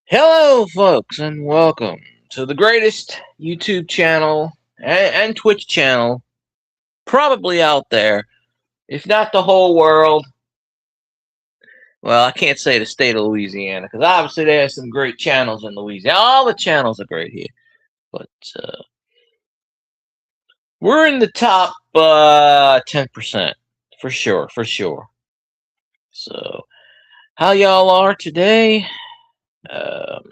Hello, folks, and welcome to the greatest YouTube channel and Twitch channel probably out there, if not the whole world. Well, I can't say the state of Louisiana because obviously there's some great channels in Louisiana. All the channels are great here, but we're in the top 10% for sure, for sure. So, how y'all are today? Um,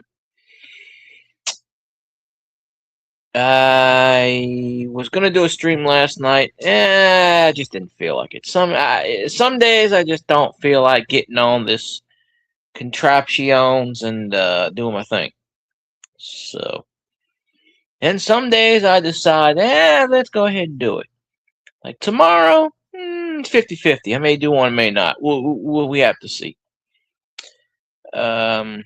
I was gonna do a stream last night. I just didn't feel like it. Some days I just don't feel like getting on this contraptions and doing my thing. So, and some days I decide, let's go ahead and do it. Like tomorrow, it's 50-50. I may do one, may not. We have to see. Um,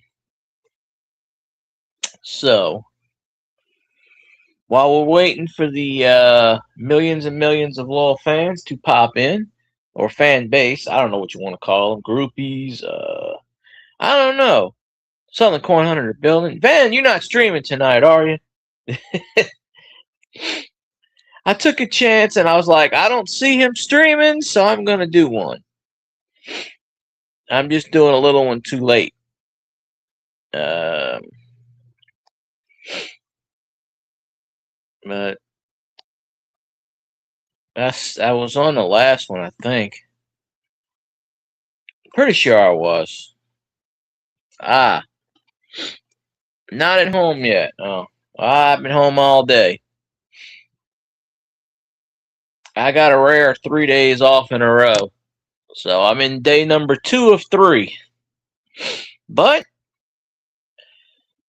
so while we're waiting for the millions and millions of loyal fans to pop in, or fan base, I don't know what you want to call them, groupies, I don't know. Southern Corn Hunter building. Van, you're not streaming tonight, are you? I took a chance and I was like, I don't see him streaming, so I'm going to do one. I'm just doing a little one too late. But I was on the last one, I think. Pretty sure I was. Not at home yet. Oh, I've been home all day. I got a rare 3 days off in a row. So I'm in day number 2 of 3. But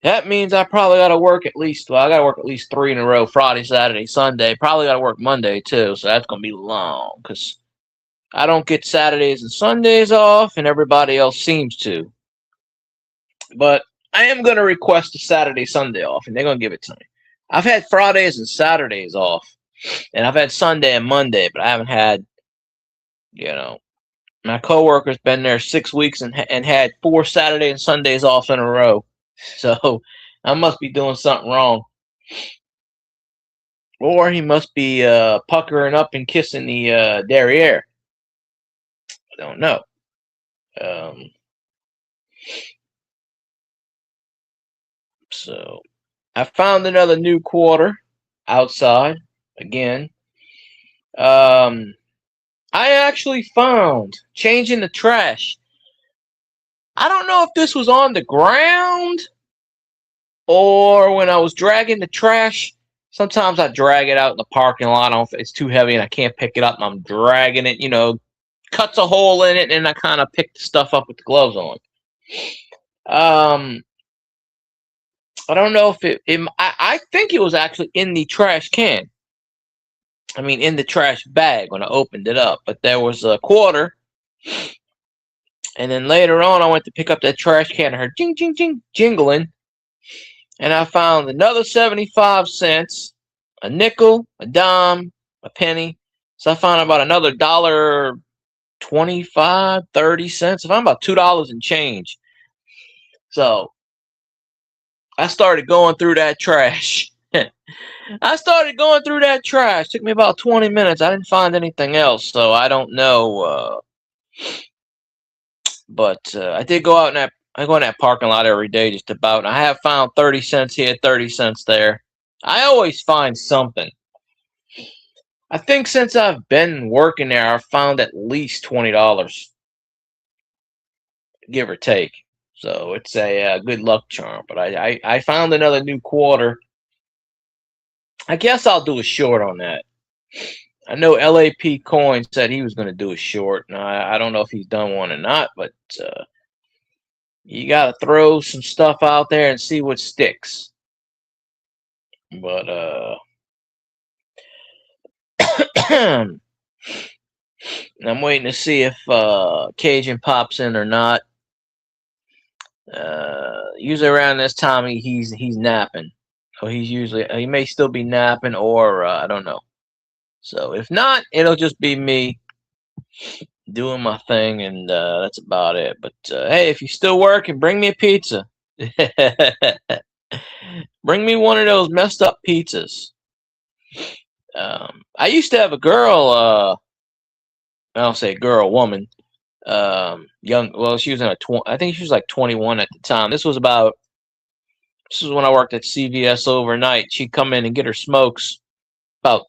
that means I probably got to work at least, I got to work at least 3 in a row, Friday, Saturday, Sunday. Probably got to work Monday too. So that's going to be long because I don't get Saturdays and Sundays off and everybody else seems to. But I am going to request a Saturday, Sunday off and they're going to give it to me. I've had Fridays and Saturdays off and I've had Sunday and Monday, but I haven't had, my coworker's been there 6 weeks and had 4 Saturday and Sundays off in a row. So I must be doing something wrong. Or he must be puckering up and kissing the derriere. I don't know. So I found another new quarter outside again. I actually found changing the trash. I don't know if this was on the ground or when I was dragging the trash. Sometimes I drag it out in the parking lot. It's too heavy and I can't pick it up. And I'm dragging it, cuts a hole in it, and I kind of pick the stuff up with the gloves on. I don't know if I think it was actually in the trash can. I mean, in the trash bag when I opened it up. But there was a quarter. And then later on, I went to pick up that trash can. I heard jing, jing, jing, jingling. And I found another 75 cents, a nickel, a dime, a penny. So I found about another $1.25, 30 cents. I found about $2 and change. So I started going through that trash. Took me about 20 minutes. I didn't find anything else, so I don't know. But I did go out I go in that parking lot every day just about. And I have found 30 cents here, 30 cents there. I always find something. I think since I've been working there, I've found at least $20, give or take. So it's a good luck charm. But I found another new quarter. I guess I'll do a short on that. I know LAP Coin said he was going to do a short. Now, I don't know if he's done one or not, but you got to throw some stuff out there and see what sticks. But I'm waiting to see if Cajun pops in or not. Usually around this time he's napping. So he may still be napping, or I don't know. So if not, it'll just be me doing my thing, and that's about it. But hey, if you're still working, bring me a pizza. Bring me one of those messed up pizzas. I used to have a girl. I don't say girl, woman. Young. Well, she was in I think she was like 21 at the time. This was when I worked at CVS overnight. She'd come in and get her smokes about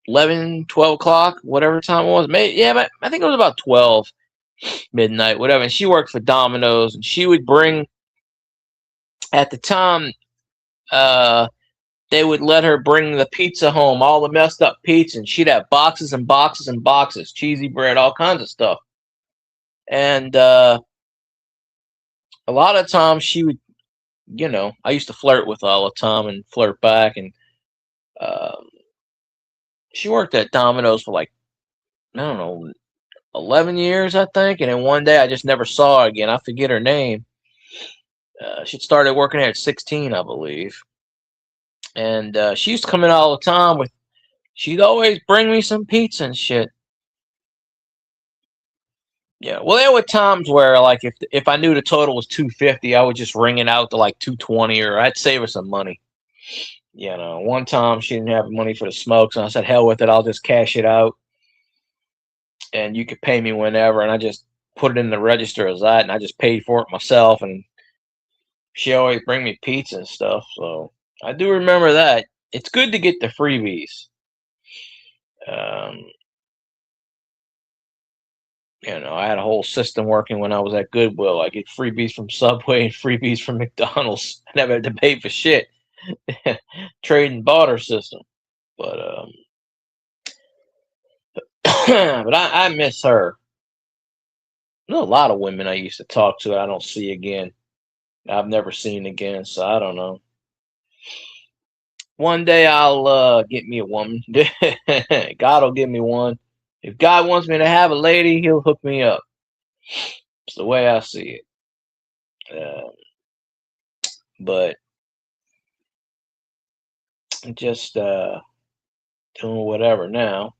11, 12 o'clock, whatever time it was. Maybe, yeah, but I think it was about 12 midnight, whatever. And she worked for Domino's, and she would bring. At the time, uh, they would let her bring the pizza home, all the messed up pizza, and she'd have boxes and boxes and boxes, cheesy bread, all kinds of stuff. And a lot of times she would, I used to flirt with her all the time and flirt back. And um, she worked at Domino's for like, I don't know, 11 years, I think. And then one day I just never saw her again. I forget her name. She started working there at 16, I believe. And she used to come in all the time she'd always bring me some pizza and shit. Yeah, well, there were times where, like, if I knew the total was 250, I would just ring it out to like 220, or I'd save her some money. One time she didn't have money for the smokes, and I said, "Hell with it, I'll just cash it out, and you could pay me whenever." And I just put it in the register as that, and I just paid for it myself. And she always bring me pizza and stuff, so I do remember that. It's good to get the freebies. Um, I had a whole system working when I was at Goodwill. I get freebies from Subway and freebies from McDonald's. I never had to pay for shit. Trade and barter system. But but I miss her. There's a lot of women I used to talk to that I don't see again. I've never seen again, so I don't know. One day I'll get me a woman. God will give me one. If God wants me to have a lady, he'll hook me up. It's the way I see it. But just doing whatever now.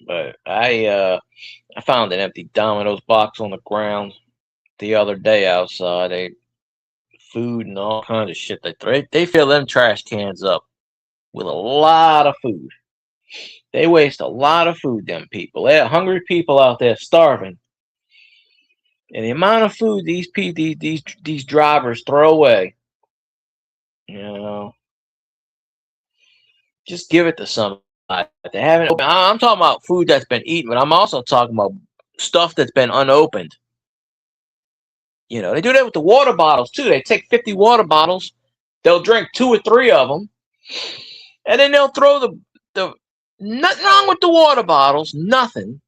But I found an empty Domino's box on the ground the other day outside. They food and all kinds of shit they fill them trash cans up with a lot of food. They waste a lot of food, them people. They're hungry people out there starving. And the amount of food these drivers throw away, just give it to somebody. They haven't. I'm talking about food that's been eaten, but I'm also talking about stuff that's been unopened. They do that with the water bottles too. They take 50 water bottles, they'll drink 2 or 3 of them, and then they'll throw the nothing wrong with the water bottles, nothing.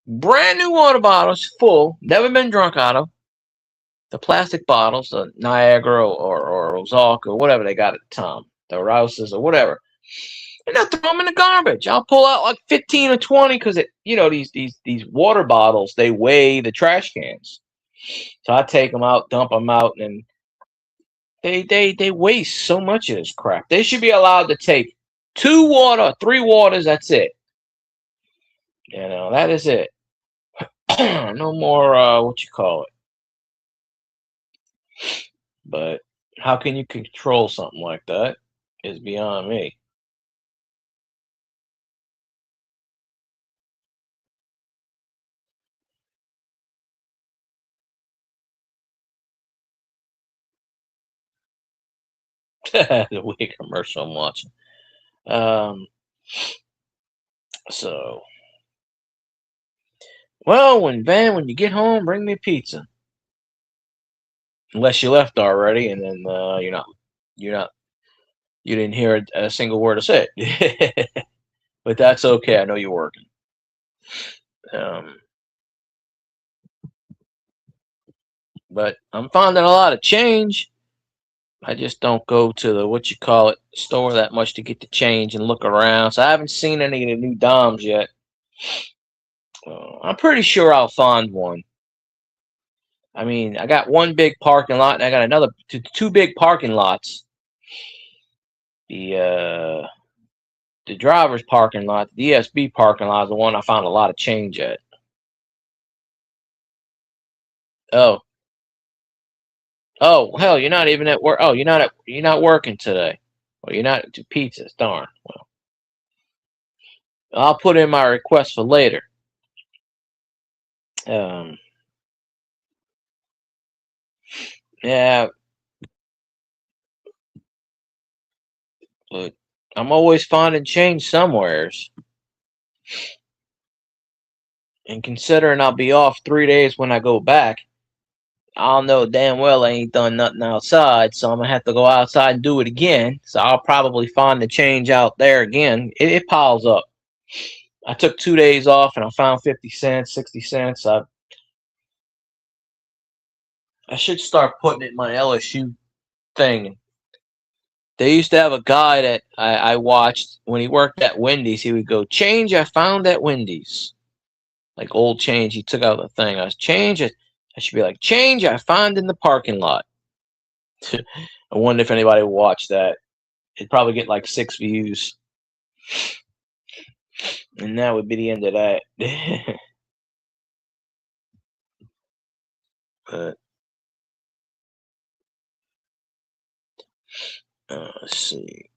Brand new water bottles, full, never been drunk out of. The plastic bottles, the Niagara or Ozark or whatever they got at the time, the Rouses or whatever, and they'll throw them in the garbage. I'll pull out like 15 or 20 because these water bottles, they weigh the trash cans. So I take them out, dump them out, and they waste so much of this crap. They should be allowed to take 2 water, 3 waters. That's it. That is it. No more. What you call it? But how can you control something like that? Is beyond me. The weird commercial I'm watching. So, well, when you get home, bring me pizza. Unless you left already, and then you didn't hear a single word I said. But that's okay. I know you're working. Um, but I'm finding a lot of change. I just don't go to the store that much to get the change and look around. So I haven't seen any of the new Doms yet. I'm pretty sure I'll find one. I mean, I got one big parking lot, and I got another 2 big parking lots. The driver's parking lot, the DSB parking lot, is the one I found a lot of change at. Oh, oh, hell, you're not even at work. Oh, you're not working today. Well, you're not to pizzas. Darn. Well, I'll put in my request for later. Um, yeah, but I'm always finding change somewheres. And considering I'll be off 3 days when I go back, I'll know damn well I ain't done nothing outside, so I'm gonna have to go outside and do it again. So I'll probably find the change out there again. It piles up. I took 2 days off and I found 50 cents, 60 cents. I should start putting it in my LSU thing. They used to have a guy that I watched when he worked at Wendy's. He would go, "Change I found at Wendy's." Like old change. He took out the thing. I was, "Change it." I should be like, "Change I found in the parking lot." I wonder if anybody would watch that. It'd probably get like 6 views. And that would be the end of that. But let's see.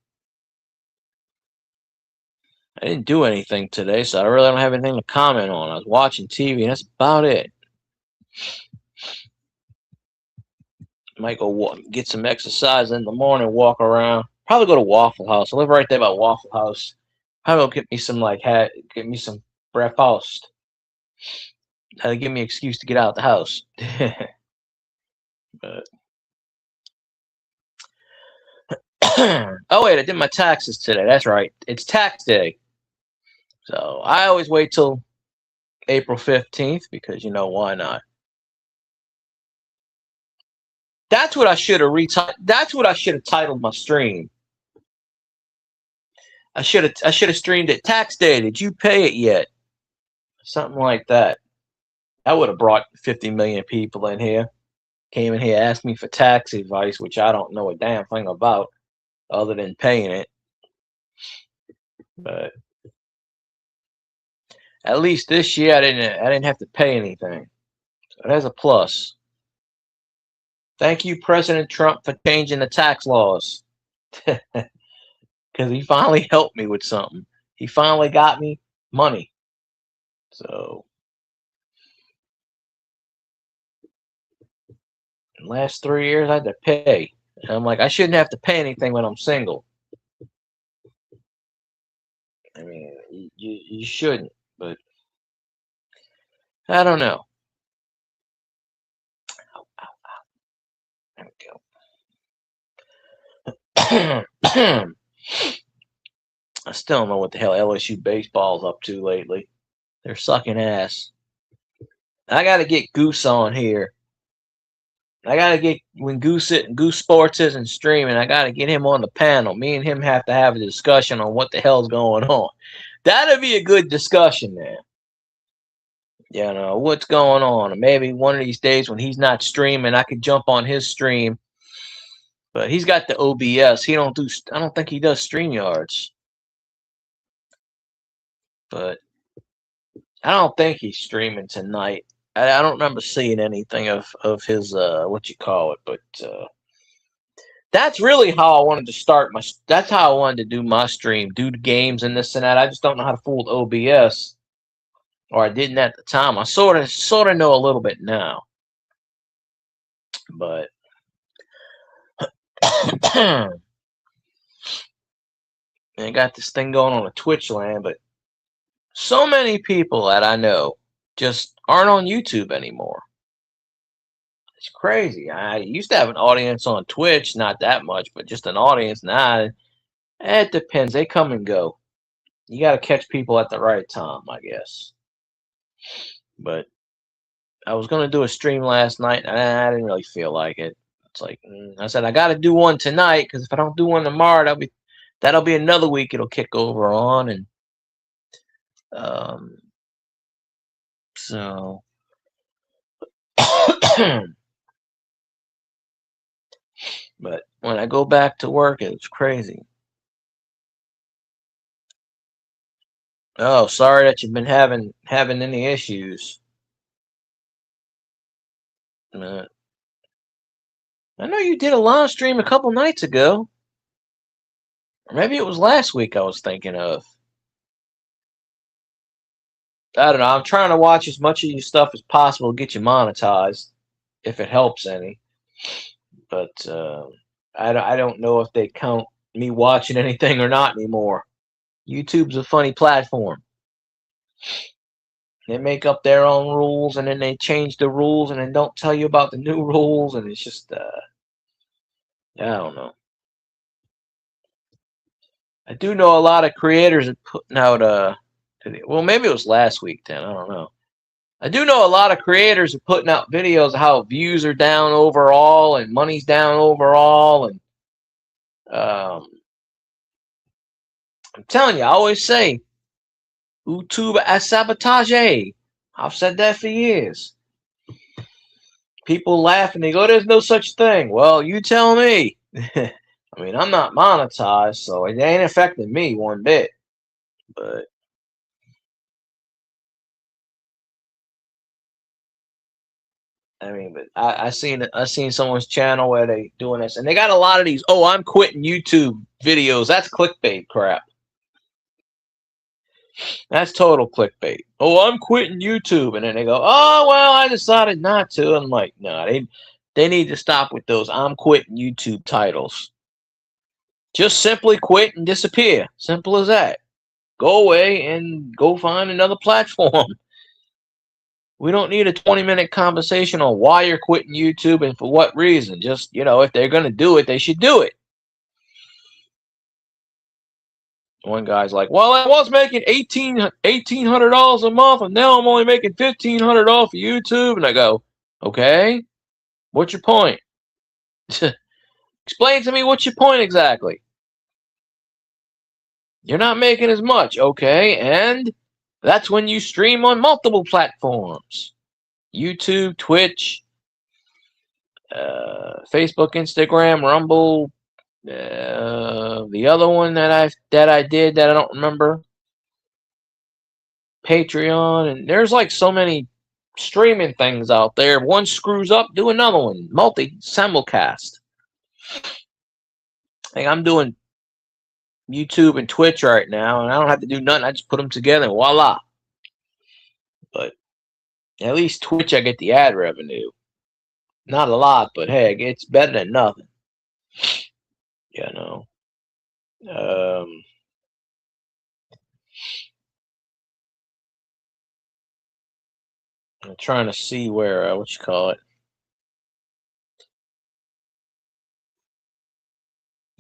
I didn't do anything today, so I really don't have anything to comment on. I was watching TV, and that's about it. Might go get some exercise in the morning, walk around. Probably go to Waffle House. I live right there by Waffle House. Probably go get me some get me some breakfast. That'll give me an excuse to get out of the house. But oh wait, I did my taxes today. That's right. It's tax day. So I always wait till April 15th because why not? That's what I should have That's what I should have titled my stream. I should have streamed it. Tax day. Did you pay it yet? Something like that. That would have brought 50 million people in here. Came in here, asked me for tax advice, which I don't know a damn thing about, other than paying it. But at least this year I didn't have to pay anything. So that's a plus. Thank you, President Trump, for changing the tax laws. Because he finally helped me with something. He finally got me money. So in the last 3 years I had to pay. And I'm like, I shouldn't have to pay anything when I'm single. I mean, you shouldn't, but I don't know. There we go. I still don't know what the hell LSU baseball's up to lately. They're sucking ass. I got to get Goose on here. I got to get when Goose Sports isn't streaming. I got to get him on the panel. Me and him have to have a discussion on what the hell's going on. That'd be a good discussion, man. What's going on. Maybe one of these days when he's not streaming, I could jump on his stream. But he's got the OBS. I don't think he does StreamYards. But I don't think he's streaming tonight. I don't remember seeing anything of his what you call it, but that's really how I wanted to start that's how I wanted to do my stream, do the games and this and that. I just don't know how to fool with OBS. Or I didn't at the time. I sort of know a little bit now. But I got this thing going on a Twitch land, but so many people that I know just aren't on YouTube anymore. It's crazy. I used to have an audience on Twitch, not that much, but just an audience. Now, it depends. They come and go. You got to catch people at the right time, I guess. But I was going to do a stream last night, and I didn't really feel like it. It's like, I said, I got to do one tonight, because if I don't do one tomorrow, that'll be another week it'll kick over on. And so but when I go back to work, it's crazy. Oh, sorry that you've been having any issues. I know you did a live stream a couple nights ago. Or maybe it was last week I was thinking of. I don't know. I'm trying to watch as much of your stuff as possible to get you monetized, if it helps any. But I don't know if they count me watching anything or not anymore. YouTube's a funny platform. They make up their own rules, and then they change the rules, and then don't tell you about the new rules, and it's just, I don't know. I do know a lot of creators are putting out, well, maybe it was last week then, I don't know. I do know a lot of creators are putting out videos of how views are down overall, and money's down overall, and I'm telling you, I always say, YouTube as sabotage. I've said that for years. People laugh and they go, there's no such thing. Well, you tell me. I mean, I'm not monetized, so it ain't affecting me one bit. But I mean, but I seen someone's channel where they doing this, and they got a lot of these. Oh, I'm quitting YouTube videos. That's clickbait crap. That's total clickbait. Oh, I'm quitting YouTube, and then they go, oh well, I decided not to. I'm like, no, they need to stop with those I'm quitting YouTube titles. Just simply quit and disappear. Simple as that. Go away and go find another platform. We don't need a 20-minute conversation on why you're quitting YouTube and for what reason. Just, if they're going to do it, they should do it. One guy's like, well, I was making $1,800 a month, and now I'm only making $1,500 off of YouTube. And I go, okay, what's your point? Explain to me what's your point exactly. You're not making as much, okay, and that's when you stream on multiple platforms. YouTube, Twitch, Facebook, Instagram, Rumble, the other one that I did that I don't remember, Patreon, and there's like so many streaming things out there. If one screws up, do another one. Simulcast. Like I'm doing YouTube and Twitch right now, and I don't have to do nothing. I just put them together and voila. But at least Twitch, I get the ad revenue. Not a lot, but hey, it's better than nothing. I'm trying to see where, what you call it.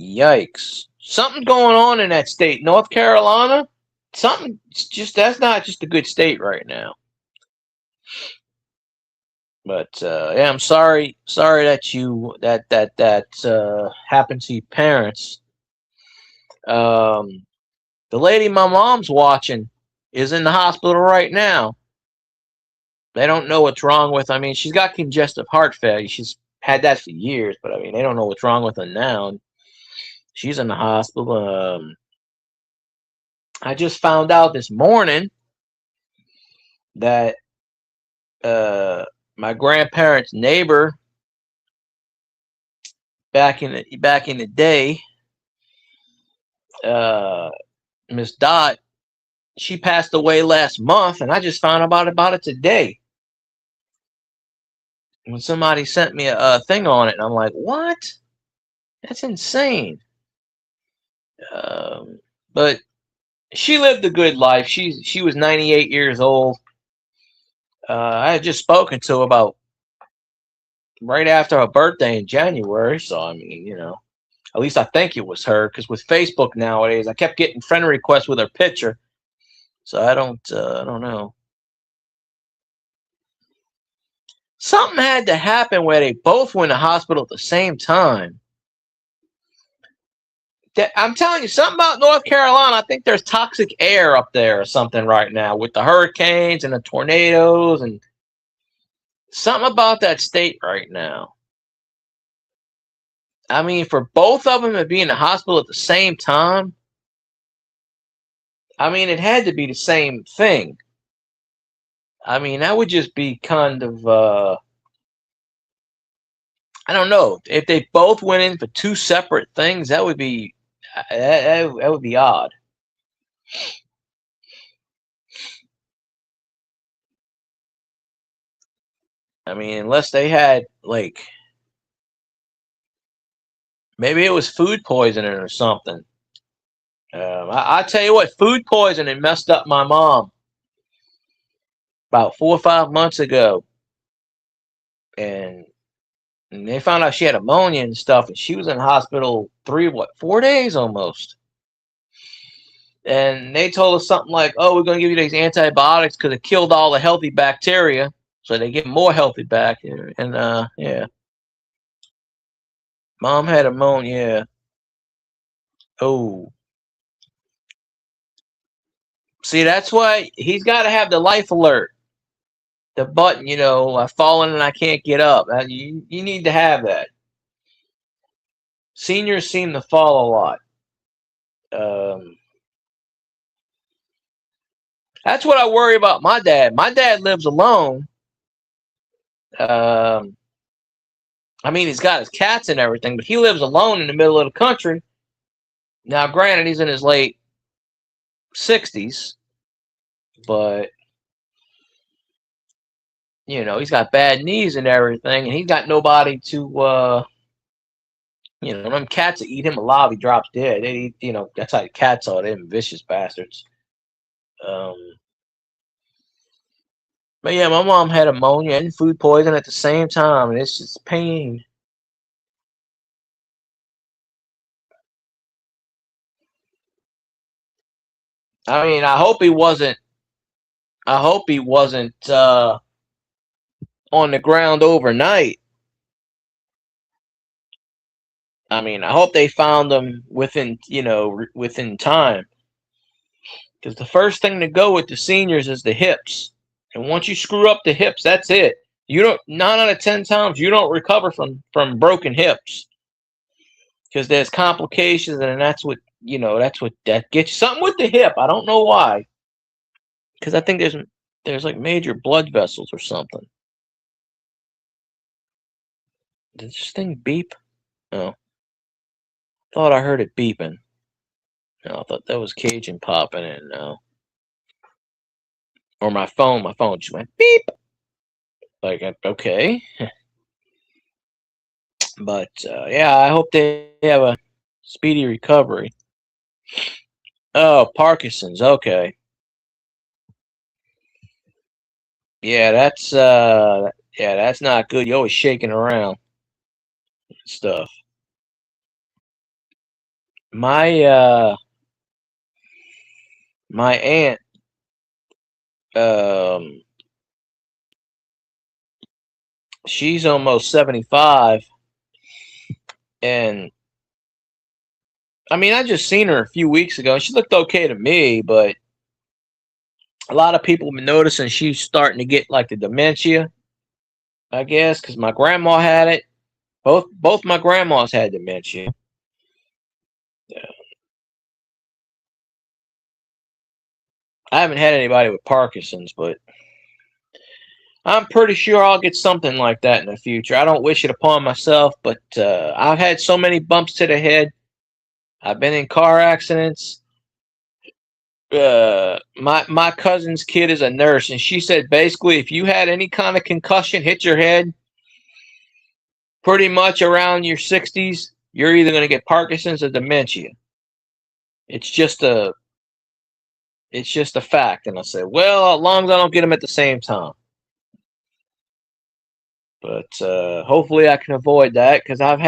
Yikes. Something going on in that state. North Carolina? Something, that's not just a good state right now. But yeah, I'm sorry that happened to your parents. The lady my mom's watching is in the hospital right now. They don't know what's wrong with her. I mean, she's got congestive heart failure. She's had that for years, but I mean, they don't know what's wrong with her now. She's in the hospital. I just found out this morning that my grandparents' neighbor back in the day, Miss Dot, she passed away last month, and I just found out about it today. When somebody sent me a thing on it, and I'm like, what? That's insane. But she lived a good life. She was 98 years old. I had just spoken to her about right after her birthday in January. So, I mean, at least I think it was her, because with Facebook nowadays, I kept getting friend requests with her picture. So I don't know. Something had to happen where they both went to hospital at the same time. I'm telling you, something about North Carolina. I think there's toxic air up there or something right now with the hurricanes and the tornadoes, and something about that state right now. I mean, for both of them to be in the hospital at the same time, I mean, it had to be the same thing. I mean, that would just be kind of I don't know if they both went in for two separate things. That would be that would be odd. I mean, unless they had like maybe it was food poisoning or something. I tell you what, food poisoning messed up my mom about 4 or 5 months ago, and they found out she had pneumonia and stuff, and she was in the hospital 4 days almost. And they told us something like, "Oh, we're going to give you these antibiotics because it killed all the healthy bacteria, so they get more healthy back." And yeah, mom had pneumonia. Oh, see, that's why he's got to have the life alert, the button. I've fallen and I can't get up. You need to have that. Seniors seem to fall a lot. Um, that's what I worry about my dad. My dad lives alone. Um, I mean, he's got his cats and everything, but he lives alone in the middle of the country. Now, granted, he's in his late 60s, but he's got bad knees and everything, and he's got nobody to them cats that eat him alive, he drops dead. They eat, that's how the cats are. They're vicious bastards. Um, but yeah, my mom had pneumonia and food poisoning at the same time, and it's just pain. I mean, I hope he wasn't. I hope he wasn't on the ground overnight. I mean, I hope they found him within time. Because the first thing to go with the seniors is the hips. And once you screw up the hips, that's it. You don't 9 out of 10 times you don't recover from broken hips. Because there's complications, and that's what that gets you. Something with the hip. I don't know why. Because I think there's like major blood vessels or something. Did this thing beep? Oh. Thought I heard it beeping. No, I thought that was Cajun popping in. No. Or my phone just went beep. Like, okay. But yeah, I hope they have a speedy recovery. Oh, Parkinson's. Okay. Yeah, that's not good. You're always shaking around and stuff. My my aunt um she's almost 75, and I mean, I just seen her a few weeks ago. She looked okay to me, but a lot of people have been noticing she's starting to get like the dementia, I guess, because my grandma had it. Both my grandmas had dementia. Yeah. I haven't had anybody with Parkinson's, but I'm pretty sure I'll get something like that in the future. I don't wish it upon myself, but I've had so many bumps to the head. I've been in car accidents. My cousin's kid is a nurse, and she said basically if you had any kind of concussion hit your head, pretty much around your 60s, you're either going to get Parkinson's or dementia. It's just a fact. And I said, well, as long as I don't get them at the same time. But hopefully I can avoid that because I've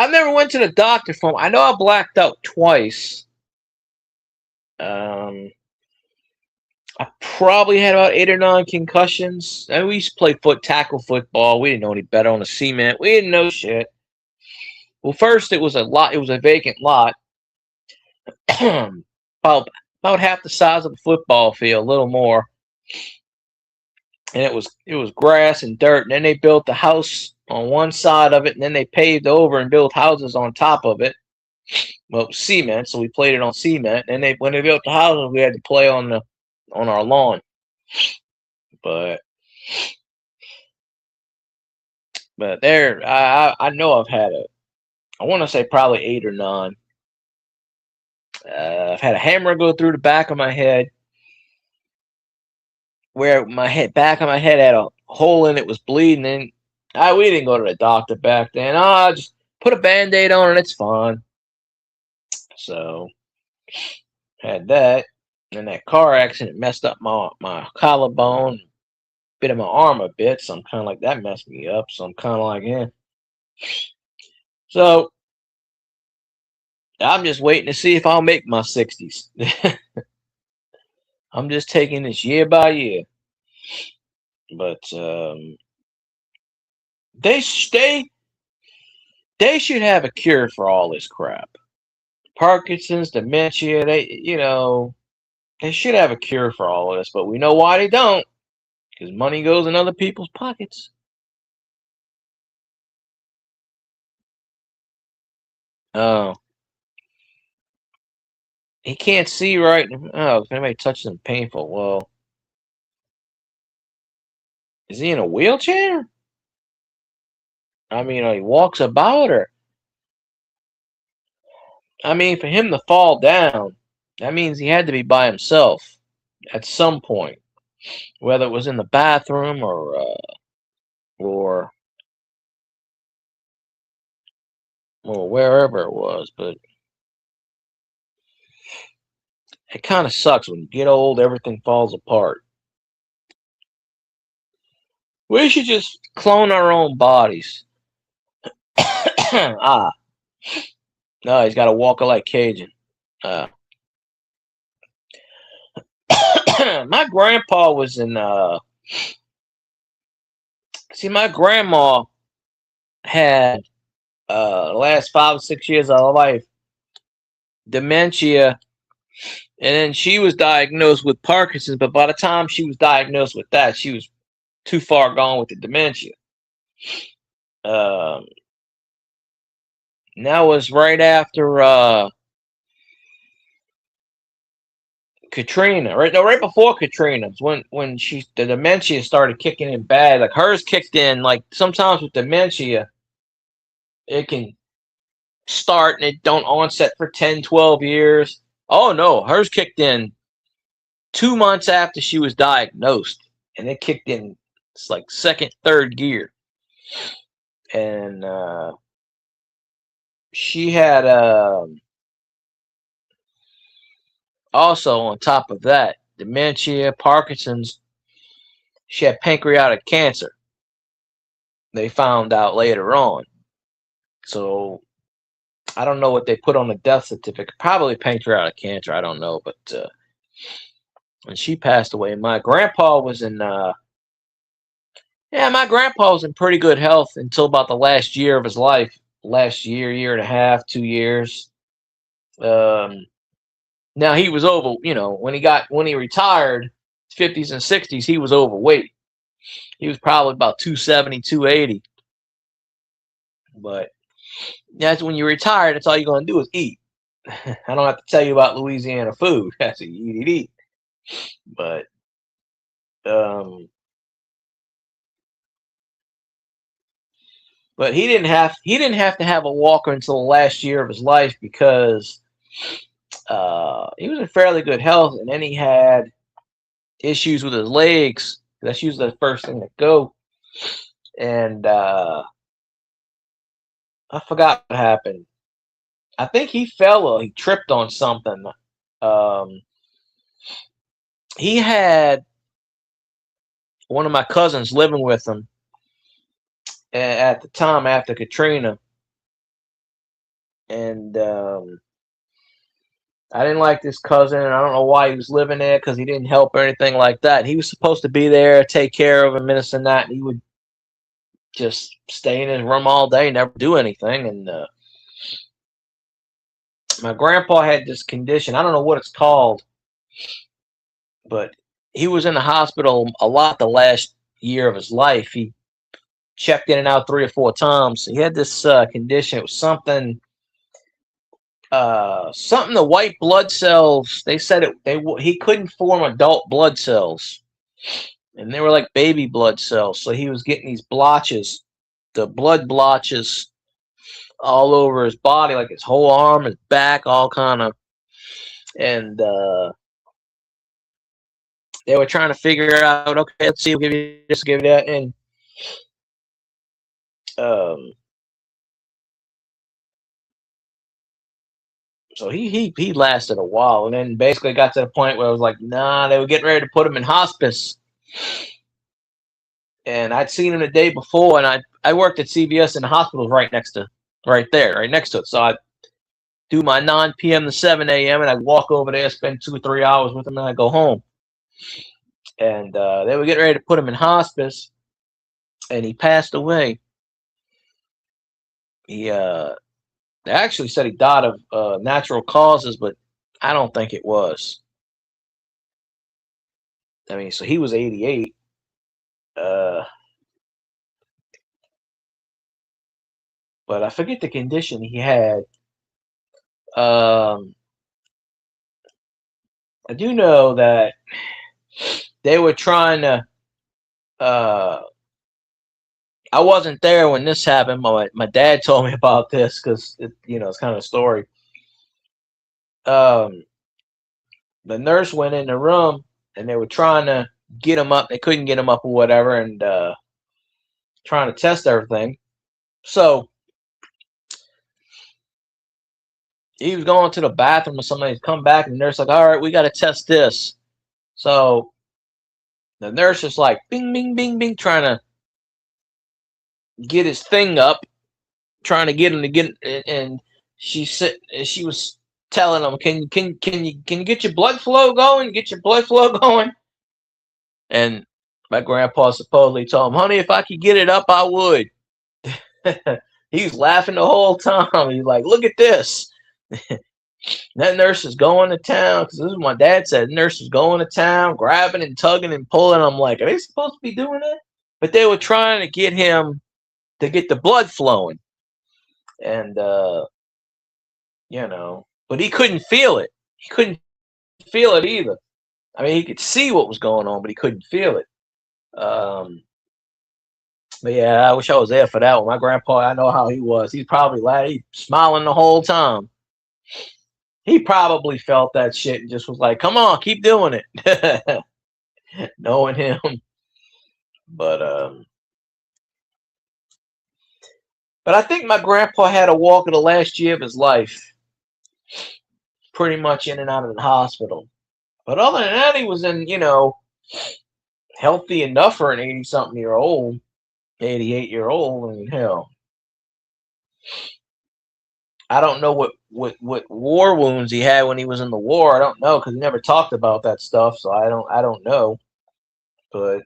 never went to the doctor for. I know I blacked out twice. Um, I probably had about 8 or 9 concussions. And we used to play tackle football. We didn't know any better on the cement. We didn't know shit. Well, first it was a lot. It was a vacant lot, about half the size of a football field, a little more. And it was grass and dirt. And then they built the house on one side of it, and then they paved over and built houses on top of it. Well, it was cement, so we played it on cement. And when they built the houses, we had to play on our lawn. But But there, I know I've had I want to say probably 8 or 9. I've had a hammer go through the back of my head, where back of my head had a hole in it, was bleeding, and we didn't go to the doctor back then. Just put a Band-Aid on and it's fine. So had that, and that car accident messed up my collarbone, bit of my arm a bit. So I'm kind of like, that messed me up. So I'm kind of like, yeah. So I'm just waiting to see if I'll make my 60s. I'm just taking this year by year. But they should have a cure for all this crap. Parkinson's, dementia, they should have a cure for all of this, but we know why they don't. Because money goes in other people's pockets. Oh. He can't see right. Oh, if anybody touches him, painful. Well, is he in a wheelchair? I mean, he walks about, or I mean, for him to fall down, that means he had to be by himself at some point, whether it was in the bathroom or wherever it was. But it kind of sucks when you get old, everything falls apart. We should just clone our own bodies. No, he's got to walk like Cajun. My grandpa was in. See, my grandma had the last 5 or 6 years of her life dementia, and then she was diagnosed with Parkinson's. But by the time she was diagnosed with that, she was too far gone with the dementia. That was right after Katrina, right before Katrina, when the dementia started kicking in bad. Like hers kicked in, like sometimes with dementia, it can start and it don't onset for 10, 12 years. Oh no, hers kicked in 2 months after she was diagnosed, and it kicked in. It's like second, third gear, and she had also on top of that dementia, Parkinson's. She had pancreatic cancer. They found out later on. So I don't know what they put on the death certificate. Probably pancreatic cancer. I don't know, but when she passed away, my grandpa was in. My grandpa was in pretty good health until about the last year of his life. Last year and a half, 2 years. Now he was over. When he retired, 50s and 60s, he was overweight. He was probably about 270, 280. But that's when you retire. That's all you're going to do is eat. I don't have to tell you about Louisiana food. That's what you eat. But he didn't have to have a walker until the last year of his life, because he was in fairly good health, and then he had issues with his legs. That's usually the first thing that go. And I forgot what happened. I think he fell or he tripped on something. He had one of my cousins living with him at the time after Katrina, and I didn't like this cousin, and I don't know why he was living there, because he didn't help or anything like that. He was supposed to be there, take care of him, and this and that, and he would just stay in his room all day, never do anything. And my grandpa had this condition. I don't know what it's called, but he was in the hospital a lot the last year of his life. He checked in and out 3 or 4 times. He had this condition. It was something the white blood cells. They said he couldn't form adult blood cells, and they were like baby blood cells. So he was getting these blotches the blood blotches all over his body, like his whole arm, his back, all kind of. And they were trying to figure out, okay, let's see, we'll give you this, give you that. And um, so he lasted a while, and then basically got to the point where it was like, nah, they were getting ready to put him in hospice. And I'd seen him the day before, and I worked at CVS, and the hospital was right next to it. So I do my 9 p.m. to 7 a.m. and I walk over there, spend 2 or 3 hours with him, and I go home. And they were getting ready to put him in hospice, and he passed away. He they actually said he died of natural causes, but I don't think it was. I mean, so he was 88. But I forget the condition he had. I do know that they were trying to. I wasn't there when this happened. My dad told me about this because it's kind of a story. The nurse went in the room and they were trying to get him up. They couldn't get him up or whatever, and trying to test everything. So he was going to the bathroom or something. He's come back, and the nurse like, all right, we got to test this. So the nurse is like, bing, bing, bing, bing, trying to get his thing up, trying to get him to get, and she was telling him, can you get your blood flow going? Get your blood flow going. And my grandpa supposedly told him, honey, if I could get it up, I would. He's laughing the whole time. He's like, look at this. That nurse is going to town, because this is what my dad said. The nurse is going to town, grabbing and tugging and pulling. I'm like, are they supposed to be doing that? But they were trying to get him to get the blood flowing. And, but he couldn't feel it. He couldn't feel it either. I mean, he could see what was going on, but he couldn't feel it. But yeah, I wish I was there for that one. My grandpa, I know how he was. He's probably he's smiling the whole time. He probably felt that shit and just was like, come on, keep doing it. Knowing him. But I think my grandpa had a walk of the last year of his life. Pretty much in and out of the hospital. But other than that, he was healthy enough for an 80-something year old, 88-year-old. I mean, hell. I don't know what war wounds he had when he was in the war. I don't know, because he never talked about that stuff, so I don't know. But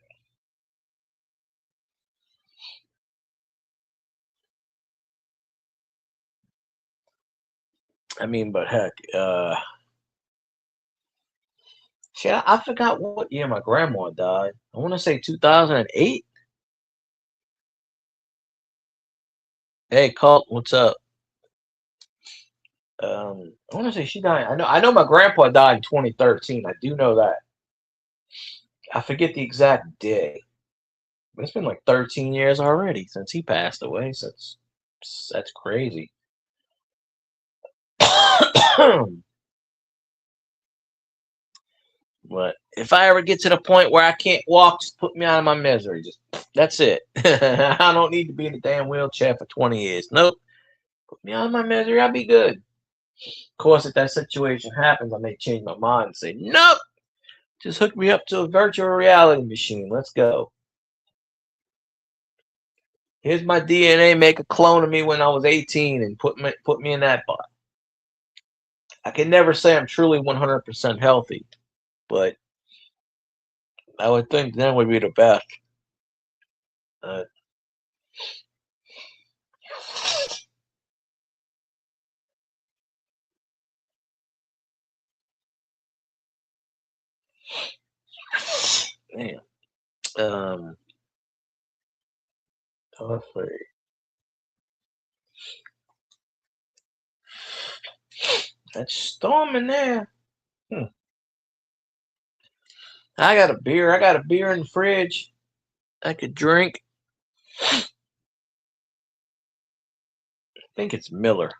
I mean, but heck, shit, I forgot what year my grandma died. I want to say 2008. Hey, Colt, what's up? I want to say she died. I know my grandpa died in 2013. I do know that. I forget the exact day. But it's been like 13 years already since he passed away. So that's crazy. But if I ever get to the point where I can't walk, just put me out of my misery. That's it. I don't need to be in a damn wheelchair for 20 years. Nope. Put me out of my misery. I'll be good. Of course, if that situation happens, I may change my mind and say, nope. Just hook me up to a virtual reality machine. Let's go. Here's my DNA. Make a clone of me when I was 18 and put me in that bot. I can never say I'm truly 100% healthy, but I would think that would be the best. Man. Let's see. That's storming there. I got a beer. I got a beer in the fridge. I could drink. think it's Miller.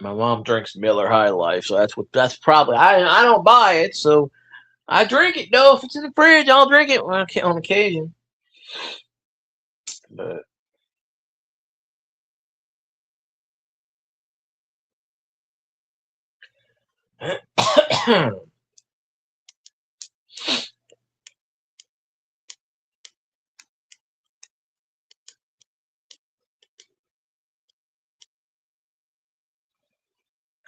My mom drinks Miller High Life, so that's probably I don't buy it, so I drink it though. If it's in the fridge, I'll drink it on occasion. But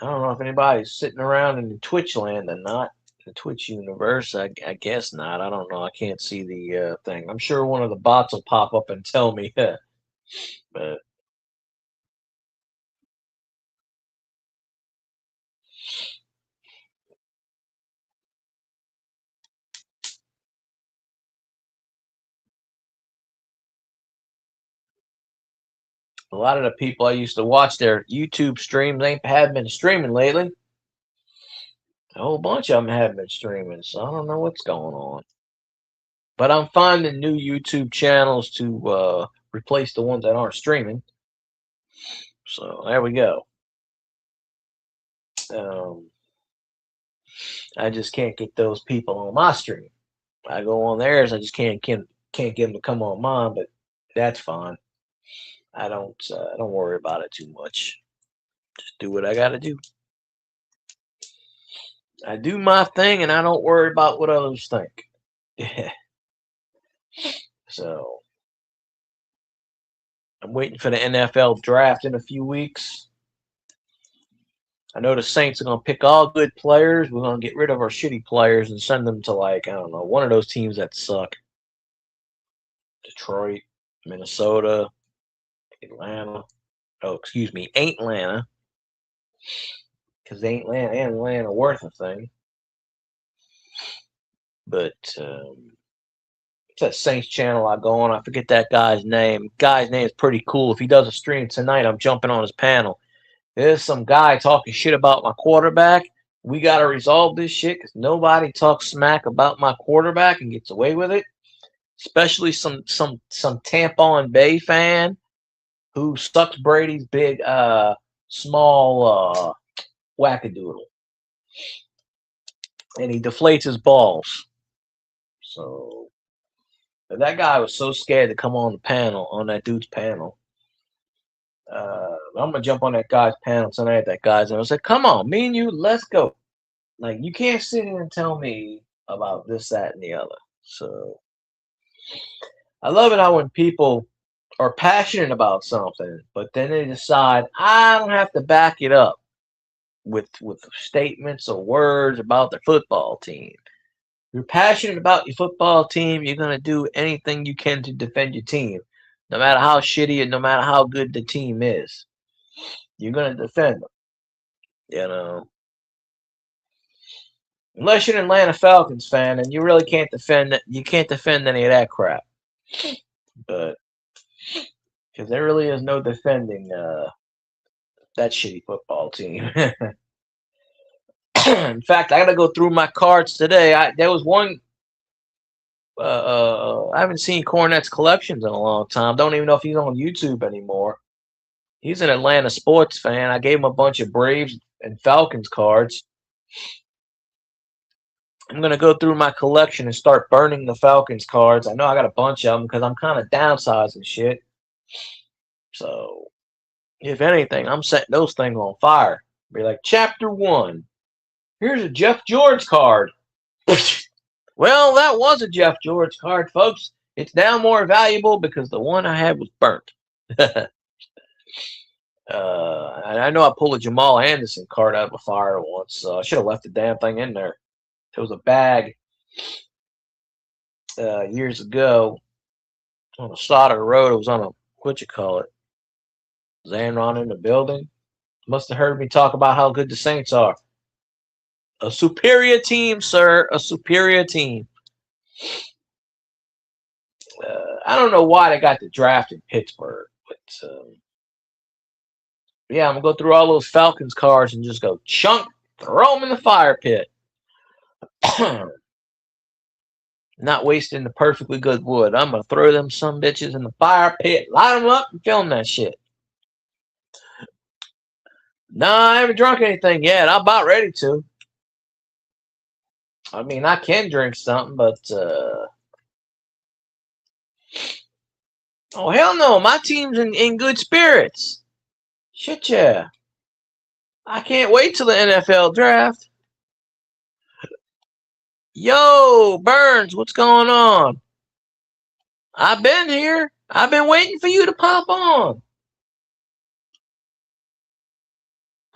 I don't know if anybody's sitting around in the Twitch land or not. The Twitch universe, I guess not. I don't know. I can't see the thing. I'm sure one of the bots will pop up and tell me. But a lot of the people I used to watch their YouTube streams have been streaming lately. A whole bunch of them have been streaming, so I don't know what's going on. But I'm finding new YouTube channels to replace the ones that aren't streaming. So there we go. I just can't get those people on my stream. I go on theirs, I just can't get them to come on mine, but that's fine. I don't worry about it too much. Just do what I got to do. I do my thing, and I don't worry about what others think. So I'm waiting for the NFL draft in a few weeks. I know the Saints are going to pick all good players. We're going to get rid of our shitty players and send them to, like, I don't know, one of those teams that suck. Detroit, Minnesota, Atlanta. Oh, excuse me, Atlanta. Because Atlanta worth a thing. But it's that Saints channel I go on. I forget that guy's name. Guy's name is pretty cool. If he does a stream tonight, I'm jumping on his panel. There's some guy talking shit about my quarterback. We got to resolve this shit because nobody talks smack about my quarterback and gets away with it. Especially some Tampon Bay fan who sucks Brady's big, small wackadoodle. And he deflates his balls. So that guy was so scared to come on the panel, on that dude's panel. I'm gonna jump on that guy's panel tonight. That guy's and I was like, "Come on, me and you, let's go." Like, you can't sit here and tell me about this, that, and the other. So I love it how when people are passionate about something, but then they decide I don't have to back it up with statements or words about their football team. You're passionate about your football team, you're gonna do anything you can to defend your team, no matter how shitty and no matter how good the team is. You're gonna defend them. You know. Unless you're an Atlanta Falcons fan, and you really can't defend you can't defend any of that crap. But because there really is no defending that shitty football team. In fact, I got to go through my cards today. There was one. I haven't seen Cornette's collections in a long time. Don't even know if he's on YouTube anymore. He's an Atlanta sports fan. I gave him a bunch of Braves and Falcons cards. I'm going to go through my collection and start burning the Falcons cards. I know I got a bunch of them because I'm kind of downsizing shit. So, if anything, I'm setting those things on fire. Be like, Chapter 1. Here's a Jeff George card. Well, that was a Jeff George card, folks. It's now more valuable because the one I had was burnt. I know I pulled a Jamal Anderson card out of a fire once, so I should have left the damn thing in there. There was a bag years ago on the side of the road. It was on a, what you call it, Xandron in the building. Must have heard me talk about how good the Saints are. A superior team, sir. A superior team. I don't know why they got the draft in Pittsburgh, but yeah, I'm going to go through all those Falcons cards and just go chunk, throw them in the fire pit. Not wasting the perfectly good wood. I'm going to throw them some bitches in the fire pit, light them up, and film that shit. No, I haven't drunk anything yet. I'm about ready to. I mean, I can drink something, but oh hell no, my team's in good spirits. Shit yeah. I can't wait till the NFL draft. Yo, Burns, what's going on? I've been here. I've been waiting for you to pop on.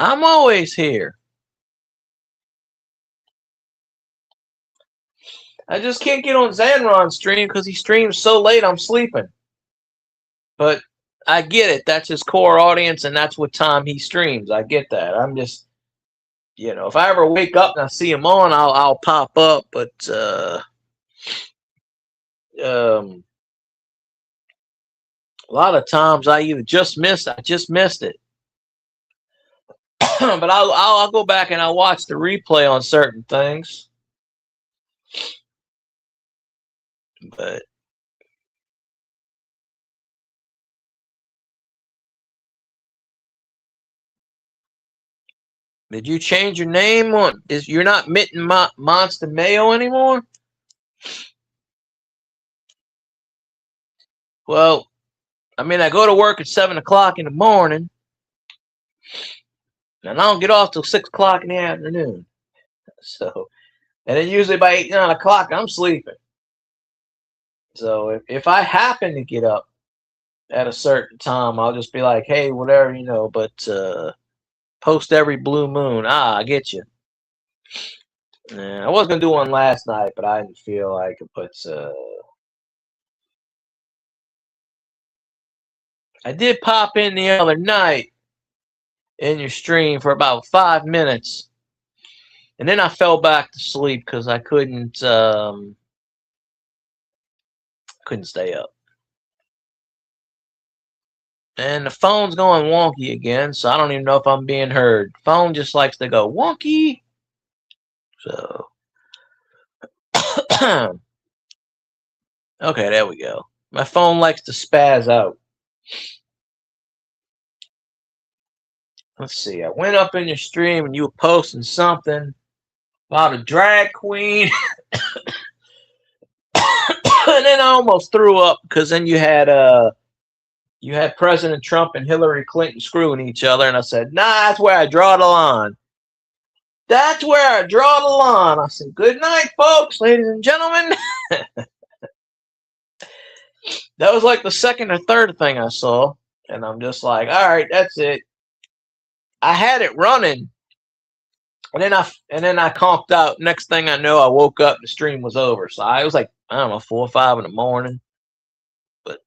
I'm always here. I just can't get on Zanron's stream because he streams so late I'm sleeping. But I get it. That's his core audience, and that's what time he streams. I get that. I'm just, if I ever wake up and I see him on, I'll pop up. But a lot of times I either just missed it. But I'll go back and I'll watch the replay on certain things. But did you change your name on? You're not Mitten Monster Mayo anymore? Well, I mean, I go to work at 7 o'clock in the morning, and I don't get off till 6 o'clock in the afternoon. So, and then usually by 8, 9 o'clock, I'm sleeping. So if I happen to get up at a certain time, I'll just be like, hey, whatever, but post every blue moon. I get you. I was going to do one last night, but I didn't feel like it. But I did pop in the other night in your stream for about 5 minutes. And then I fell back to sleep because I couldn't stay up. And the phone's going wonky again, so I don't even know if I'm being heard. Phone just likes to go wonky. So, okay, there we go. My phone likes to spaz out. Let's see. I went up in your stream and you were posting something about a drag queen. And then I almost threw up because then you had President Trump and Hillary Clinton screwing each other, and I said, nah, that's where I draw the line. That's where I draw the line. I said, good night, folks, ladies and gentlemen. That was like the second or third thing I saw, and I'm just like, all right, that's it. I had it running, and then I conked out. Next thing I know, I woke up and the stream was over. So I was like, I don't know, 4 or 5 in the morning. But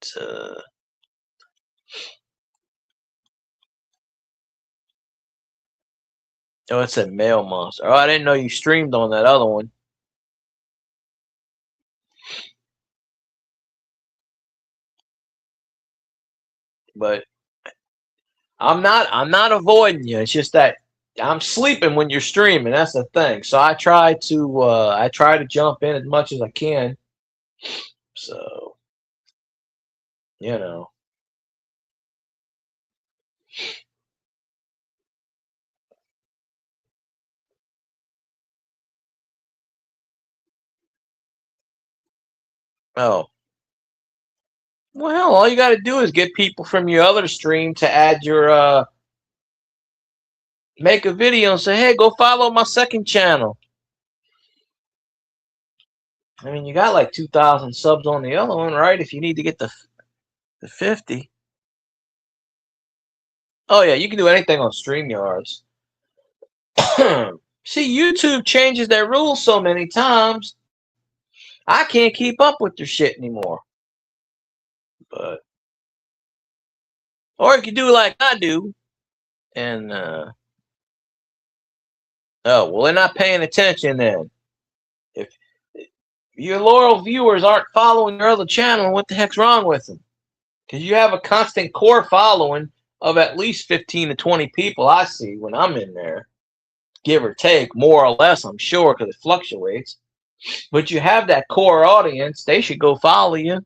oh, it said Mail Monster. Oh, I didn't know you streamed on that other one. But I'm not avoiding you. It's just that I'm sleeping when you're streaming. That's the thing. So I try to jump in as much as I can. So, Oh. Well, all you got to do is get people from your other stream to add your make a video and say, hey, go follow my second channel. I mean, you got like 2,000 subs on the other one, right? If you need to get the 50. Oh, yeah, you can do anything on StreamYards. See, YouTube changes their rules so many times, I can't keep up with their shit anymore. But, or you can do like I do, and, oh, well, they're not paying attention then. If your loyal viewers aren't following your other channel, what the heck's wrong with them? Because you have a constant core following of at least 15 to 20 people I see when I'm in there. Give or take, more or less, I'm sure, because it fluctuates. But you have that core audience. They should go follow you.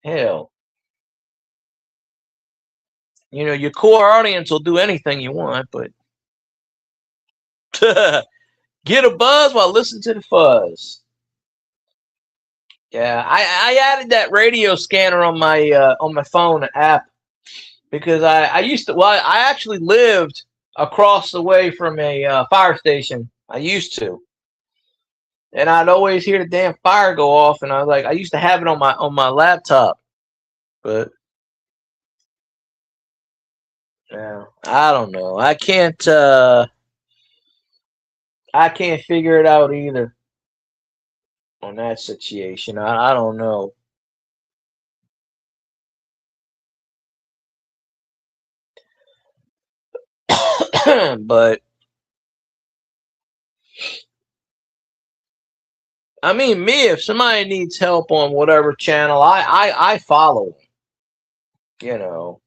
Hell. Your core audience will do anything you want, but Get a buzz while listening to the fuzz. Yeah, I added that radio scanner on my phone app because I used to. Well, I actually lived across the way from a fire station. I used to, and I'd always hear the damn fire go off, and I was like, I used to have it on my laptop, but yeah, I don't know. I can't figure it out either on that situation. I don't know. But I mean, me, if somebody needs help on whatever channel, I follow them. You know,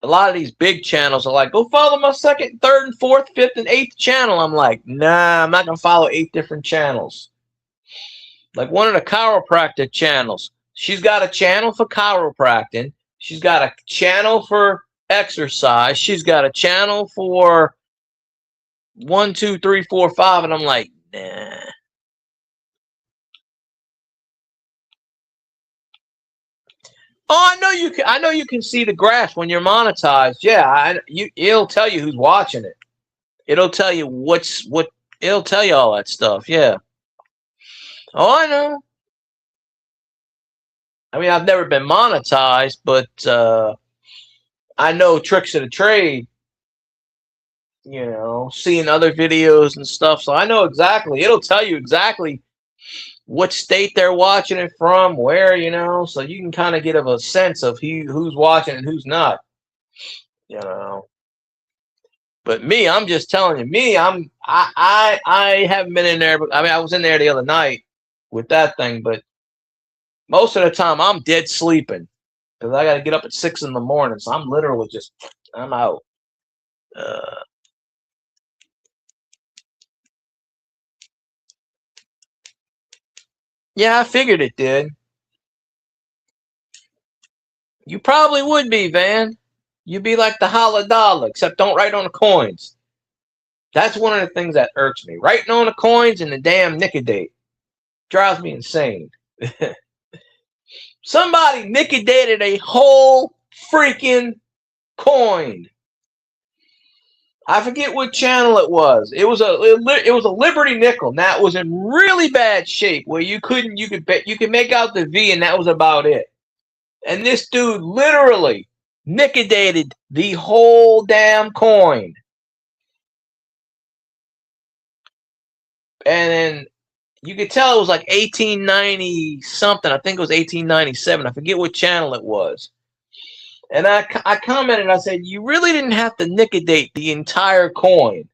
a lot of these big channels are like, go follow my second, third, and fourth, fifth, and eighth channel. I'm like, nah, I'm not gonna follow 8 different channels. Like one of the chiropractic channels, she's got a channel for chiropractic. She's got a channel for exercise. She's got a channel for 1, 2, 3, 4, 5, and I'm like, nah. Oh, I know you can. I know you can see the graphs when you're monetized. Yeah, it'll tell you who's watching it. It'll tell you what. It'll tell you all that stuff. Yeah. Oh, I know. I mean, I've never been monetized, but I know tricks of the trade. You know, seeing other videos and stuff, so I know exactly. It'll tell you exactly what state they're watching it from, where, you know, so you can kind of get a sense of who's watching and who's not. You know. But me, I'm just telling you, I haven't been in there. But I mean, I was in there the other night with that thing, but most of the time I'm dead sleeping because I got to get up at 6 in the morning. So I'm literally I'm out. Uh, yeah, I figured it did. You probably would be, Van. You'd be like the holla dollar, except don't write on the coins. That's one of the things that irks me. Writing on the coins and the damn Nicodate drives me insane. Somebody Nicodated a whole freaking coin. I forget what channel it was. It was a Liberty nickel. And that was in really bad shape where you could make out the V and that was about it. And this dude literally Nicodated the whole damn coin. And then you could tell it was like 1890 something. I think it was 1897. I forget what channel it was. And I commented, I said, you really didn't have to Nicodate the entire coin.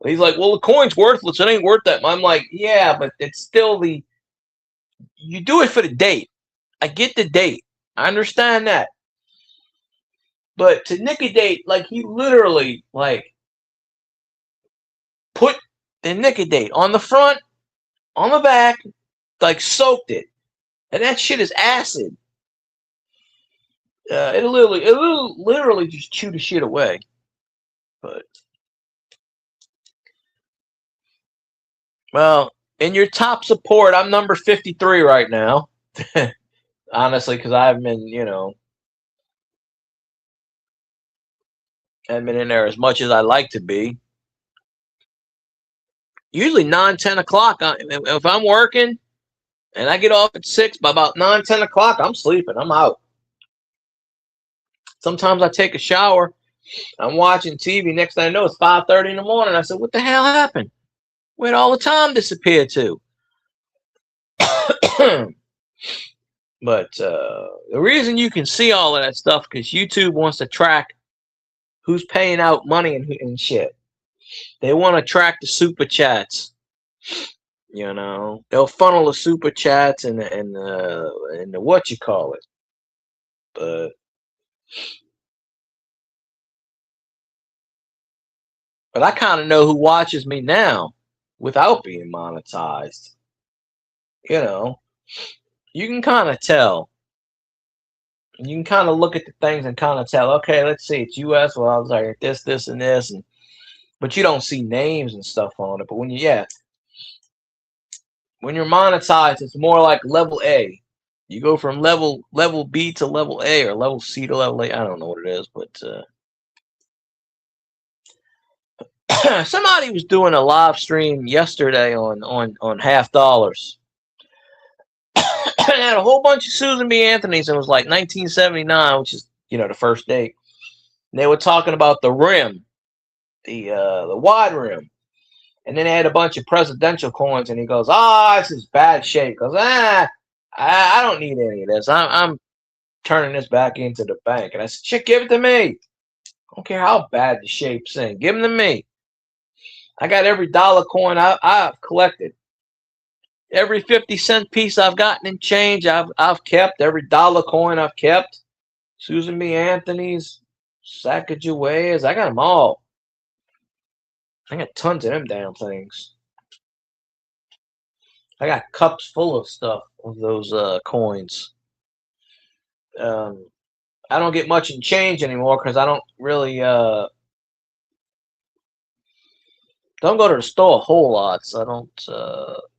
He's like, well, the coin's worthless. It ain't worth that. I'm like, yeah, but it's still you do it for the date. I get the date. I understand that. But to Nicodate, like he literally like put the Nicodate on the front, on the back, like soaked it. And that shit is acid. It'll literally just chew the shit away. But well, in your top support, I'm number 53 right now. Honestly, because I haven't been, haven't been in there as much as I like to be. Usually 9, 10 o'clock, if I'm working and I get off at 6, by about 9, 10 o'clock, I'm sleeping. I'm out. Sometimes I take a shower. I'm watching TV. Next thing I know, it's 5:30 in the morning. I said, what the hell happened? Where'd all the time disappear to? But the reason you can see all of that stuff because YouTube wants to track who's paying out money and shit. They want to track the super chats. You know, they'll funnel the super chats and the what you call it. But I kind of know who watches me now without being monetized. You know, you can kind of tell. You can kind of look at the things and kind of tell, okay, let's see, it's US. Well, I was like this, and this. And but you don't see names and stuff on it. But when you're monetized, it's more like level A. You go from level B to level A, or level C to level A. I don't know what it is, but somebody was doing a live stream yesterday on Half Dollars. And had a whole bunch of Susan B. Anthony's. It was like 1979, which is the first date. And they were talking about the rim, the wide rim, and then they had a bunch of presidential coins. And he goes, this is bad shape. He goes, I don't need any of this. I'm turning this back into the bank. And I said, shit, give it to me. I don't care how bad the shape's in. Give them to me. I got every dollar coin I've collected. Every 50-cent piece I've gotten in change, I've kept. Every dollar coin I've kept. Susan B. Anthony's, Sacagaweas, I got them all. I got tons of them damn things. I got cups full of stuff of those coins. I don't get much in change anymore because I don't really don't go to the store a whole lot, so I don't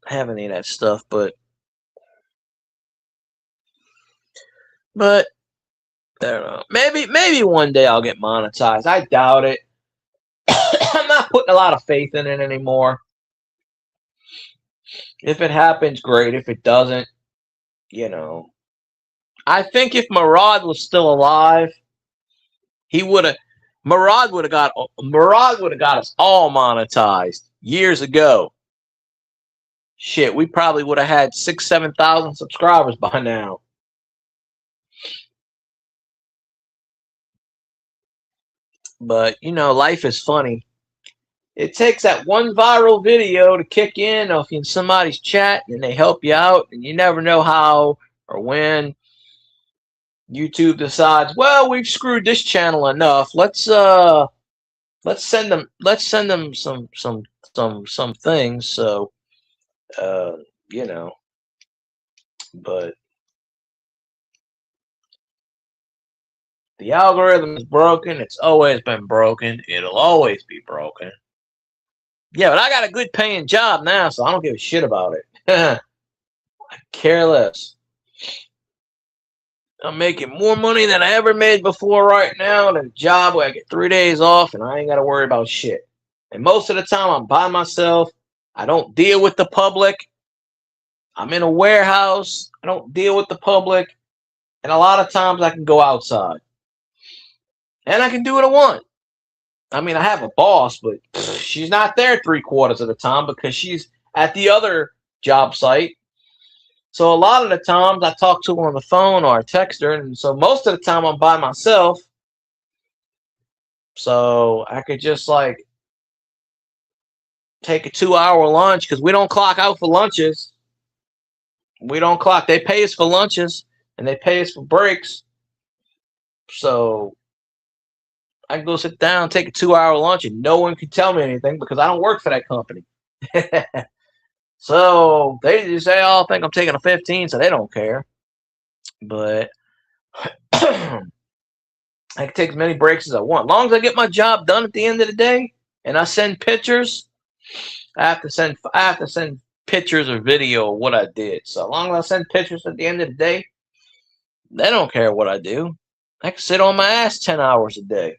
have any of that stuff. But I don't know. Maybe one day I'll get monetized. I doubt it. I'm not putting a lot of faith in it anymore. If it happens, great. If it doesn't, I think if Murad was still alive, Murad would have got us all monetized years ago. Shit, we probably would have had 6,000-7,000 subscribers by now. But life is funny. It takes that one viral video to kick in, or if you're in somebody's chat and they help you out, and you never know how or when YouTube decides, well, we've screwed this channel enough. Let's send them some things. So but the algorithm is broken. It's always been broken. It'll always be broken. Yeah, but I got a good paying job now, so I don't give a shit about it. I care less. I'm making more money than I ever made before right now in a job where I get 3 days off and I ain't got to worry about shit. And most of the time I'm by myself. I don't deal with the public. I'm in a warehouse. I don't deal with the public. And a lot of times I can go outside. And I can do what I want. I mean, I have a boss, but she's not there 3/4 of the time because she's at the other job site. So a lot of the times I talk to her on the phone or I text her. And so most of the time I'm by myself. So I could just take a 2-hour lunch because we don't clock out for lunches. We don't clock. They pay us for lunches and they pay us for breaks. So I can go sit down, take a 2-hour lunch, and no one can tell me anything because I don't work for that company. So they just say, I think I'm taking a 15, so they don't care. But I can take as many breaks as I want. As long as I get my job done at the end of the day and I send pictures, I have to send pictures or video of what I did. So as long as I send pictures at the end of the day, they don't care what I do. I can sit on my ass 10 hours a day.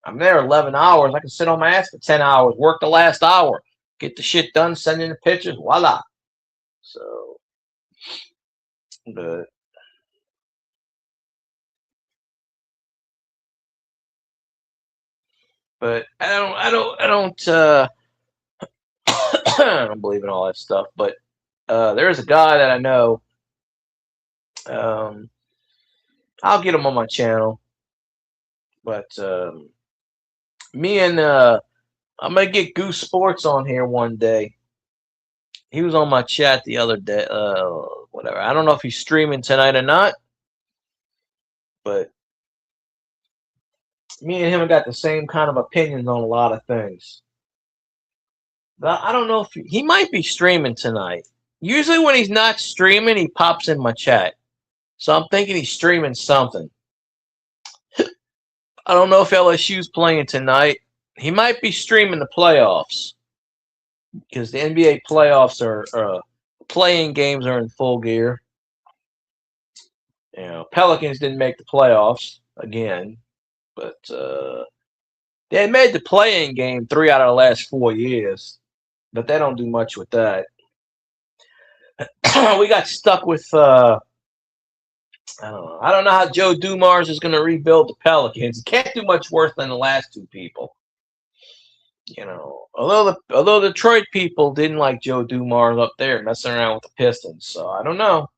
I'm there 11 hours. I can sit on my ass for 10 hours, work the last hour, get the shit done, send in the pictures, voila. So, but I don't believe in all that stuff. But there's a guy that I know. I'll get him on my channel. But me and I'm gonna get Goose Sports on here one day. He was on my chat the other day. Whatever. I don't know if he's streaming tonight or not. But me and him have got the same kind of opinions on a lot of things. But I don't know if he might be streaming tonight. Usually when he's not streaming, he pops in my chat. So I'm thinking he's streaming something. I don't know if LSU's playing tonight. he might be streaming the playoffs because the NBA playoffs are playing games are in full gear. You know, Pelicans didn't make the playoffs again, but they made the playing game 3 out of the last 4 years, but they don't do much with that. We got stuck with I don't know. I don't know how Joe Dumars is going to rebuild the Pelicans. He can't do much worse than the last two people. You know, although the Detroit people didn't like Joe Dumars up there messing around with the Pistons, so I don't know.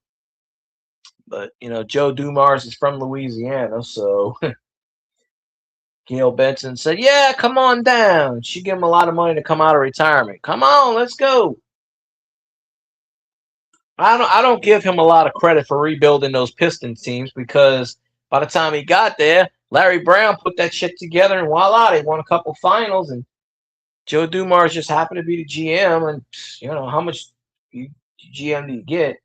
But you know, Joe Dumars is from Louisiana, so Gail Benson said, "Yeah, come on down." She gave him a lot of money to come out of retirement. Come on, let's go. I don't give him a lot of credit for rebuilding those Pistons teams because by the time he got there, Larry Brown put that shit together and voila, they won a couple finals and Joe Dumars just happened to be the GM and you know how much GM do you get?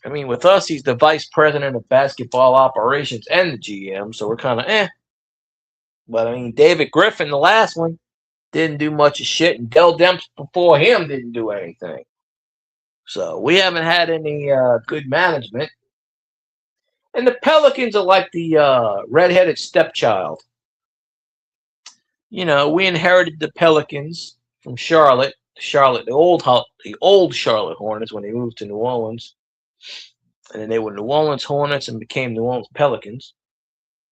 I mean, with us, he's the vice president of basketball operations and the GM, so we're kind of But I mean, David Griffin, the last one, didn't do much of shit, and Dell Demps before him didn't do anything. So we haven't had any good management. And the Pelicans are like the redheaded stepchild. You know, we inherited the Pelicans from Charlotte, the old Charlotte Hornets when they moved to New Orleans, and then they were New Orleans Hornets and became New Orleans Pelicans.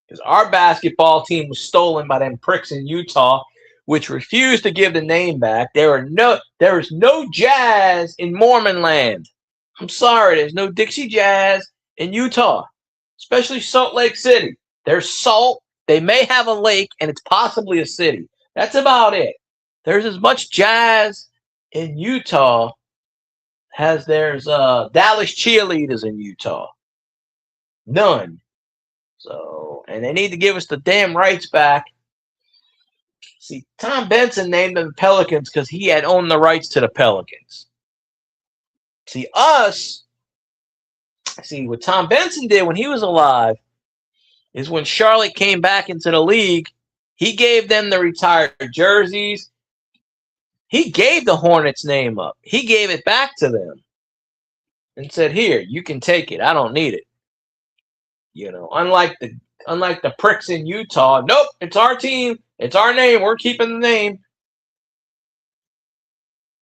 Because our basketball team was stolen by them pricks in Utah, which refused to give the name back. There is no Jazz in Mormon land. I'm sorry, there's no Dixie Jazz in Utah, especially Salt Lake City. There's salt. They may have a lake, and it's possibly a city. That's about it. There's as much jazz in Utah as there's Dallas cheerleaders in Utah. None. So, and they need to give us the damn rights back. See, Tom Benson named them Pelicans because he had owned the rights to the Pelicans. See, what Tom Benson did when he was alive is when Charlotte came back into the league, he gave them the retired jerseys. He gave the Hornets name up. He gave it back to them and said, "Here, you can take it. I don't need it." You know, unlike the pricks in Utah, nope, it's our team. It's our name. We're keeping the name.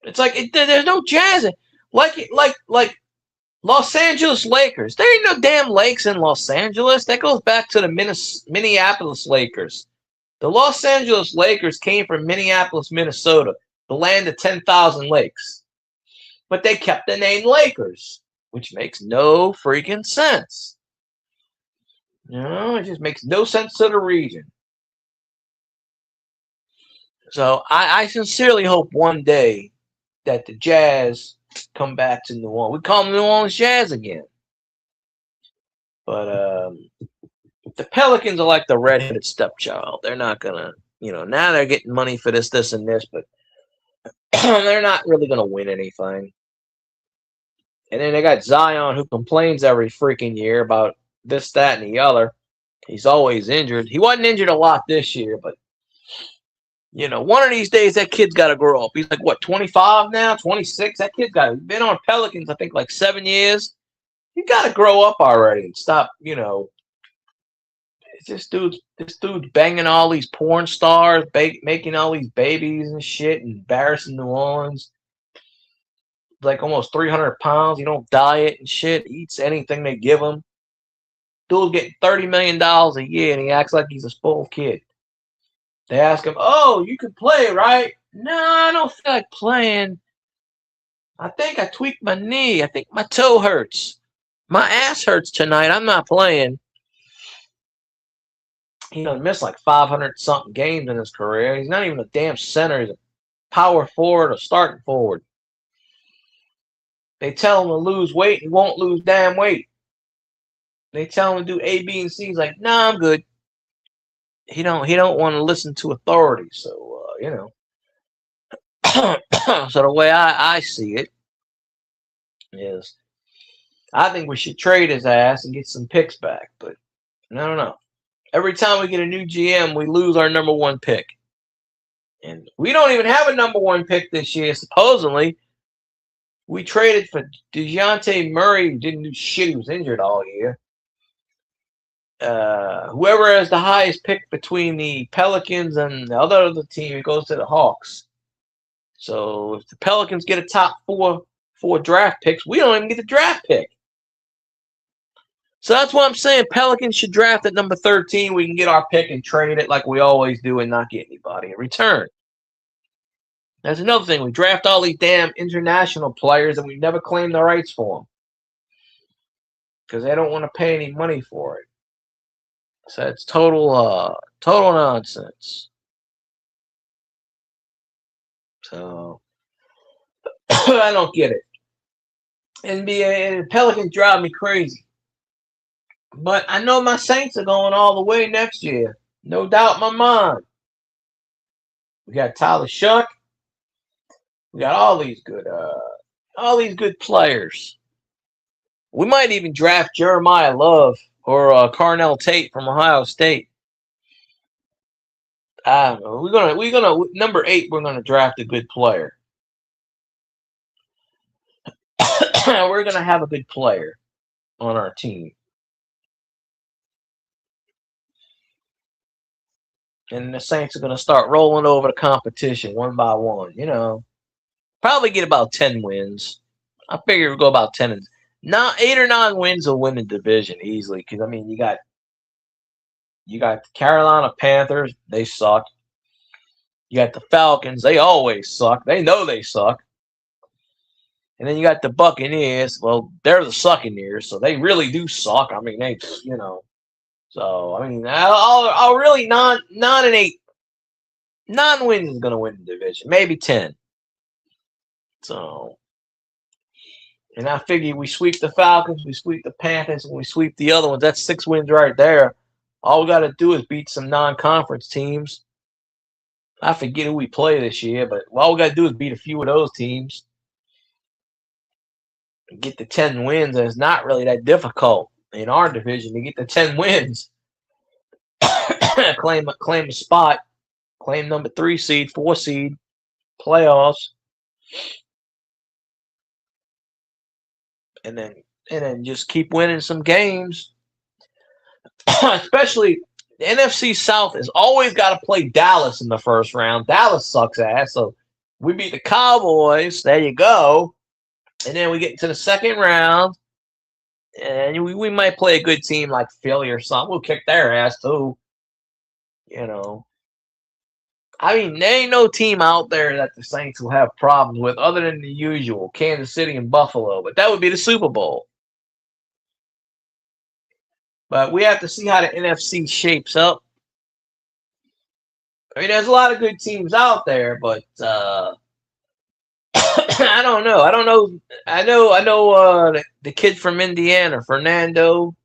It's like there's no jazz. Like Los Angeles Lakers. There ain't no damn lakes in Los Angeles. That goes back to the Minneapolis Lakers. The Los Angeles Lakers came from Minneapolis, Minnesota, the land of 10,000 lakes. But they kept the name Lakers, which makes no freaking sense. You know, it just makes no sense to the region. So I sincerely hope one day that the Jazz come back to New Orleans. We call them New Orleans Jazz again. But the Pelicans are like the redheaded stepchild. They're not gonna, you know, now they're getting money for this, and this, but they're not really gonna win anything. And then they got Zion, who complains every freaking year about this, that, and the other. He's always injured. He wasn't injured a lot this year, but you know, one of these days that kid's got to grow up. He's like, what, 25 now, 26? That kid's been on Pelicans, I think, like 7 years. You got to grow up already and stop, you know. This dude's banging all these porn stars, making all these babies and shit, embarrassing New Orleans. Like almost 300 pounds. He don't diet and shit. He eats anything they give him. Dude getting $30 million a year, and he acts like he's a spoiled kid. They ask him, "Oh, you can play, right?" "No, I don't feel like playing. I think I tweaked my knee. I think my toe hurts. My ass hurts tonight. I'm not playing." He done missed like 500-something games in his career. He's not even a damn center. He's a power forward or starting forward. They tell him to lose weight. He won't lose damn weight. They tell him to do A, B, and C. He's like, "Nah, I'm good." He don't want to listen to authority. So, you know. So the way I see it is I think we should trade his ass and get some picks back. But I don't know. Every time we get a new GM, we lose our number one pick. And we don't even have a number one pick this year, supposedly. We traded for DeJounte Murray, who didn't do shit. He was injured all year. Whoever has the highest pick between the Pelicans and the other team, it goes to the Hawks. So if the Pelicans get a top four draft picks, we don't even get the draft pick. So that's what I'm saying. Pelicans should draft at number 13. We can get our pick and trade it like we always do and not get anybody in return. That's another thing. We draft all these damn international players and we never claim the rights for them because they don't want to pay any money for it. So it's total nonsense. So I don't get it. NBA and Pelicans drive me crazy. But I know my Saints are going all the way next year. No doubt in my mind. We got Tyler Shuck. We got all these good players. We might even draft Jeremiah Love or Carnell Tate from Ohio State. I don't know. We're gonna number 8. We're gonna draft a good player. We're gonna have a good player on our team, and the Saints are gonna start rolling over the competition one by one. You know, probably get about 10 wins. I figure we'll go about 10 and 8 or 9 wins will win the division easily. Because I mean, you got the Carolina Panthers. They suck. You got the Falcons. They always suck. They know they suck. And then you got the Buccaneers. Well, they're the Succaneers, so they really do suck. I mean, they, you know. So I mean, I'll really 9 and 8. 9 wins is gonna win the division, maybe 10. So, and I figure we sweep the Falcons, we sweep the Panthers, and we sweep the other ones. That's 6 wins right there. All we got to do is beat some non-conference teams. I forget who we play this year, but all we got to do is beat a few of those teams. Get the 10 wins, and it's not really that difficult in our division to get the 10 wins. claim a spot, claim number 3 seed, 4 seed, playoffs, and then just keep winning some games. Especially the NFC South has always got to play Dallas in the first round. Dallas sucks ass, so we beat the Cowboys. There you go. And then we get to the second round, and we might play a good team like Philly or something. We'll kick their ass too. You know. I mean, there ain't no team out there that the Saints will have problems with other than the usual, Kansas City and Buffalo. But that would be the Super Bowl. But we have to see how the NFC shapes up. I mean, there's a lot of good teams out there, but I don't know. I know the kid from Indiana, Fernando.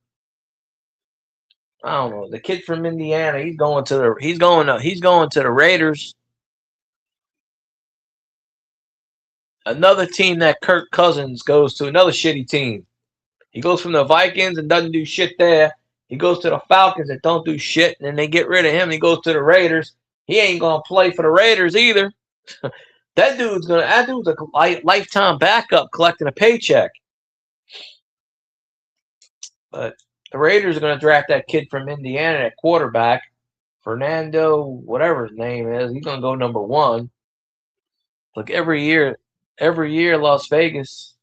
I don't know. The kid from Indiana, he's going to the Raiders. Another team that Kirk Cousins goes to, another shitty team. He goes from the Vikings and doesn't do shit there. He goes to the Falcons that don't do shit, and then they get rid of him. He goes to the Raiders. He ain't gonna play for the Raiders either. That dude's a lifetime backup collecting a paycheck. But the Raiders are gonna draft that kid from Indiana, that quarterback, Fernando, whatever his name is. He's gonna go number 1. Look, every year, Las Vegas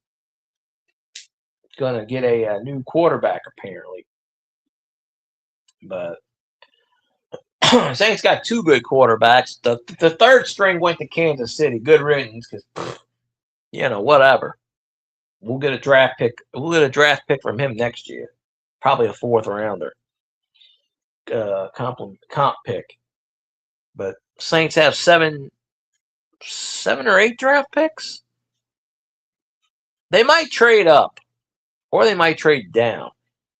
is gonna get a new quarterback apparently. But Saints got 2 good quarterbacks. The third string went to Kansas City. Good riddance, because whatever. We'll get a draft pick. We'll get a draft pick from him next year. Probably a 4th rounder. Comp pick. But Saints have 7 or 8 draft picks. They might trade up, or they might trade down.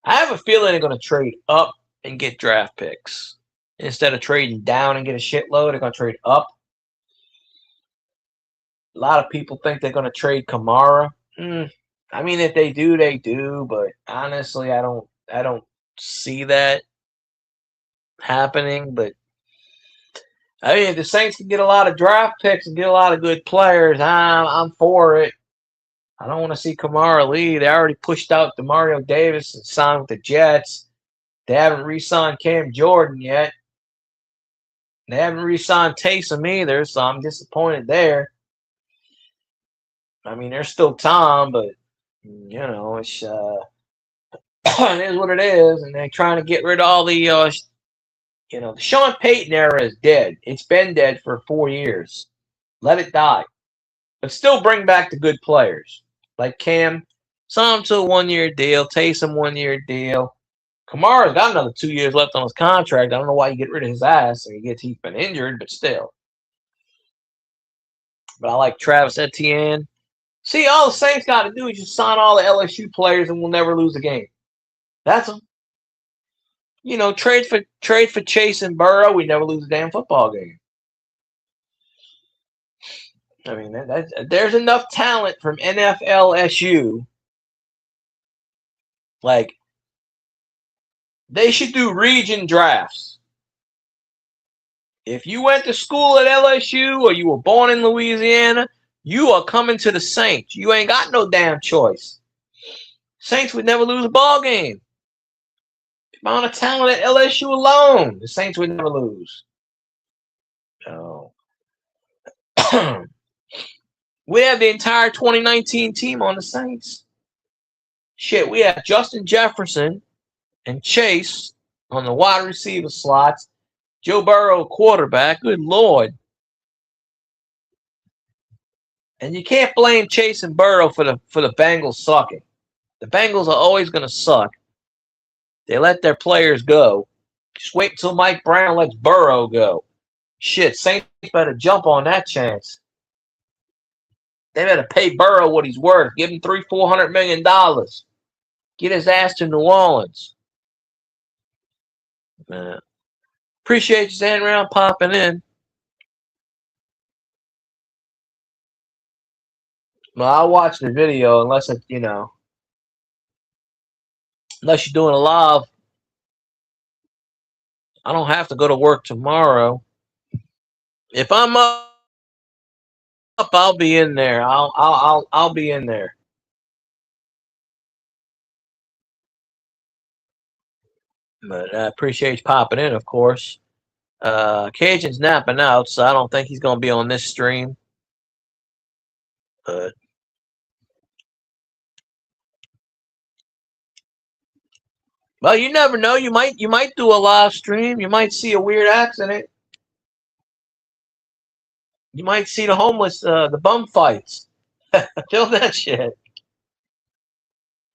I have a feeling they're going to trade up and get draft picks. Instead of trading down and get a shitload, they're going to trade up. A lot of people think they're going to trade Kamara. I mean, if they do, they do. But honestly, I don't see that happening. But I mean, if the Saints can get a lot of draft picks and get a lot of good players, I'm for it. I don't want to see Kamara leave. They already pushed out Demario Davis and signed with the Jets. They haven't re-signed Cam Jordan yet. They haven't re-signed Taysom either, so I'm disappointed there. I mean, there's still time, but it's it is what it is, and they're trying to get rid of all the the Sean Payton era is dead. It's been dead for 4 years. Let it die, but still bring back the good players like Cam. Sign him to a 1-year deal. Taysom 1-year deal. Kamara's got another 2 years left on his contract. I don't know why you get rid of his ass. He's been injured, but still. But I like Travis Etienne. See, all the Saints got to do is just sign all the LSU players, and we'll never lose a game. That's them. Trade for Chase and Burrow. We never lose a damn football game. I mean, there's enough talent from NFLSU. Like, they should do region drafts. If you went to school at LSU or you were born in Louisiana, you are coming to the Saints. You ain't got no damn choice. Saints would never lose a ball game. The amount of talent at LSU alone, the Saints would never lose. No. We have the entire 2019 team on the Saints. Shit, we have Justin Jefferson and Chase on the wide receiver slots. Joe Burrow, quarterback. Good Lord. And you can't blame Chase and Burrow for the Bengals sucking. The Bengals are always going to suck. They let their players go. Just wait until Mike Brown lets Burrow go. Shit, Saints better jump on that chance. They better pay Burrow what he's worth. Give him $300-400 million. Get his ass to New Orleans. Man. Appreciate you staying around, popping in. Well, I'll watch the video unless unless you're doing a live. I don't have to go to work tomorrow. If I'm up, I'll be in there. I'll be in there. But I appreciate you popping in, of course. Cajun's napping out, so I don't think he's going to be on this stream. But well, you never know. You might do a live stream. You might see a weird accident. You might see the homeless, the bum fights. Film that shit.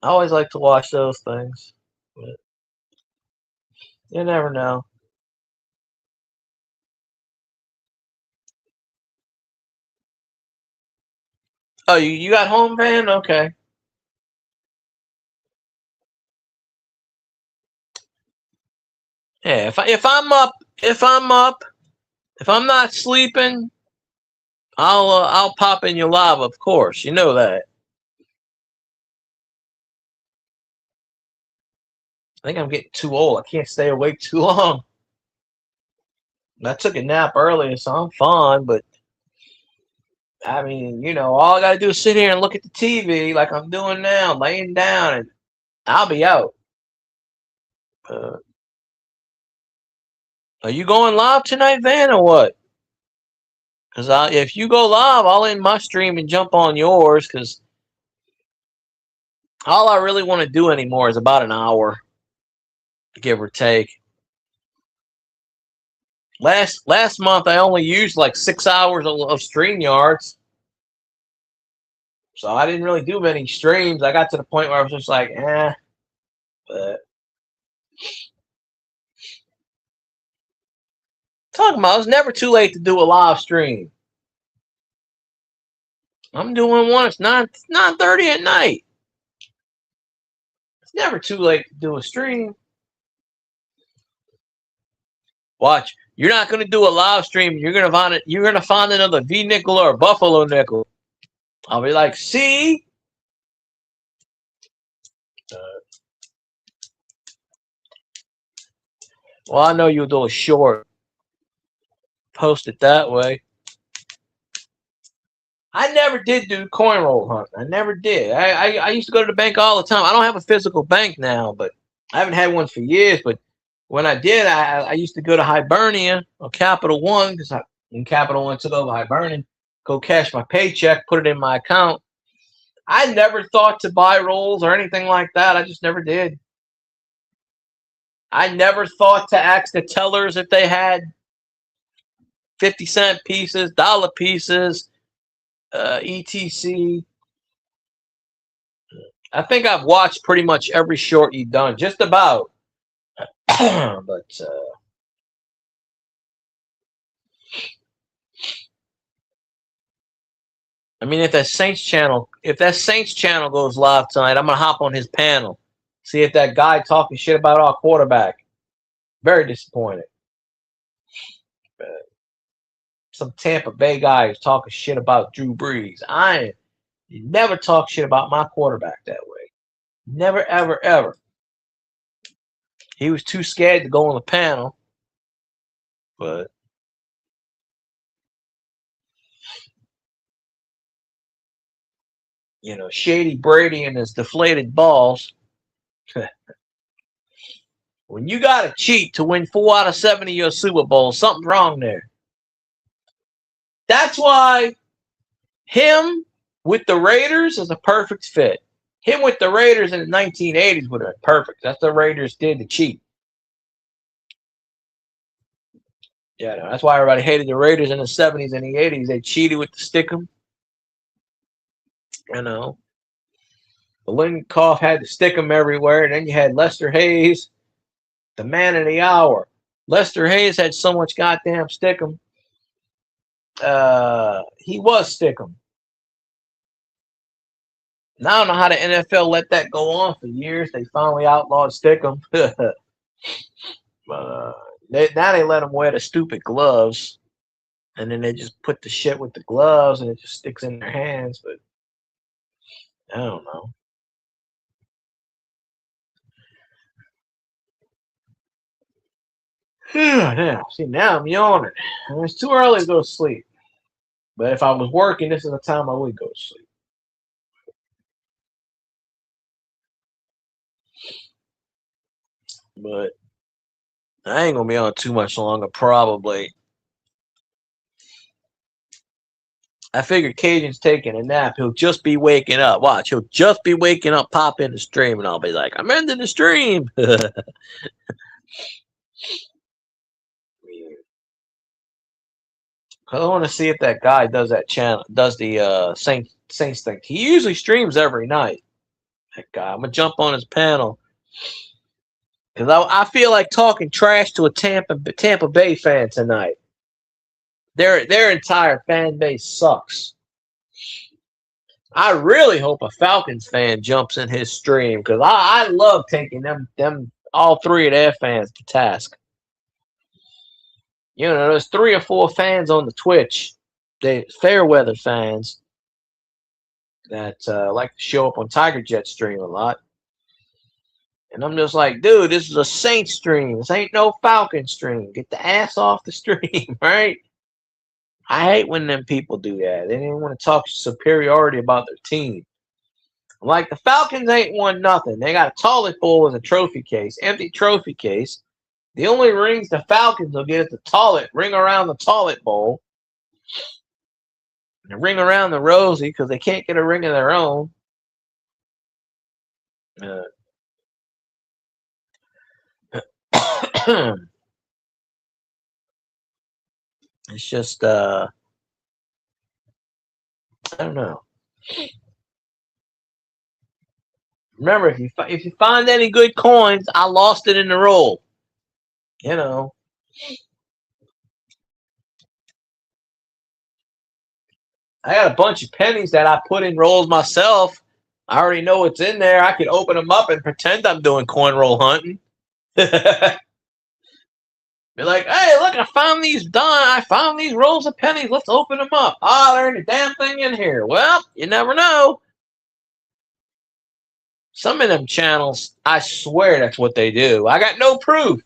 I always like to watch those things. But you never know. Oh, you got home van? Okay. Yeah, if I'm up, if I'm not sleeping, I'll pop in your live, of course. You know that. I think I'm getting too old. I can't stay awake too long. I took a nap earlier, so I'm fine. But I mean, all I gotta do is sit here and look at the TV like I'm doing now, laying down, and I'll be out. Are you going live tonight, Van, or what? Because if you go live, I'll end my stream and jump on yours. Because all I really want to do anymore is about an hour, give or take. Last month, I only used like 6 hours of StreamYards. So I didn't really do many streams. I got to the point where I was just like, But talking about, it's never too late to do a live stream. I'm doing one. It's 9:30 at night. It's never too late to do a stream. Watch. You're not going to do a live stream. You're going to find it. You're going to find another V nickel or a Buffalo nickel. I'll be like, see. Well, I know you'll do a short. post it that way. I never did do coin roll hunting. I never did. I used to go to the bank all the time. I don't have a physical bank now, but I haven't had one for years. But when I did, I used to go to Hibernia or Capital One, because when Capital One took over Hibernia, go cash my paycheck, put it in my account. I never thought to buy rolls or anything like that. I just never did. I never thought to ask the tellers if they had 50-cent pieces, dollar pieces, etc. I think I've watched pretty much every short you've done, just about. But I mean, if that Saints channel goes live tonight, I'm gonna hop on his panel, see if that guy talking shit about our quarterback. Very disappointed. Some Tampa Bay guy is talking shit about Drew Brees. You never talk shit about my quarterback that way. Never, ever, ever. He was too scared to go on the panel, but Shady Brady and his deflated balls. When you got to cheat to win 4 out of 7 of your Super Bowls, something's wrong there. That's why him with the Raiders is a perfect fit. Him with the Raiders in the 1980s would have been perfect. That's what the Raiders did to cheat. Yeah, that's why everybody hated the Raiders in the 70s and the 80s. They cheated with the stickum. Biletnikoff had to stick him everywhere. And then you had Lester Hayes, the man of the hour. Lester Hayes had so much goddamn stickum. He was stickum. Now I don't know how the NFL let that go on for years. They finally outlawed stickum. Now they let them wear the stupid gloves. And then they just put the shit with the gloves and it just sticks in their hands. But I don't know. Yeah. See, now I'm yawning. It's too early to go to sleep. But if I was working, this is the time I would go to sleep. But I ain't going to be on too much longer, probably. I figured Cajun's taking a nap. He'll just be waking up. Watch, he'll just be waking up, pop in the stream, and I'll be like, I'm ending the stream. I want to see if that guy does that channel, does the Saints thing. He usually streams every night. That guy. I'm gonna jump on his panel because I feel like talking trash to a Tampa Bay fan tonight. Their entire fan base sucks. I really hope a Falcons fan jumps in his stream because I love taking them all 3 of their fans to task. There's 3 or 4 fans on the Twitch, they Fairweather fans that like to show up on Tiger Jet stream a lot. And I'm just like, dude, this is a Saints stream. This ain't no Falcon stream. Get the ass off the stream, right? I hate when them people do that. They didn't want to talk superiority about their team. I'm like, the Falcons ain't won nothing. They got a toilet bowl as a trophy case, empty trophy case. The only rings the Falcons will get is the toilet, ring around the toilet bowl. And a ring around the Rosie because they can't get a ring of their own. It's just, I don't know. Remember, if you find any good coins, I lost it in the roll. I got a bunch of pennies that I put in rolls myself. I already know what's in there. I can open them up and pretend I'm doing coin roll hunting. Be like, hey, look, I found these rolls of pennies. Let's open them up. There ain't a damn thing in here. Well, you never know. Some of them channels, I swear that's what they do. I got no proof.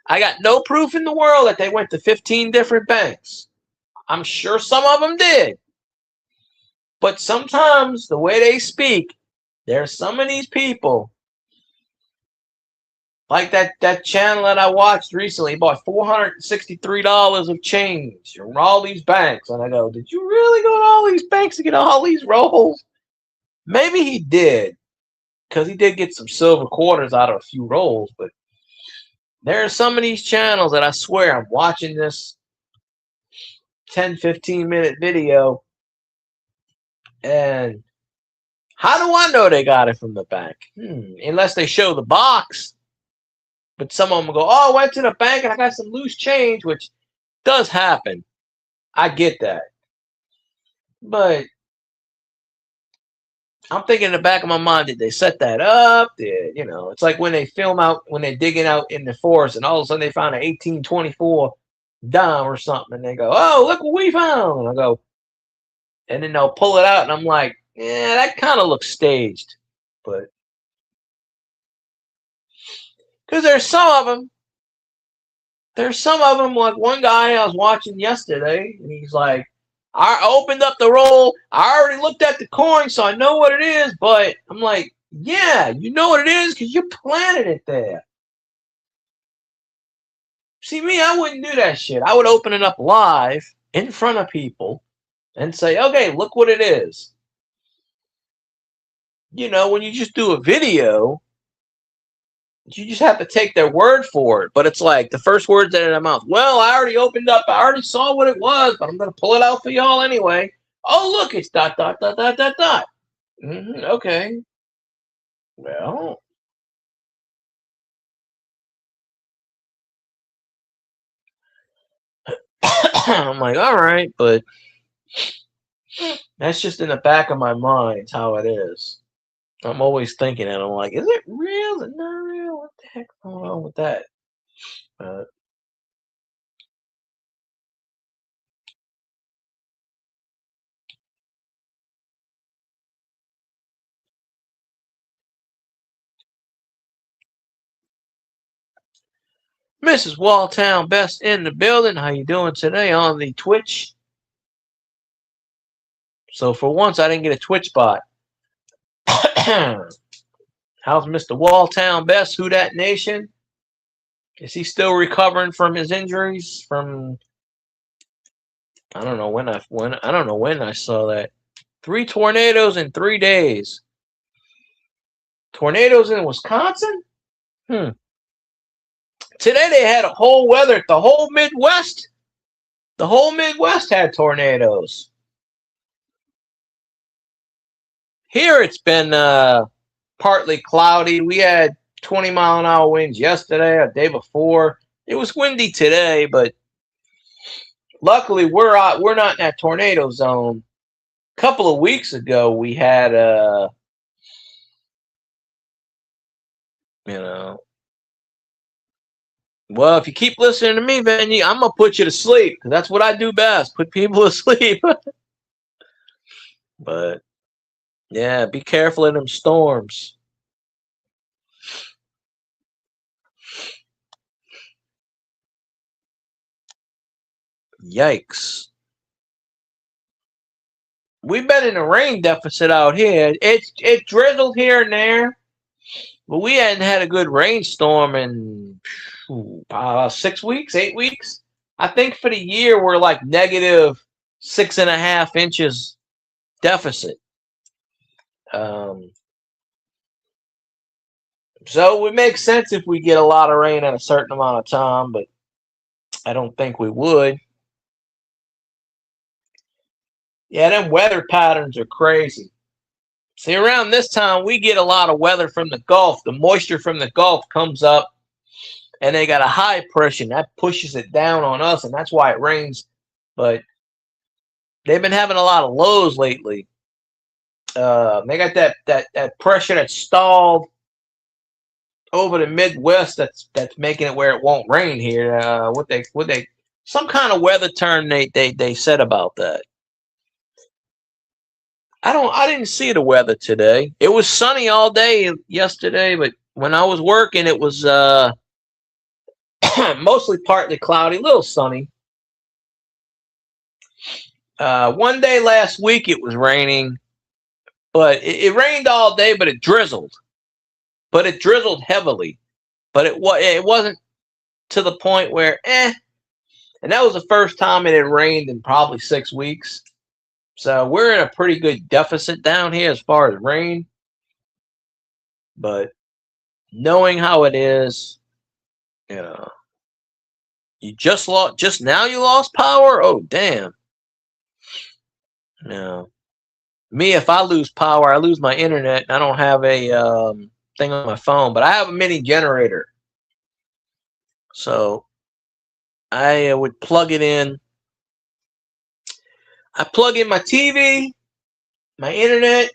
I got no proof in the world that they went to 15 different banks. I'm sure some of them did. But sometimes the way they speak, there's some of these people, like that channel that I watched recently, bought $463 of change from all these banks. And I go, did you really go to all these banks to get all these rolls? Maybe he did, because he did get some silver quarters out of a few rolls. But there are some of these channels that I swear I'm watching this 10, 15-minute video, and how do I know they got it from the bank? Unless they show the box. But some of them go, oh, I went to the bank and I got some loose change, which does happen. I get that. But I'm thinking in the back of my mind, did they set that up? It's like when they film out, when they're digging out in the forest and all of a sudden they found an 1824 dime or something. And they go, oh, look what we found. And I go, and then they'll pull it out. And I'm like, yeah, that kind of looks staged. But because there's some of them, like one guy I was watching yesterday, and he's like, I opened up the roll. I already looked at the coin, so I know what it is. But I'm like, yeah, you know what it is because you planted it there. See, me, I wouldn't do that shit. I would open it up live in front of people and say, okay, look what it is. When you just do a video, you just have to take their word for it. But it's like the first words out of their mouth. Well, I already opened up. I already saw what it was, but I'm going to pull it out for y'all anyway. Oh, look, it's ... Okay. Well, I'm like, all right, but that's just in the back of my mind how it is. I'm always thinking it. I'm like, is it real? Is it not real? What the heck's going on with that? Mrs. Walltown Best in the building. How you doing today on the Twitch? So for once, I didn't get a Twitch bot. How's Mr. Walltown Best? Who Dat Nation? Is he still recovering from his injuries? From I don't know when I saw that. 3 tornadoes in 3 days. Tornadoes in Wisconsin? Today they had a whole weather. The whole Midwest had tornadoes. Here it's been partly cloudy. We had 20-mile-an-hour winds yesterday, or the day before. It was windy today, but luckily we're not in that tornado zone. A couple of weeks ago, we had well, if you keep listening to me, man, I'm gonna put you to sleep, because that's what I do best, put people to sleep. But yeah, be careful in them storms. Yikes. We've been in a rain deficit out here. It drizzled here and there, but we hadn't had a good rainstorm in 6 weeks, 8 weeks. I think for the year we're like negative 6.5 inches deficit. So it would make sense if we get a lot of rain in a certain amount of time, but I don't think we would. Yeah, them weather patterns are crazy. See, around this time, we get a lot of weather from the Gulf. The moisture from the Gulf comes up, and they got a high pressure. That pushes it down on us, and that's why it rains. But they've been having a lot of lows lately. They got that pressure that's stalled over the Midwest. That's making it where it won't rain here. Some kind of weather term they said about that. I didn't see the weather today. It was sunny all day yesterday, but when I was working, it was Mostly partly cloudy, a little sunny. One day last week it was raining, but it rained all day, but it drizzled. But it drizzled heavily. But it wasn't to the point where and that was the first time it had rained in probably 6 weeks. So we're in a pretty good deficit down here as far as rain. But knowing how it is, you know, you just now you lost power? Oh, damn. No. Me, if I lose power, I lose my internet. I don't have a thing on my phone, but I have a mini generator. So I would plug it in. I plug in my TV, my internet,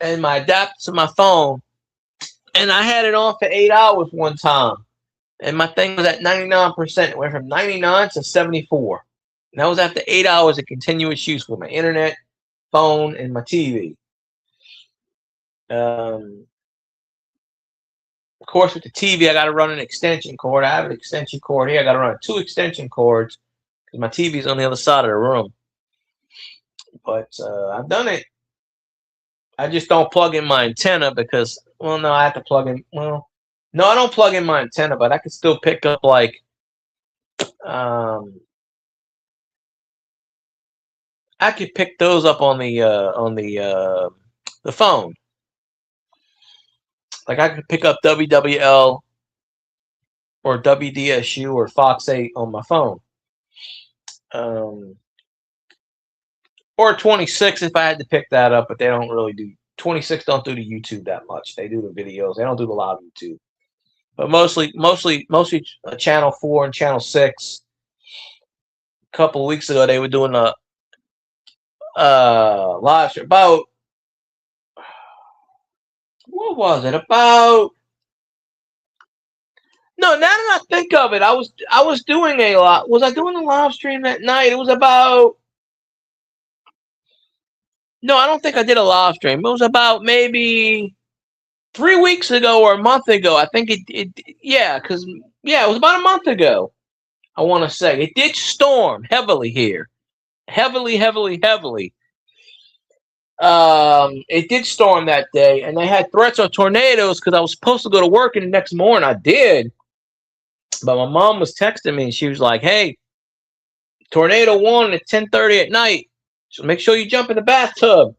and my adapter to my phone. And I had it on for 8 hours one time. And my thing was at 99%. It went from 99 to 74. And that was after 8 hours of continuous use with my internet, phone, and my TV. Of course, with the TV, I got to run an extension cord. I have an extension cord here. I got to run 2 extension cords because my TV is on the other side of the room. But I've done it. I just don't plug in my antenna because, well, no, I have to plug in. Well, no, I don't plug in my antenna, but I can still pick up like, I could pick those up on the phone. Like I could pick up WWL or WDSU or Fox 8 on my phone. Or 26 if I had to pick that up, but they don't really do 26 don't do the YouTube that much. They do the videos. They don't do the live YouTube. But mostly Channel 4 and Channel 6. A couple of weeks ago they were doing a live stream about what was it? About no, now that I think of it, I was doing a lot. Was I doing a live stream that night? It was about no, I don't think I did a live stream. It was about maybe 3 weeks ago or a month ago. I think it was about a month ago. I want to say it did storm heavily here, heavily. It did storm that day, and they had threats of tornadoes because I was supposed to go to work and the next morning I did, but my mom was texting me and she was like, "Hey, tornado warning at 10:30 at night, so make sure you jump in the bathtub."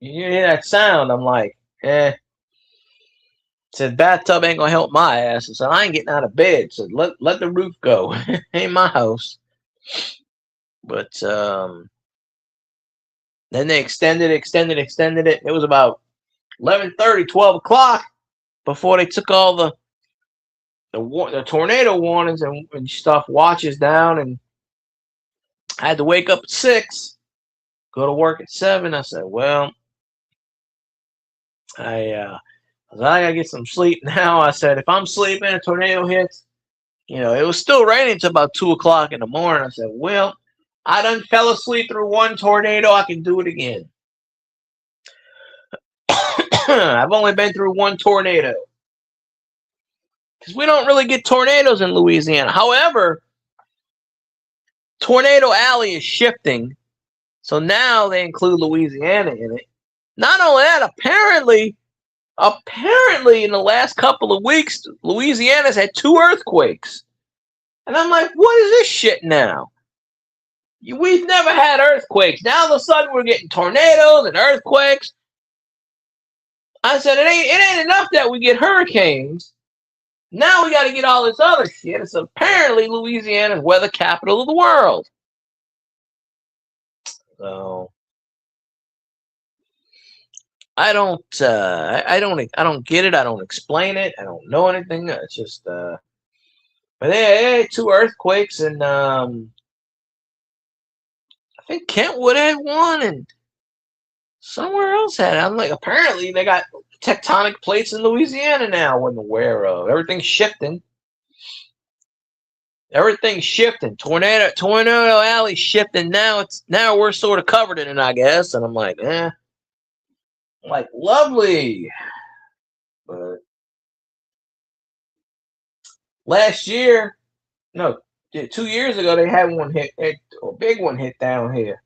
You hear that sound? I'm like, Said bathtub ain't gonna help my ass. I said I ain't getting out of bed. Said let the roof go. Ain't my house. But then they extended it. It was about 11:30, 12 o'clock before they took all the tornado warnings and stuff, watches down, and I had to wake up at 6, go to work at 7. I said, well, I gotta get some sleep now. I said, if I'm sleeping, a tornado hits. It was still raining until about 2 o'clock in the morning. I said, well, I done fell asleep through one tornado. I can do it again. I've only been through one tornado. Because we don't really get tornadoes in Louisiana. However, Tornado Alley is shifting. So now they include Louisiana in it. Not only that, apparently in the last couple of weeks, Louisiana's had 2 earthquakes. And I'm like, what is this shit now? We've never had earthquakes. Now all of a sudden we're getting tornadoes and earthquakes. I said, it ain't enough that we get hurricanes. Now we got to get all this other shit. It's apparently Louisiana's weather capital of the world. So I don't get it. I don't explain it. I don't know anything. It's just but they had 2 earthquakes, and I think Kentwood had one, and somewhere else had it. I'm like, apparently they got tectonic plates in Louisiana now. I wasn't aware of. Everything's shifting. Tornado Alley shifting now. Now we're sort of covered in it, I guess. And I'm like, lovely. But last year, no, 2 years ago, they had one hit, a big one hit down here,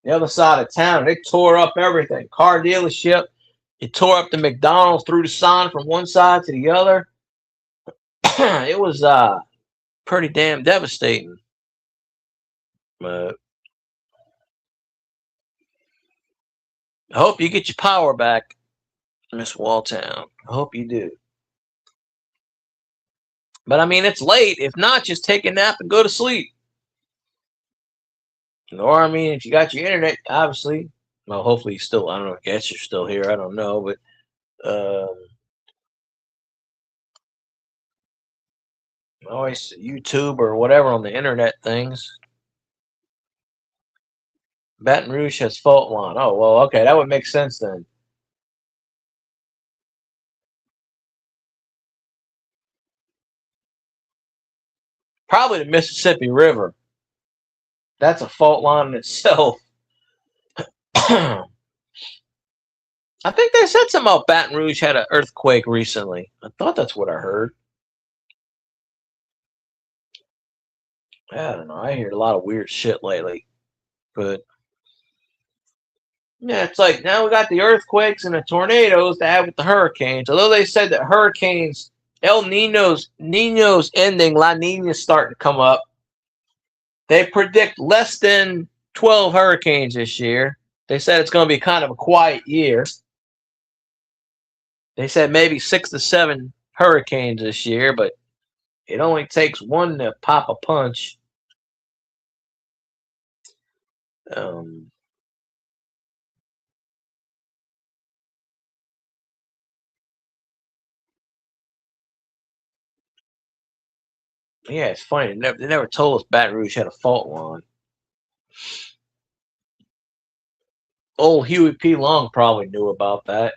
the other side of town. They tore up everything. Car dealership. It tore up the McDonald's, threw the sign from one side to the other. It was pretty damn devastating. But I hope you get your power back, Miss Walltown. I hope you do. But I mean, it's late. If not, just take a nap and go to sleep. Or I mean, if you got your internet, obviously. Well, hopefully you still. I don't know. I guess you're still here. I don't know, but always YouTube or whatever on the internet things. Baton Rouge has fault line. Oh well, okay, that would make sense then. Probably the Mississippi River. That's a fault line in itself. I think they said something about Baton Rouge had an earthquake recently. I thought that's what I heard. I don't know. I hear a lot of weird shit lately. But yeah, it's like now we got the earthquakes and the tornadoes to have with the hurricanes. Although they said that hurricanes, Nino's ending, La Nina's starting to come up. They predict less than 12 hurricanes this year. They said it's going to be kind of a quiet year. They said maybe 6 to 7 hurricanes this year, but it only takes one to pop a punch. Yeah, it's funny. They never told us Baton Rouge had a fault line. Old Huey P. Long probably knew about that.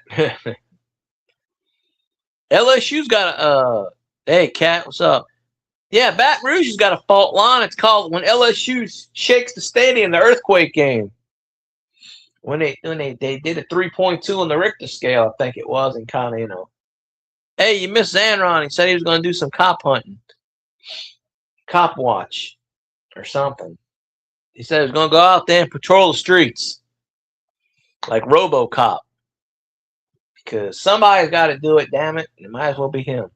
LSU's got a hey Cat, what's up? Yeah, Baton Rouge has got a fault line. It's called when LSU shakes the stadium, the earthquake game. When they did a 3.2 on the Richter scale, I think it was, and kind of hey, you missed Zanron. He said he was going to do some cop hunting, cop watch, or something. He said he was going to go out there and patrol the streets like RoboCop. Because somebody's got to do it, damn it. And it might as well be him.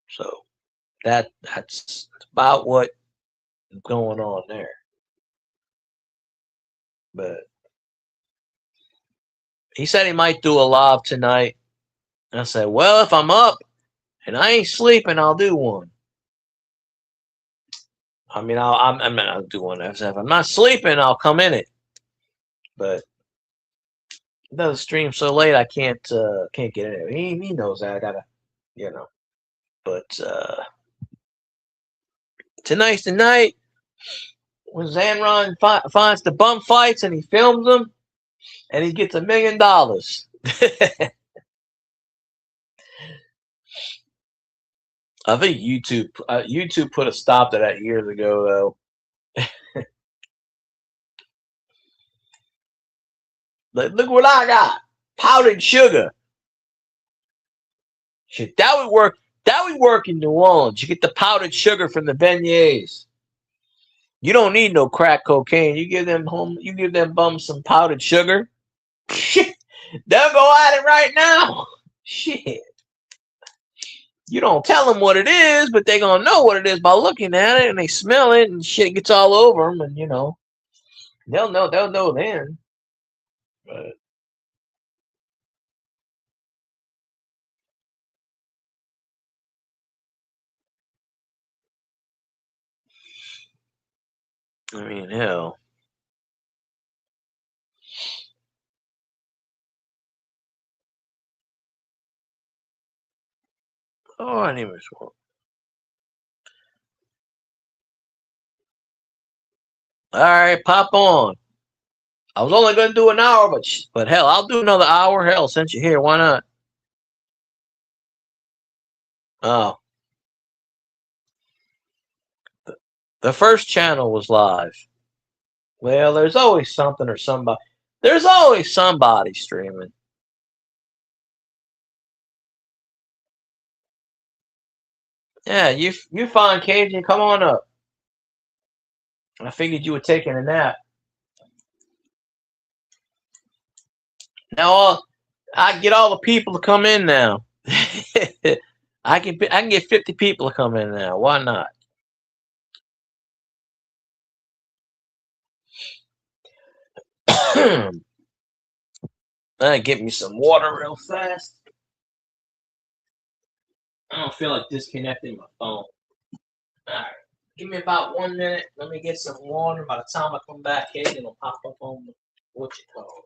So that's about what's going on there. But he said he might do a live tonight. I said, well, if I'm up and I ain't sleeping, I'll do one. I mean, I'll do one. If I'm not sleeping, I'll come in it. But it does stream so late, I can't get in it. He knows that. I gotta, But tonight's the night when Zanron finds the bum fights and he films them, and he gets $1 million. I think YouTube put a stop to that years ago, though. Look what I got. Powdered sugar. Shit, that would work. That would work in New Orleans. You get the powdered sugar from the beignets. You don't need no crack cocaine. You give them bums some powdered sugar. Shit, they'll go at it right now. Shit. You don't tell them what it is, but they're gonna know what it is by looking at it, and they smell it, and shit gets all over them, and they'll know. They'll know then. But I mean, hell. Oh, I didn't even smoke. All right, pop on. I was only going to do an hour, but hell, I'll do another hour. Hell, since you're here, why not? Oh, the first channel was live. Well, there's always something or somebody. There's always somebody streaming. Yeah, you fine, Cajun. Come on up. I figured you were taking a nap. Now I can get all the people to come in now. I can get 50 people to come in now. Why not? Get me some water real fast. I don't feel like disconnecting my phone. Alright. Give me about 1 minute. Let me get some water. By the time I come back, Hayden will pop up on what you call it.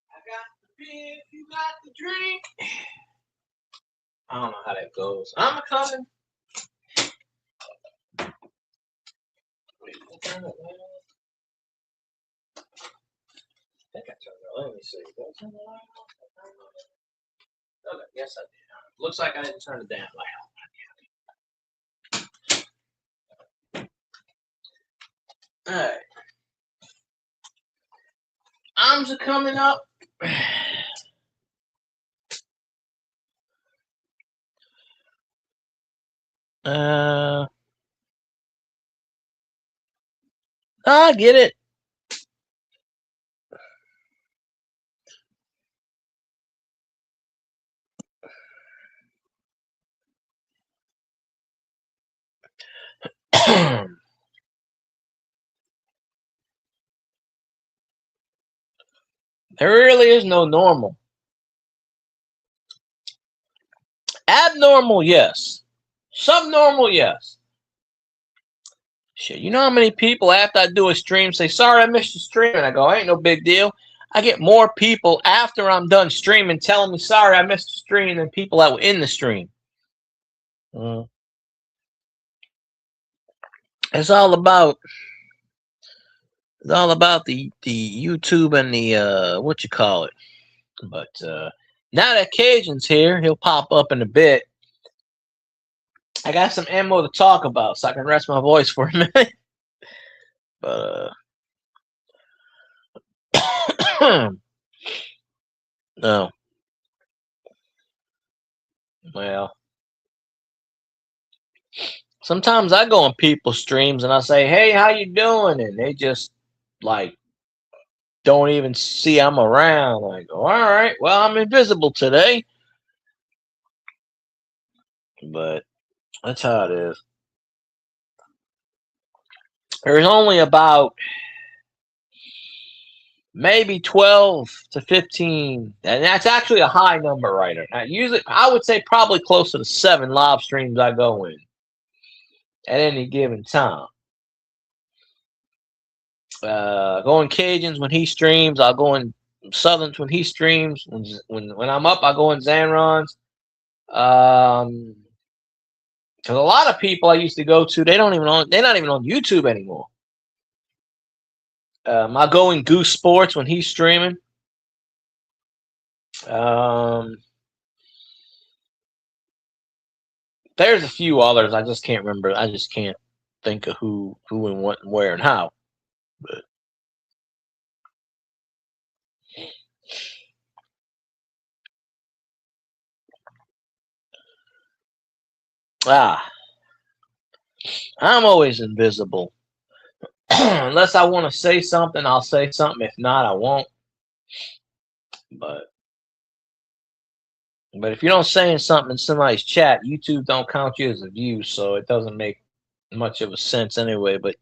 I got the beer, you got the drink. I don't know how that goes. I'm coming. Wait, what time is it? I think I turned it. Let me see. Did I turn the light off? Okay, yes, I did. Looks like I didn't turn the damn light off. All right. Arms are coming up. I get it. There really is no normal. Abnormal, yes. Subnormal, yes. Shit, you know how many people after I do a stream say, "Sorry, I missed the stream," and I go, "Ain't no big deal." I get more people after I'm done streaming telling me, "Sorry, I missed the stream," than people that were in the stream. It's all about the YouTube and the what you call it. But now that Cajun's here, he'll pop up in a bit. I got some ammo to talk about, so I can rest my voice for a minute. But no, well, sometimes I go on people's streams and I say, "Hey, how you doing?" And they just like don't even see I'm around. I go, "All right, well, I'm invisible today," but that's how it is. There's only about maybe 12 to 15, and that's actually a high number right now. Usually, I would say probably closer to 7 live streams I go in at any given time. Go in Cajuns when he streams. I'll go in Southerns when he streams. When I'm up, I go in Zanron's. Because a lot of people I used to go to, they're not even on YouTube anymore. My Going Goose Sports when he's streaming. There's a few others. I just can't remember. I just can't think of who and what and where and how. But I'm always invisible. Unless I want to say something, I'll say something. If not, I won't. But if you don't say something in somebody's chat, YouTube don't count you as a view, so it doesn't make much of a sense anyway. But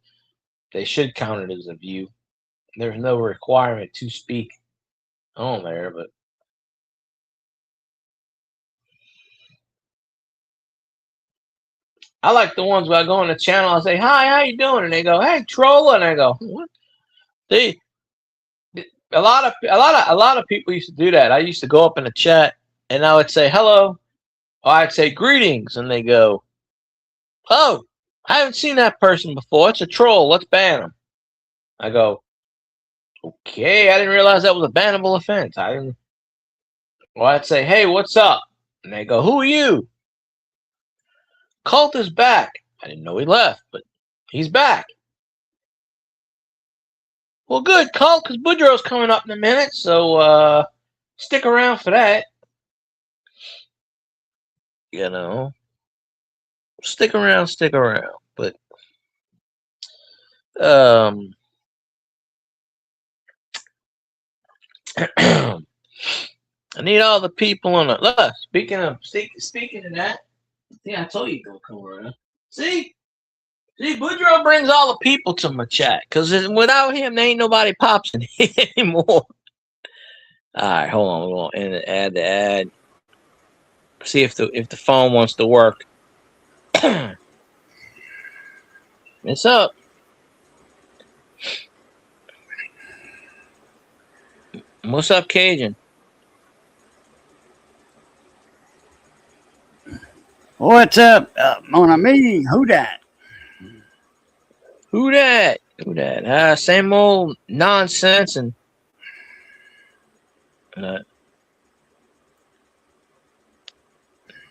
they should count it as a view. There's no requirement to speak on there, but I like the ones where I go on the channel. I say, "Hi, how you doing?" And they go, "Hey, troll," and I go, "What?" A lot of people used to do that. I used to go up in the chat and I would say hello, or I'd say greetings, and they go, "Oh, I haven't seen that person before. It's a troll. Let's ban him." I go, "Okay, I didn't realize that was a bannable offense." I didn't. Or I'd say, "Hey, what's up?" And they go, "Who are you?" Cult is back. I didn't know he left, but he's back. Well, good, Cult, because Boudreaux's coming up in a minute, so stick around for that. You know, stick around. But I need all the people on the look. Speaking of that, see, I told you don't come around. See, Boudreaux brings all the people to my chat because without him, there ain't nobody pops in anymore. All right, hold on. We're gonna add the ad. See if the phone wants to work. It's up. What's up, Cajun? What's up, mon ami? Who dat? Who that? Same old nonsense and.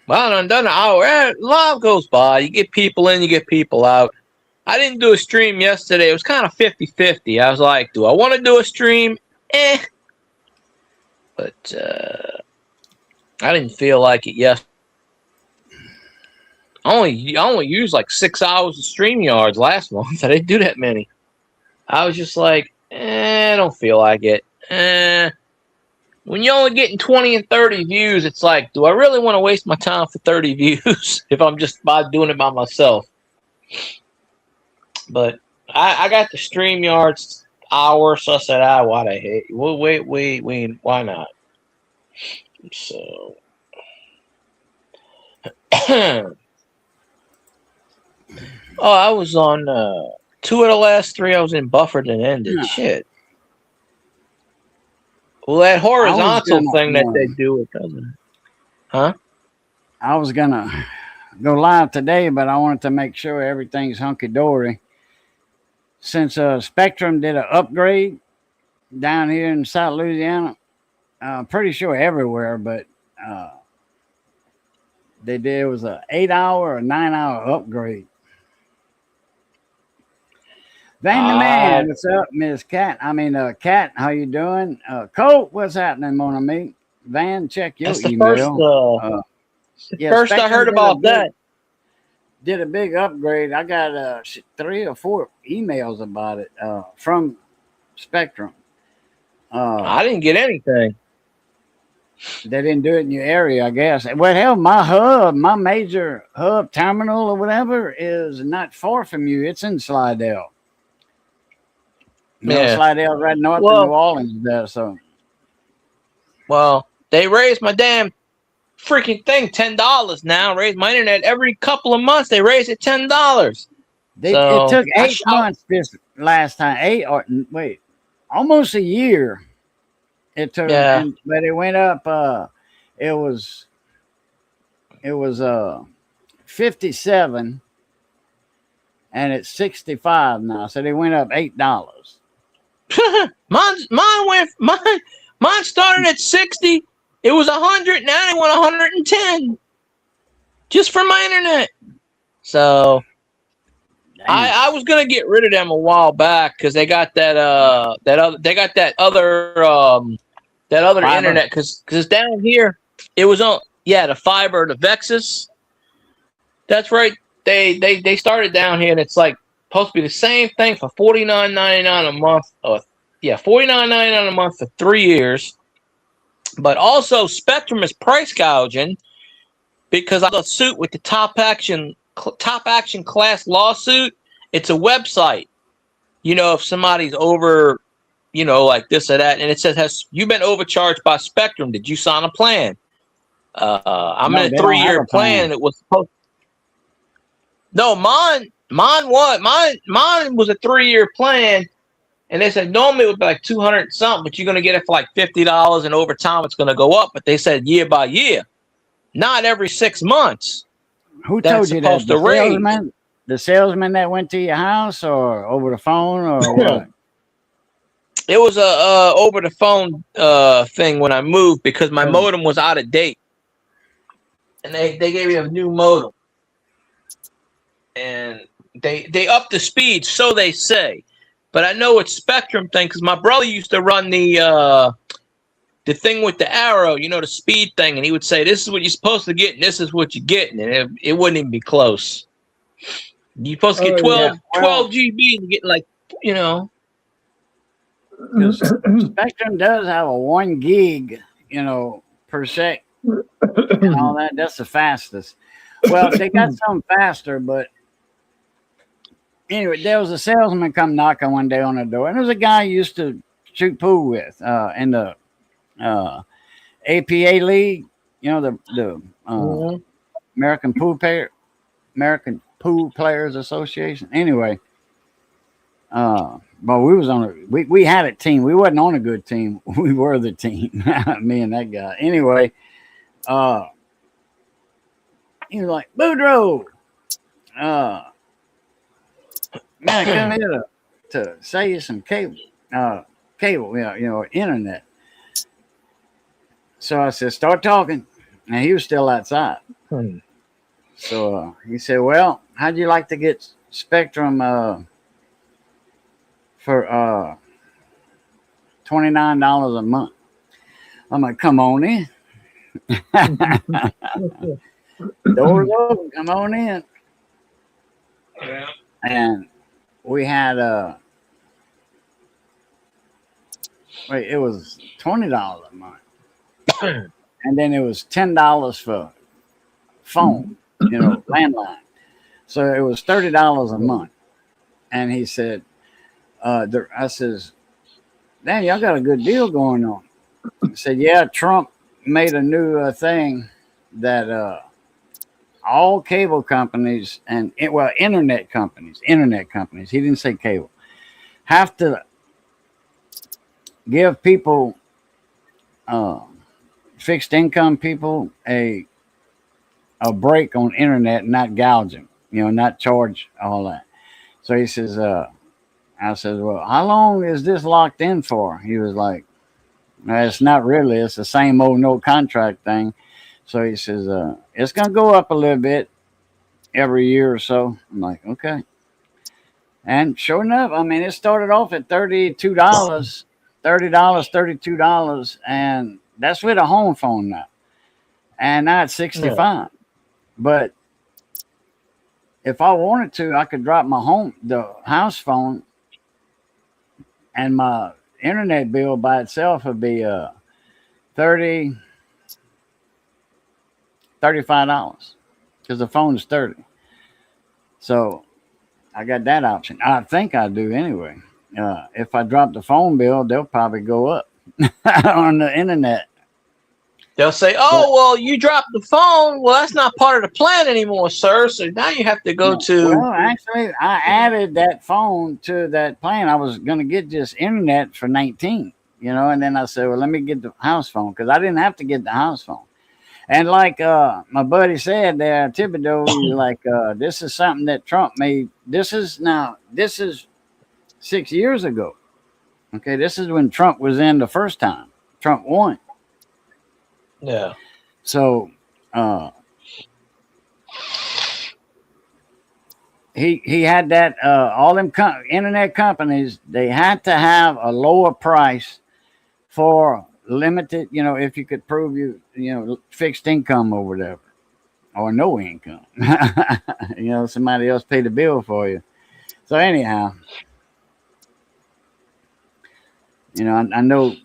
Well, I'm done an hour. Live goes by. You get people in, you get people out. I didn't do a stream yesterday. It was kind of 50-50. I was like, do I want to do a stream? But I didn't feel like it yesterday. I only used like 6 hours of StreamYards last month. I didn't do that many. I was just like, I don't feel like it. When you're only getting 20 and 30 views, it's like, do I really want to waste my time for 30 views if I'm just doing it by myself? But I got the StreamYards hour, so I said, why the heck? Well, wait, why not? So, I was on 2 of the last 3. I was in buffered and ended. Yeah. Shit. Well, that horizontal thing that they do, it doesn't. Huh? I was gonna go live today, but I wanted to make sure everything's hunky dory. Since Spectrum did an upgrade down here in South Louisiana, pretty sure everywhere, but they did. It was an 8-hour or 9-hour upgrade. Van the Man, what's up, Miss Cat? Cat, how you doing? Colt, what's happening, mon ami? Van, check your email. First I heard about that. Did a big upgrade. I got 3 or 4 emails about it from Spectrum. I didn't get anything. They didn't do it in your area, I guess. Well, hell, my major hub terminal or whatever is not far from you. It's in Slidell. Yeah, Slidell right north of New Orleans there. So, well, they raised my damn freaking thing $10 now. Raise my internet every couple of months. They raise it $10. It took 8 months this last time. Almost a year. It took, but it went up. It was 57, and it's 65 now. So they went up $8. Mine started at 60. It was 100. Now they want 110 just for my internet. So I was gonna get rid of them a while back because they got that other Fiber? internet because down here it was on the fiber, the Vexus. That's right. They started down here and it's like supposed to be the same thing for $49.99 a month. $49.99 a month for 3 years. But also Spectrum is price gouging because I got a suit with the Top Action class lawsuit. It's a website. You know, if somebody's over, you know, like this or that, and it says, "Has you been overcharged by Spectrum? Did you sign a plan?" I'm in a 3-year plan. It was supposed. No, mine was a 3-year plan, and they said normally it would be like 200 something, but you're gonna get it for like $50, and over time it's gonna go up. But they said year by year, not every 6 months. Who told you that? The salesman that went to your house, or over the phone, or what? It was a over the phone thing when I moved because my modem was out of date, and they gave me a new modem, and they upped the speed, so they say. But I know it's Spectrum thing because my brother used to run the thing with the arrow, you know, the speed thing, and he would say, "This is what you're supposed to get, and this is what you're getting," and it wouldn't even be close. You're supposed to get 12 GB and get like, you know. Spectrum does have a 1 gig, you know, per sec and all that. That's the fastest. Well, they got some faster, but anyway, there was a salesman come knocking one day on the door, and there was a guy I used to shoot pool with in the APA league, you know, the American Pool Players Association. Anyway, but we had a team. We wasn't on a good team. We were the team, me and that guy. Anyway, he was like, "Boudreaux, man, come here to sell you some cable, you know, internet." So I said, "Start talking." And he was still outside. So he said, "Well, how'd you like to get Spectrum for $29 a month?" I'm like, "Come on in." Doors open, come on in. Yeah. And we had it was $20 a month. And then it was $10 for phone, you know, landline. So it was $30 a month. And he said, I says, "Damn, y'all got a good deal going on." He said, "Yeah, Trump made a new thing that all cable companies and internet companies, he didn't say cable, have to give people, fixed income people, a break on internet, not gouge them, you know, not charge all that." So he says, I said, "Well, how long is this locked in for?" He was like, "It's not really. It's the same old no contract thing." So he says, "It's going to go up a little bit every year or so." I'm like, "Okay." And sure enough, I mean, it started off at $32, $32, and that's with a home phone now. And now it's $65. Yeah. But if I wanted to, I could drop the house phone, and my internet bill by itself would be $35 because the phone is $30. So I got that option. I think I do anyway. If I drop the phone bill, they'll probably go up on the internet. They'll say, "Oh, well, you dropped the phone. Well, that's not part of the plan anymore, sir. So now you have to go to." Well, actually, I added that phone to that plan. I was going to get just internet for $19, you know, and then I said, "Well, let me get the house phone," because I didn't have to get the house phone. And like my buddy said there, Thibodeau, he's like, "This is something that Trump made. This is 6 years ago. Okay, this is when Trump was in the first time. Trump won. Yeah. So he had that all them internet companies, they had to have a lower price for limited, if you could prove fixed income or whatever, or no income. Somebody else pay the bill for you. So anyhow, I know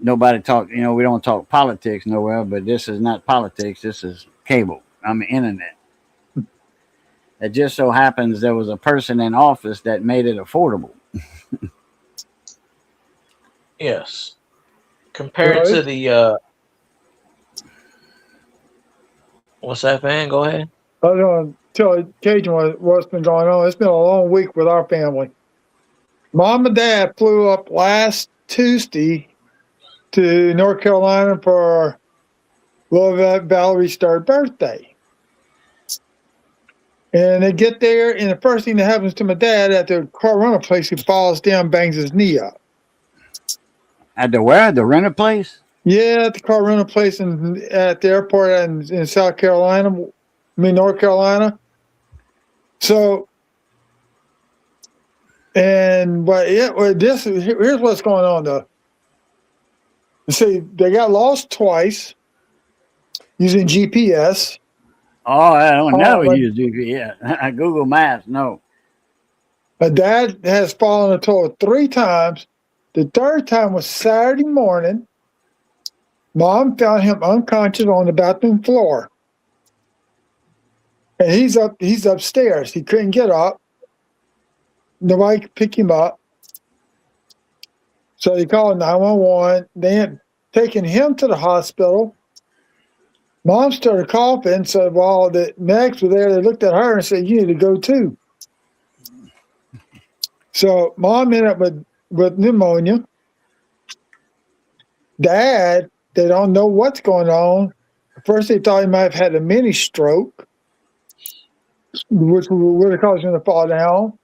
nobody talk, we don't talk politics nowhere, but this is not politics. This is cable. Internet. It just so happens there was a person in office that made it affordable. Yes. Compared to the what's that, man? Go ahead. I was going to tell Cajun what's been going on. It's been a long week with our family. Mom and Dad flew up last Tuesday to North Carolina for little Valerie's 3rd birthday. And they get there, and the first thing that happens to my dad at the car rental place, he falls down, bangs his knee up. At the where? The rental place? Yeah, at the car rental place at the airport in South Carolina, North Carolina. So, here's what's going on though. See, they got lost twice using GPS. Oh, I don't know. Use GPS. Google Maps. No. My dad has fallen a total of 3 times. The 3rd time was Saturday morning. Mom found him unconscious on the bathroom floor. And he's upstairs. He couldn't get up. Nobody could pick him up. So he called 911. They had taken him to the hospital. Mom started coughing, so while the medics were there, they looked at her and said, "You need to go too." So Mom ended up with pneumonia. Dad, they don't know what's going on. First, they thought he might have had a mini stroke, which would have caused him to fall down.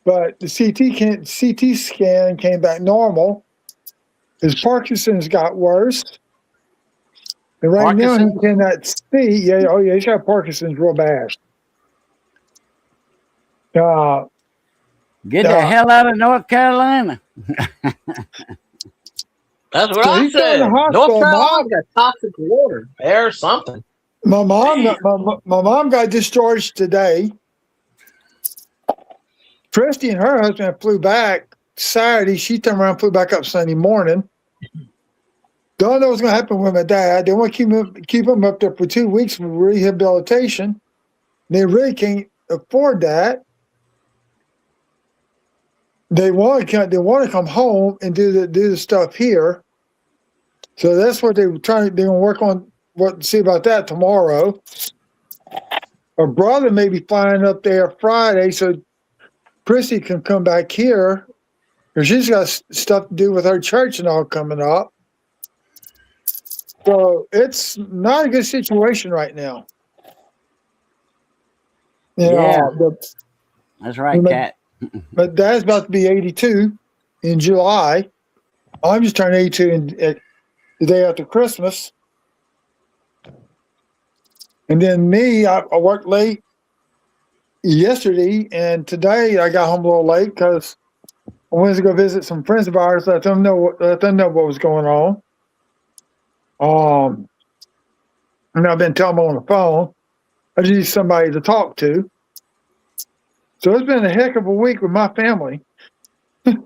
But the CT scan came back normal. His Parkinson's got worse. And right now he cannot see. Yeah, he's got Parkinson's real bad. Get the hell out of North Carolina. That's what I said. North Carolina got toxic water, air, or something. My mom got discharged today. Christy and her husband flew back Saturday. She turned around and flew back up Sunday morning. Don't know what's going to happen with my dad. They want to keep him up there for 2 weeks for rehabilitation. They really can't afford that. They want to come home and do the stuff here. So that's what they're going to work on. See about that tomorrow. Her brother may be flying up there Friday, so Chrissy can come back here because she's got stuff to do with her church and all coming up. So it's not a good situation right now. That's right, Kat. But Dad's about to be 82 in July. I'm just turning 82 the day after Christmas. And then me, I worked late yesterday, and today I got home a little late because I wanted to go visit some friends of ours, let them know what was going on. And I've been telling them on the phone. I just need somebody to talk to. So it's been a heck of a week with my family. But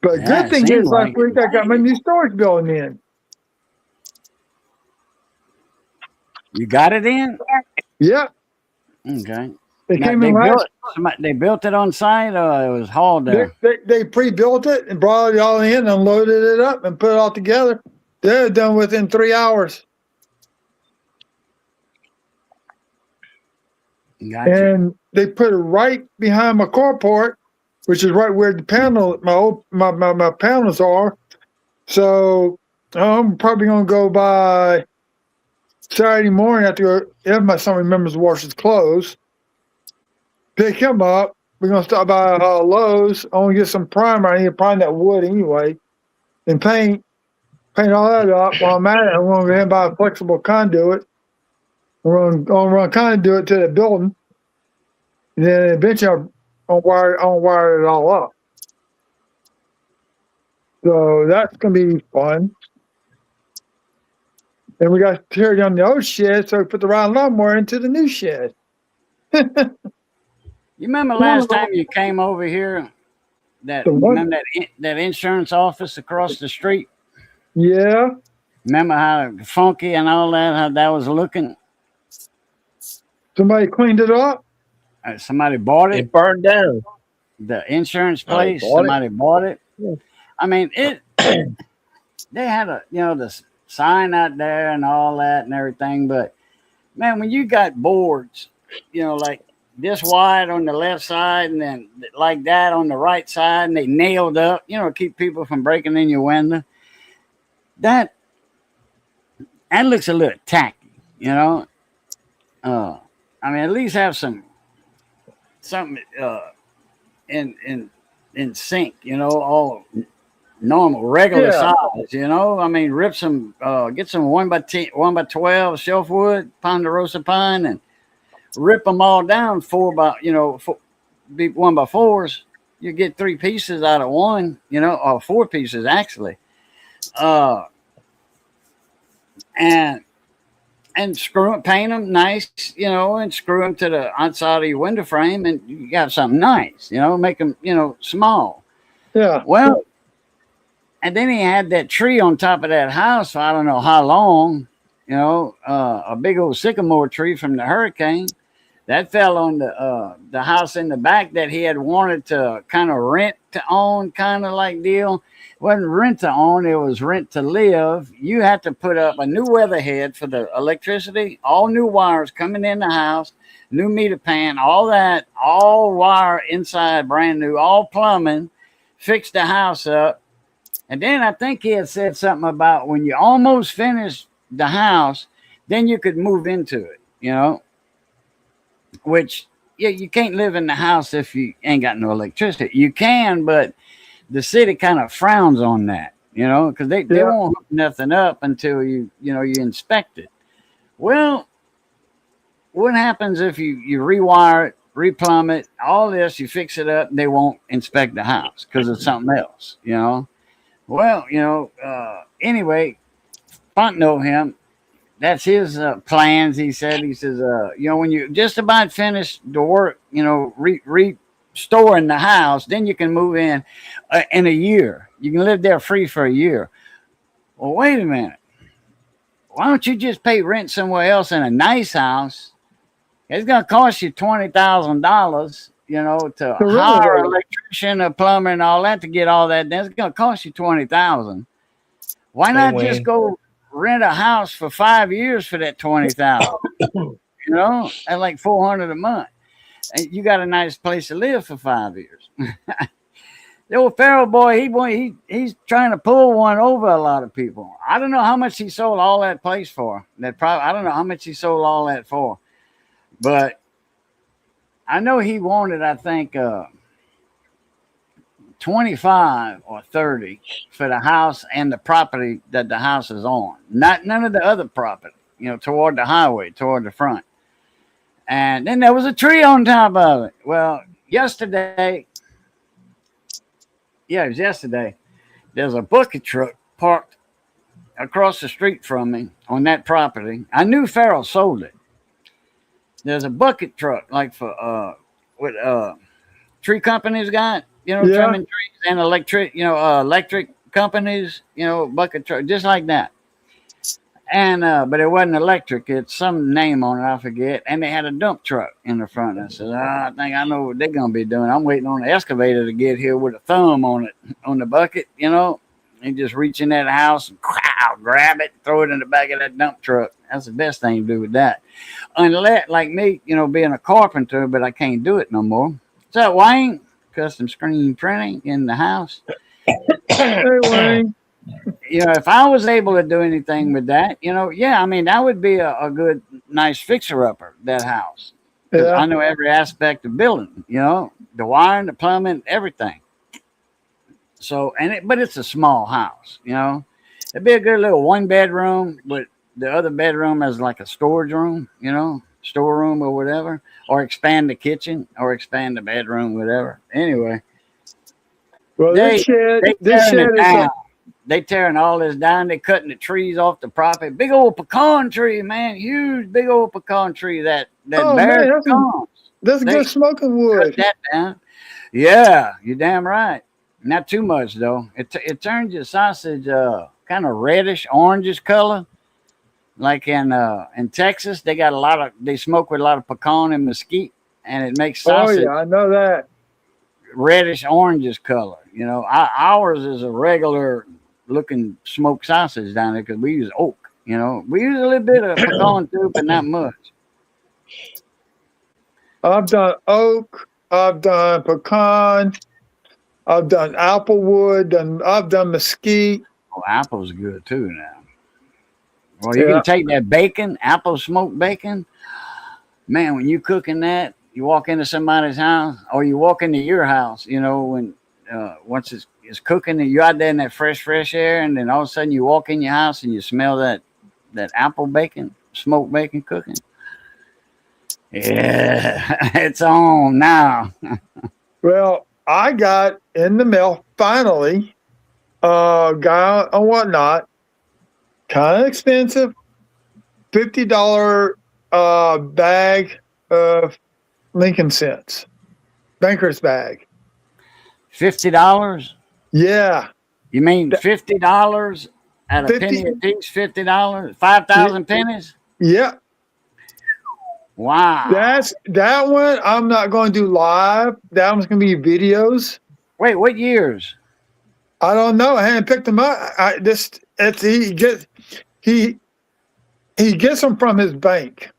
good thing is last week I got my new storage building in. You got it in? Yeah. Okay. They built it on site, or it was hauled there? They pre-built it and brought it all in and loaded it up and put it all together. They're done within 3 hours. Gotcha. And they put it right behind my carport, which is right where the panel, my panels are. So I'm probably gonna go by Saturday morning if my son remembers to wash his clothes. Pick him up, we're gonna stop by Lowe's. I want to get some primer. I need to prime that wood anyway, and paint all that up. While I'm at it, I'm gonna go ahead and buy a flexible conduit. We're gonna run conduit to the building, and then eventually I'll wire it all up. So that's gonna be fun. And we got to tear down the old shed, so we put the round lawnmower into the new shed. You remember last time you came over here? Remember that insurance office across the street? Yeah. Remember how funky and all that, how that was looking? Somebody cleaned it up? Somebody bought it? It burned down. The insurance place, somebody bought it? Yeah. I mean, they had the sign out there and all that and everything, but man, when you got boards, like this wide on the left side and then like that on the right side, and they nailed up, keep people from breaking in your window, that looks a little tacky, I mean, at least have something in sync, all normal, regular size, I mean, rip some, get some 1x12 shelf wood, ponderosa pine, and rip them all down 1x4s. You get 3 pieces out of one, or 4 pieces actually, and screw them, paint them nice, and screw them to the outside of your window frame, and you got something nice, make them, small. Yeah. Well. And then he had that tree on top of that house for I don't know how long, a big old sycamore tree from the hurricane that fell on the house in the back that he had wanted to kind of rent to own, kind of like deal. It wasn't rent to own, it was rent to live. You had to put up a new weatherhead for the electricity, all new wires coming in the house, new meter pan, all that, all wire inside, brand new, all plumbing, fix the house up. And then I think he had said something about when you almost finished the house, then you could move into it, which, you can't live in the house if you ain't got no electricity. You can, but the city kind of frowns on that, because they won't hook nothing up until you inspect it. Well, what happens if you rewire it, replumb it, all this, you fix it up, they won't inspect the house because it's something else, Well, anyway, Funk know him. That's his plans. He says, when you just about finish the work, restoring the house, then you can move in a year. You can live there free for a year. Well, wait a minute. Why don't you just pay rent somewhere else in a nice house? It's going to cost you $20,000. To hire an electrician, a plumber, and all that to get all that, then it's going to cost you $20,000. Why not just go rent a house for 5 years for that $20,000? At like $400 a month, and you got a nice place to live for 5 years. The old Pharaoh boy, he's trying to pull one over a lot of people. I don't know how much he sold all that place for. I don't know how much he sold all that for, but I know he wanted, I think, 25 or 30 for the house and the property that the house is on. None of the other property, toward the highway, toward the front. And then there was a tree on top of it. Well, yesterday, it was yesterday, there's a bucket truck parked across the street from me on that property. I knew Farrell sold it. There's a bucket truck, like for what tree companies got, trimming trees, and electric companies, bucket truck, just like that. And but it wasn't electric; it's some name on it, I forget. And they had a dump truck in the front. I said, I think I know what they're gonna be doing. I'm waiting on the excavator to get here with a thumb on it, on the bucket, and just reach in that house and grab it, throw it in the back of that dump truck. That's the best thing to do with that. Unless, like me, being a carpenter, but I can't do it no more. What's up, Wayne? Custom screen printing in the house. Hey, Wayne. If I was able to do anything with that, I mean, that would be a good, nice fixer-upper, that house. Yeah. I know every aspect of building, the wiring, the plumbing, everything. So, but it's a small house, you know. It'd be a good little 1 bedroom, but the other bedroom is like a storage room, you know, storeroom or whatever, or expand the kitchen or expand the bedroom, whatever. Anyway, Well, they this tearing shed it is down. They tearing all this down. They cutting the trees off the property. Big old pecan tree, man, huge, big old pecan tree that oh bears man, pecans. that's They good smoking cut wood. that down. Yeah, you're damn right. Not too much though. It turns your sausage kind of reddish, orangish color. Like in Texas, they smoke with a lot of pecan and mesquite, and it makes Oh sausage yeah, I know that. reddish orangish color. You know, ours is a regular looking smoked sausage down there because we use oak. You know, we use a little bit of pecan too, but not much. I've done oak. I've done pecan. I've done applewood. I've done mesquite. Oh, apple's good too now. Well, you Yeah. can take that bacon, apple smoked bacon. Man, when you cooking that, you walk into somebody's house or you walk into your house, you know, when once it's cooking and you're out there in that fresh air, and then all of a sudden you walk in your house and you smell that apple bacon, smoked bacon cooking. Yeah, it's on now. Well, I got in the mail finally. Guy on Whatnot, kind of expensive, $50 bag of Lincoln cents, banker's bag. $50? Yeah, You mean $50 at a 50 penny a piece? $50? 5,000 pennies? yeah. Wow. That one. I'm not going to do live. That one's going to be videos. Wait, what years? I don't know. I hadn't picked them up. He gets them from his bank.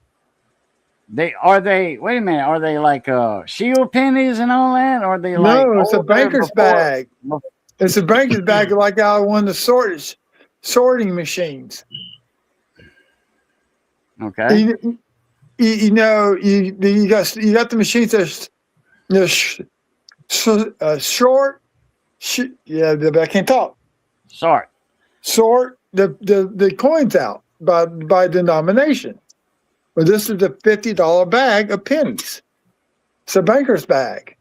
Wait a minute, are they like shield pennies and all that? Or are they like No, it's a banker's bag. It's a banker's bag like out of one of the sorting machines. Okay. You got the machines that's short. Yeah, but I can't talk. Sorry. Sort the coins out by denomination. Well, this is the $50 bag of pennies. It's a banker's bag.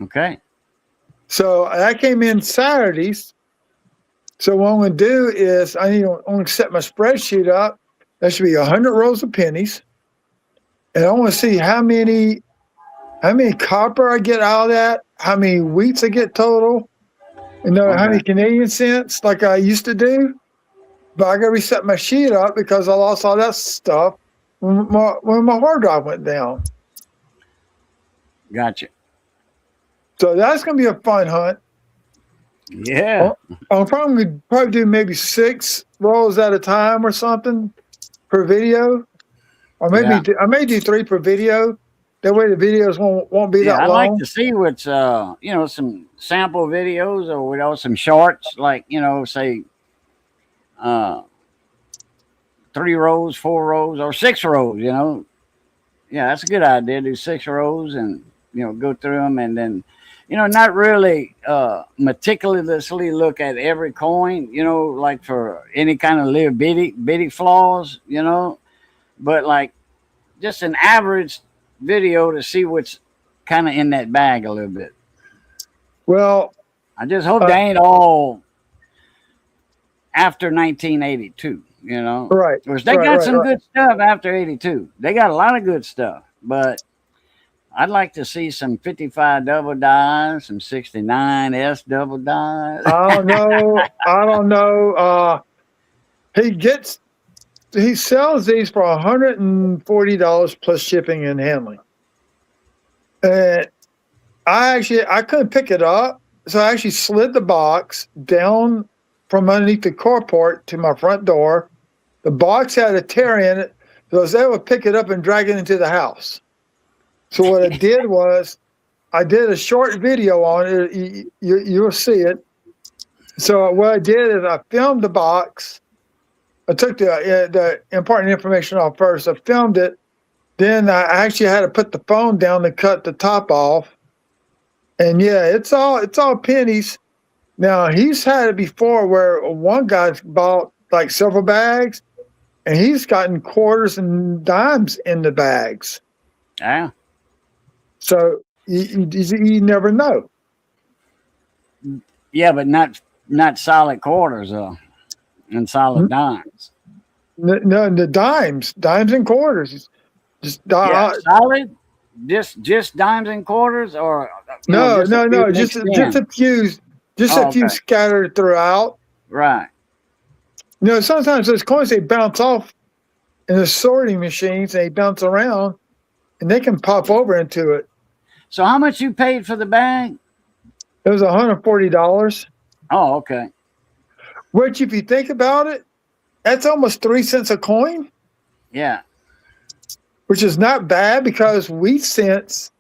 Okay. So that came in Saturdays. So what I'm going to do is I'm going to set my spreadsheet up. There should be 100 rows of pennies, and I want to see how many copper I get out of that, how many wheats I get total, how many Canadian cents like I used to do. But I got to reset my sheet up because I lost all that stuff when my hard drive went down. Gotcha. So that's going to be a fun hunt. Yeah. I'm probably do maybe 6 rolls at a time or something per video, or maybe I may do 3 per video. That way the videos won't be that I'd long. like to see what's some sample videos or some shorts, like say 3 rows, 4 rows, or 6 rows. Yeah, that's a good idea. Do 6 rows and go through them, and then not really meticulously look at every coin, like for any kind of little bitty flaws, but like just an average video to see what's kind of in that bag a little bit. Well, I just hope they ain't all after 1982, Right. Which they got some good stuff after 82. They got a lot of good stuff, but I'd like to see some 55 double dies, some 69 S double dies. I don't know. He sells these for $140 plus shipping and handling. And I couldn't pick it up, so I actually slid the box down from underneath the carport to my front door. The box had a tear in it, so I was able to pick it up and drag it into the house. So what I did was I did a short video on it. You'll see it. So what I did is I filmed the box. I took the important information off first. I filmed it. Then I actually had to put the phone down to cut the top off. And yeah, it's all pennies. Now he's had it before where one guy bought like several bags, and he's gotten quarters and dimes in the bags. Yeah. So you never know. Yeah, but not solid quarters though, and solid dimes. No, the dimes and quarters. Just Yeah, solid. Just dimes and quarters, or no, just a few no, just mixed in? a few, a few Okay. scattered throughout. Right. Sometimes those coins they bounce off in the sorting machines. They bounce around, and they can pop over into it. So how much you paid for the bag? It was $140. Oh, okay. Which, if you think about it, that's almost 3 cents a coin. Yeah. Which is not bad because wheat cents,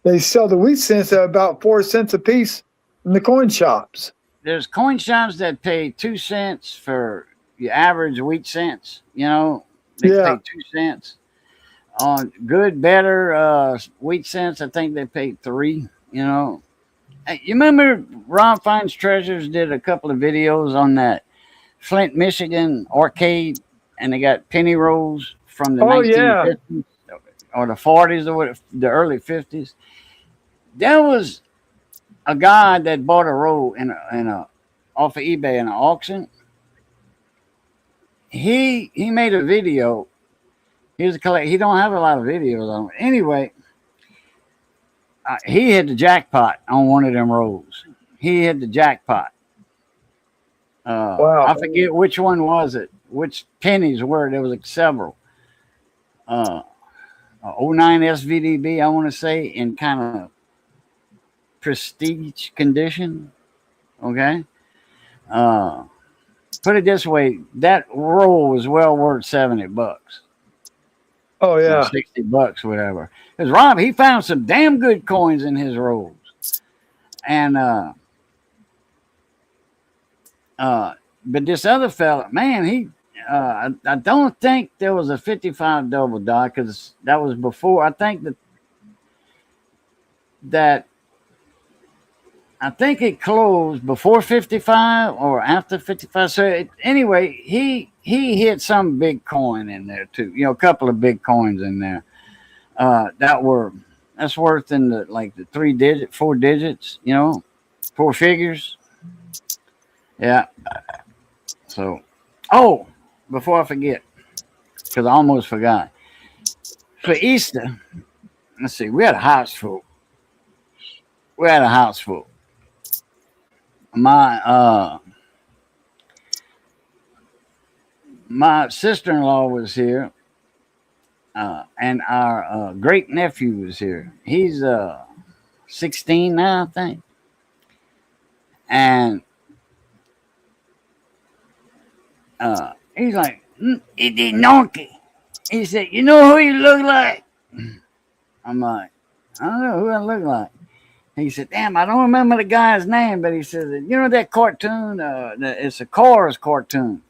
they sell the wheat cents at about 4 cents a piece in the coin shops. There's coin shops that pay 2 cents for your average wheat cents. They pay 2 cents. On good, better wheat cents, I think they paid 3. Hey, you remember Ron Finds Treasures did a couple of videos on that Flint, Michigan arcade, and they got penny rolls from the 1950s or the 40s or the early 50s. There was a guy that bought a roll in a off of eBay in an auction. He made a video. He was a collector. He don't have a lot of videos on it. Anyway, he hit the jackpot on one of them rolls. He hit the jackpot. Wow. I forget which one was it. Which pennies were. There was like several. 09 SVDB, I want to say, in kind of prestige condition. Okay. Put it this way, that roll was well worth $70. Oh yeah. $60, whatever. Because Rob, he found some damn good coins in his rolls. And but this other fella, man, I don't think there was a 55 double die because that was before. I think that I think it closed before 55 or after 55. So anyway, he hit some big coin in there too. A couple of big coins in there that's worth in the 4 digits. 4 figures. Yeah. So, before I forget, because I almost forgot. For Easter, let's see, we had a house full. My sister-in-law was here, and our great nephew was here. He's 16 now, I think. And he's like, he did donkey. He said, "You know who you look like?" I'm like, "I don't know who I look like." He said, "Damn, I don't remember the guy's name," but he said, that cartoon, it's a Cars cartoon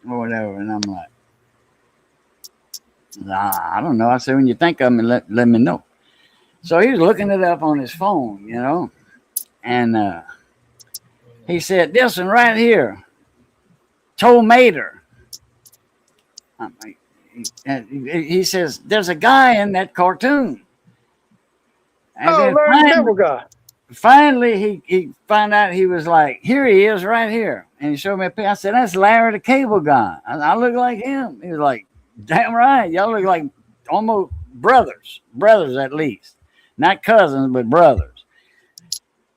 or whatever. And I'm like, I don't know. I said, when you think of me, let me know. So he was looking it up on his phone, and he said, "This one right here, Tomater." He says, "There's a guy in that cartoon." And Larry Cable guy. Finally, he found out. He was like, "Here he is, right here." And he showed me a picture. I said, "That's Larry the Cable Guy. I look like him." He was like, "Damn right. Y'all look like almost brothers at least. Not cousins, but brothers."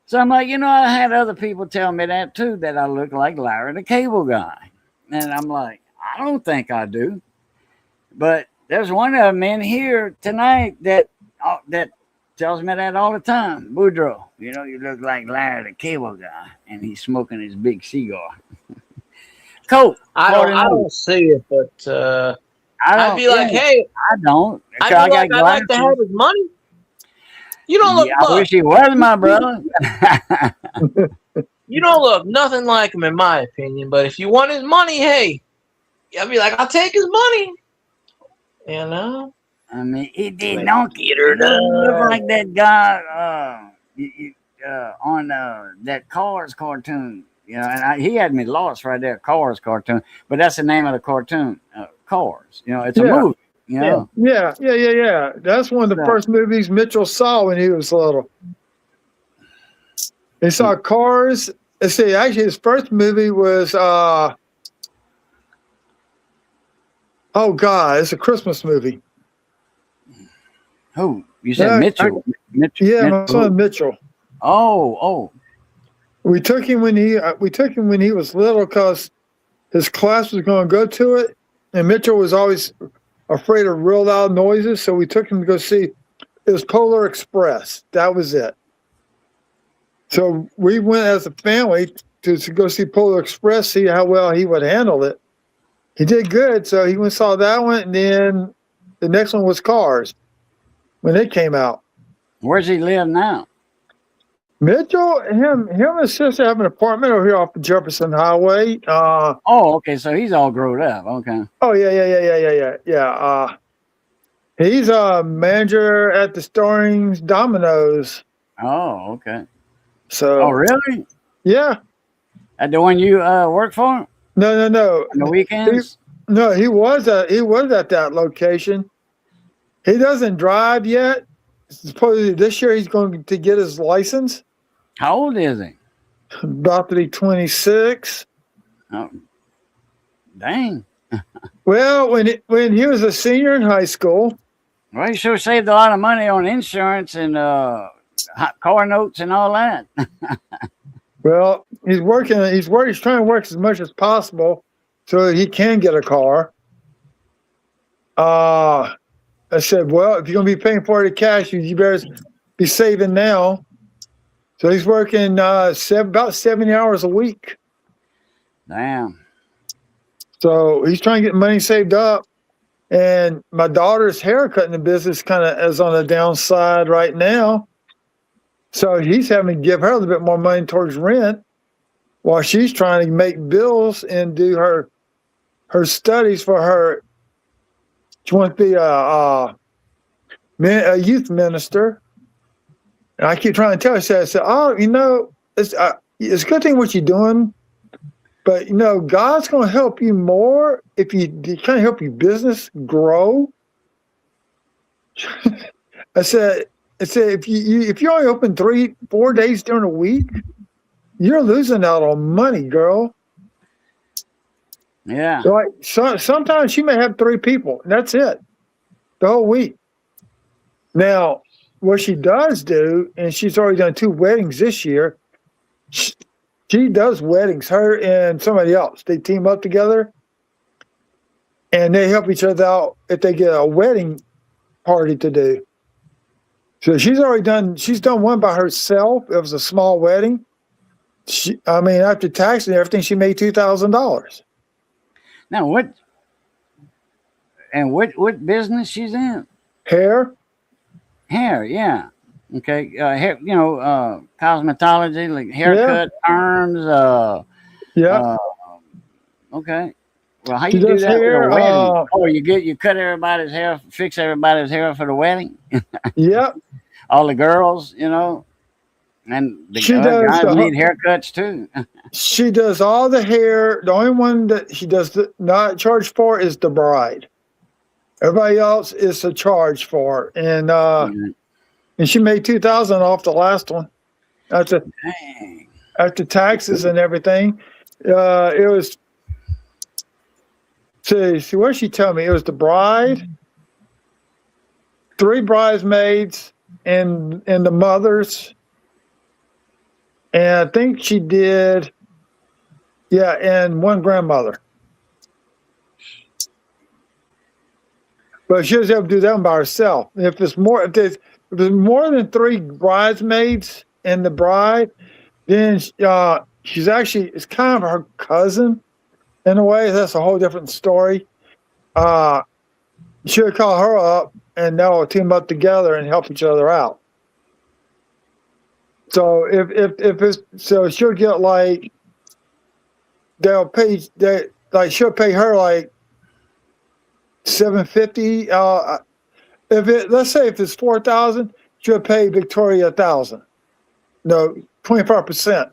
So I'm like, I had other people tell me that too, that I look like Larry the Cable Guy. And I'm like, I don't think I do. But there's one of them in here tonight that tells me that all the time. "Boudreaux, you look like Larry the Cable Guy." And he's smoking his big cigar. Cool. I don't see it, but I'd be like, hey. I don't. I'd like to have his money. You don't look. I wish he was my brother. You don't look nothing like him, in my opinion. But if you want his money, hey, I'd be like, I'll take his money. I mean, he did donkey. He doesn't look like that guy. on that Cars cartoon. You know, and he had me lost right there. Cars cartoon, but that's the name of the cartoon. Cars. You know, it's a Yeah. movie. You know. Yeah. That's one of the Yeah. first movies Mitchell saw when he was little. He saw Cars. Let's see, actually, his first movie was, oh God, it's a Christmas movie. Who? You said Yeah, Mitchell. Mitchell. Yeah, my Mitchell. son Mitchell. Oh. We took him when he was little because his class was going to go to it, and Mitchell was always afraid of real loud noises, so we took him to go see. It was Polar Express. That was it. So we went as a family to go see Polar Express, see how well he would handle it. He did good, so he went and saw that one, and then the next one was Cars when it came out. Where's he live now? Mitchell, him and his sister have an apartment over here off the Jefferson Highway. Oh, okay. So he's all grown up. Okay. Oh yeah. He's a manager at the Starlings Domino's. Oh, okay. So Oh, really? yeah. At the one you work for? No. On the weekends? No, he was at that location. He doesn't drive yet. Supposedly this year he's going to get his license. How old is he? About to be 26. Oh, dang. Well, when he was a senior in high school. Well, he sure saved a lot of money on insurance and car notes and all that. Well, he's trying to work as much as possible so he can get a car. I said, well, if you're going to be paying for it in cash, you better be saving now. So he's working about 70 hours a week. Damn. So he's trying to get money saved up. And my daughter's haircutting business kind of is on the downside right now. So he's having to give her a little bit more money towards rent while she's trying to make bills and do her studies for her. She wants to be a youth minister. And I keep trying to tell her, I said, oh, it's a good thing what you're doing, but, God's going to help you more if you kind of help your business grow. I said, if you only open 3-4 days during a week, you're losing out on money, girl. Yeah. So sometimes she may have 3 people. And that's it, the whole week. Now, what she does do, and she's already done 2 weddings this year. She does weddings. Her and somebody else, they team up together, and they help each other out if they get a wedding party to do. So she's done one by herself. It was a small wedding. After tax and everything, she made $2,000. Now what business she's in? Hair, yeah. Okay. Hair, cosmetology, like haircut, perms. yeah. Okay. Well, how She you do does that hair, with a wedding? You cut everybody's hair, fix everybody's hair for the wedding. Yep. All the girls, and the guys need haircuts too. She does all the hair. The only one that she does not charge for is the bride. Everybody else is a charge for, and she made $2,000 off the last one. After taxes and everything, it was. See, what did she tell me? It was the bride, 3 bridesmaids, and the mothers. And I think she did, and 1 grandmother. But she was able to do that one by herself. If there's more than 3 bridesmaids and the bride, then she's actually, it's kind of her cousin in a way. That's a whole different story. She'll call her up and they'll team up together and help each other out. So so she'll get she'll pay her like $750. Let's say if it's $4,000, she'll pay Victoria $1,000. No, 25%.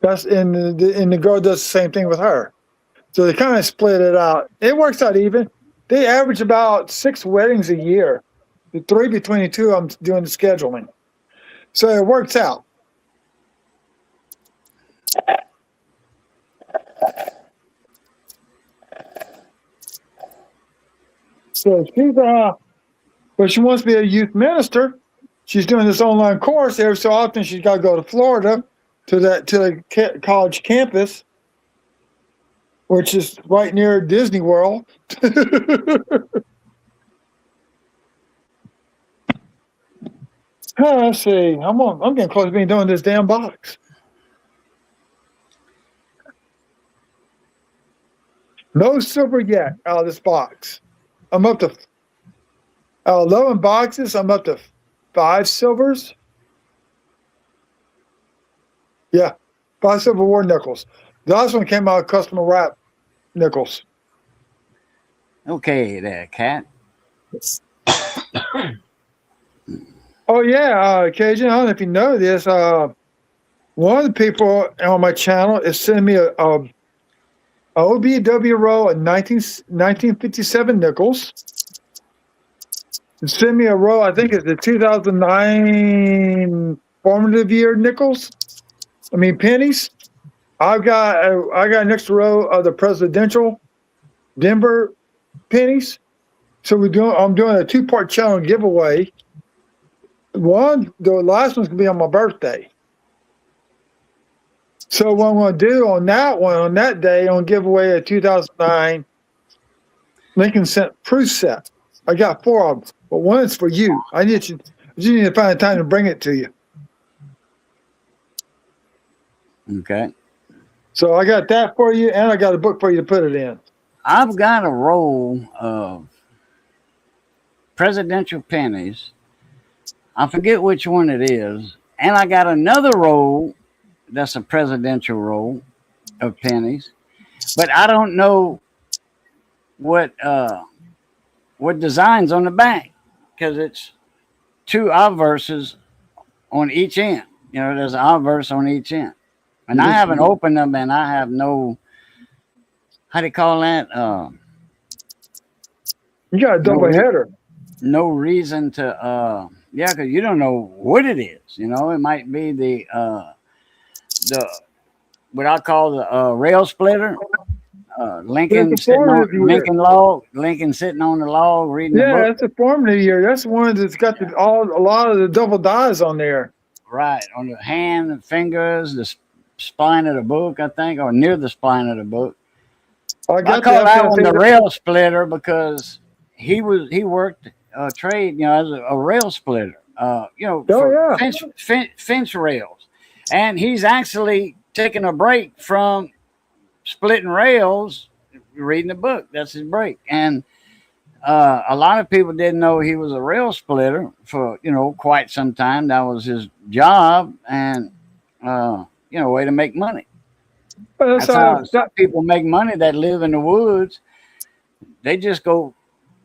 That's and the girl does the same thing with her. So they kind of split it out. It works out even. They average about 6 weddings a year. The 3 between the two, I'm doing the scheduling. So it works out. So she's but she wants to be a youth minister. She's doing this online course. Every so often she's got to go to Florida to the college campus, which is right near Disney World. Let's see. I'm getting close to being done with this damn box. No silver yet out of this box. I'm up to 11 boxes. I'm up to 5 silvers. Yeah, 5 silver war nickels. The last one came out of customer wrap nickels. Okay, there, Cat. Oh yeah, Cajun. I don't know if you know this. One of the people on my channel is sending me a OBW roll of 1957 nickels. And send me a roll. I think it's the 2009 formative year nickels. I mean pennies. I got next row of the presidential Denver pennies. So I'm doing a 2-part channel giveaway. The last one's gonna be on my birthday. So what I'm gonna do on that day, I'm gonna give away a 2009 Lincoln Cent Proof set. I got 4 of them, but one's for you. I just need to find a time to bring it to you. Okay. So I got that for you, and I got a book for you to put it in. I've got a roll of presidential pennies. I forget which one it is. And I got another roll that's a presidential roll of pennies. But I don't know what designs on the back, because it's 2 obverses on each end. You know, there's an obverse on each end. And I haven't opened them, and I have no, how do you call that? You got a double header. No reason to, yeah, because you don't know what it is. You know, it might be the what I call the rail splitter. Lincoln sitting on the log reading the book. Yeah, that's a formative year. That's the one that's got a lot of the double dies on there. Right, on the hand and fingers, the spine of the book, I think, or near the spine of the book. I call that one the rail splitter because he worked trade, you know, as a rail splitter, you know, for fence rails, and he's actually taking a break from splitting rails, reading the book. That's his break. And a lot of people didn't know he was a rail splitter for, you know, quite some time. That was his job, and you know, way to make money. That's how some people make money that live in the woods. They just go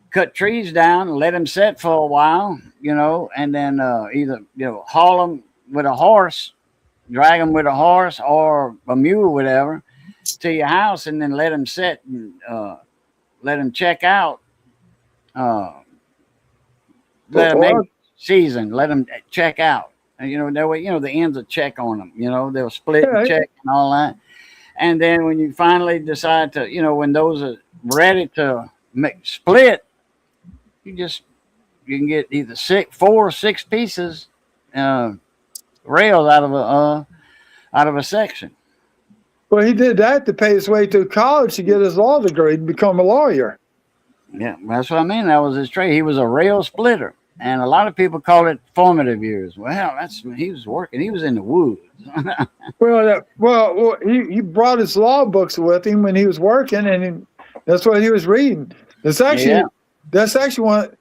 cut trees down and let them set for a while, you know, and then either, you know, haul them with a horse, drag them with a horse or a mule, whatever, to your house, and then let them set and let them check out. Let them make season. Let them check out. And, you know, that way, you know, the ends will check on them. You know, they'll split and check and all that. And then when you finally decide to, you know, when those are ready to split, you can get either 4 or 6 pieces rails out of a section. Well, he did that to pay his way to college to get his law degree to become a lawyer. Yeah, that's what I mean. That was his trade. He was a rail splitter, and a lot of people call it formative years. Well, that's when he was working. He was in the woods. well, he brought his law books with him when he was working, and that's what he was reading. That's actually one.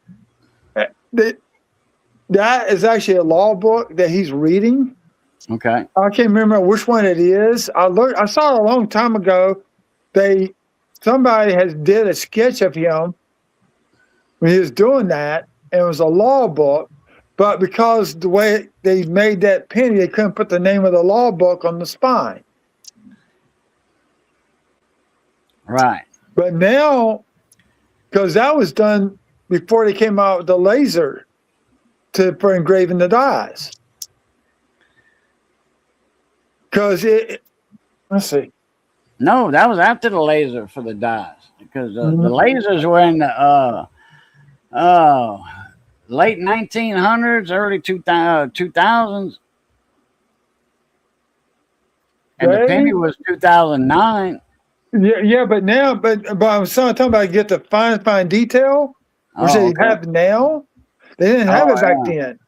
That is actually a law book that he's reading. Okay. I can't remember which one it is. I saw it a long time ago. Somebody did a sketch of him when he was doing that, and it was a law book. but because the way they made that penny, they couldn't put the name of the law book on the spine. Right. But now, because that was done before they came out with the laser for engraving the dies. Because let's see. No, that was after the laser for the dies, because the lasers were in the late 1900s, early 2000s, and the penny was 2009. Yeah, but now, but I'm talking about get the fine detail, which they have now. They didn't have it back then.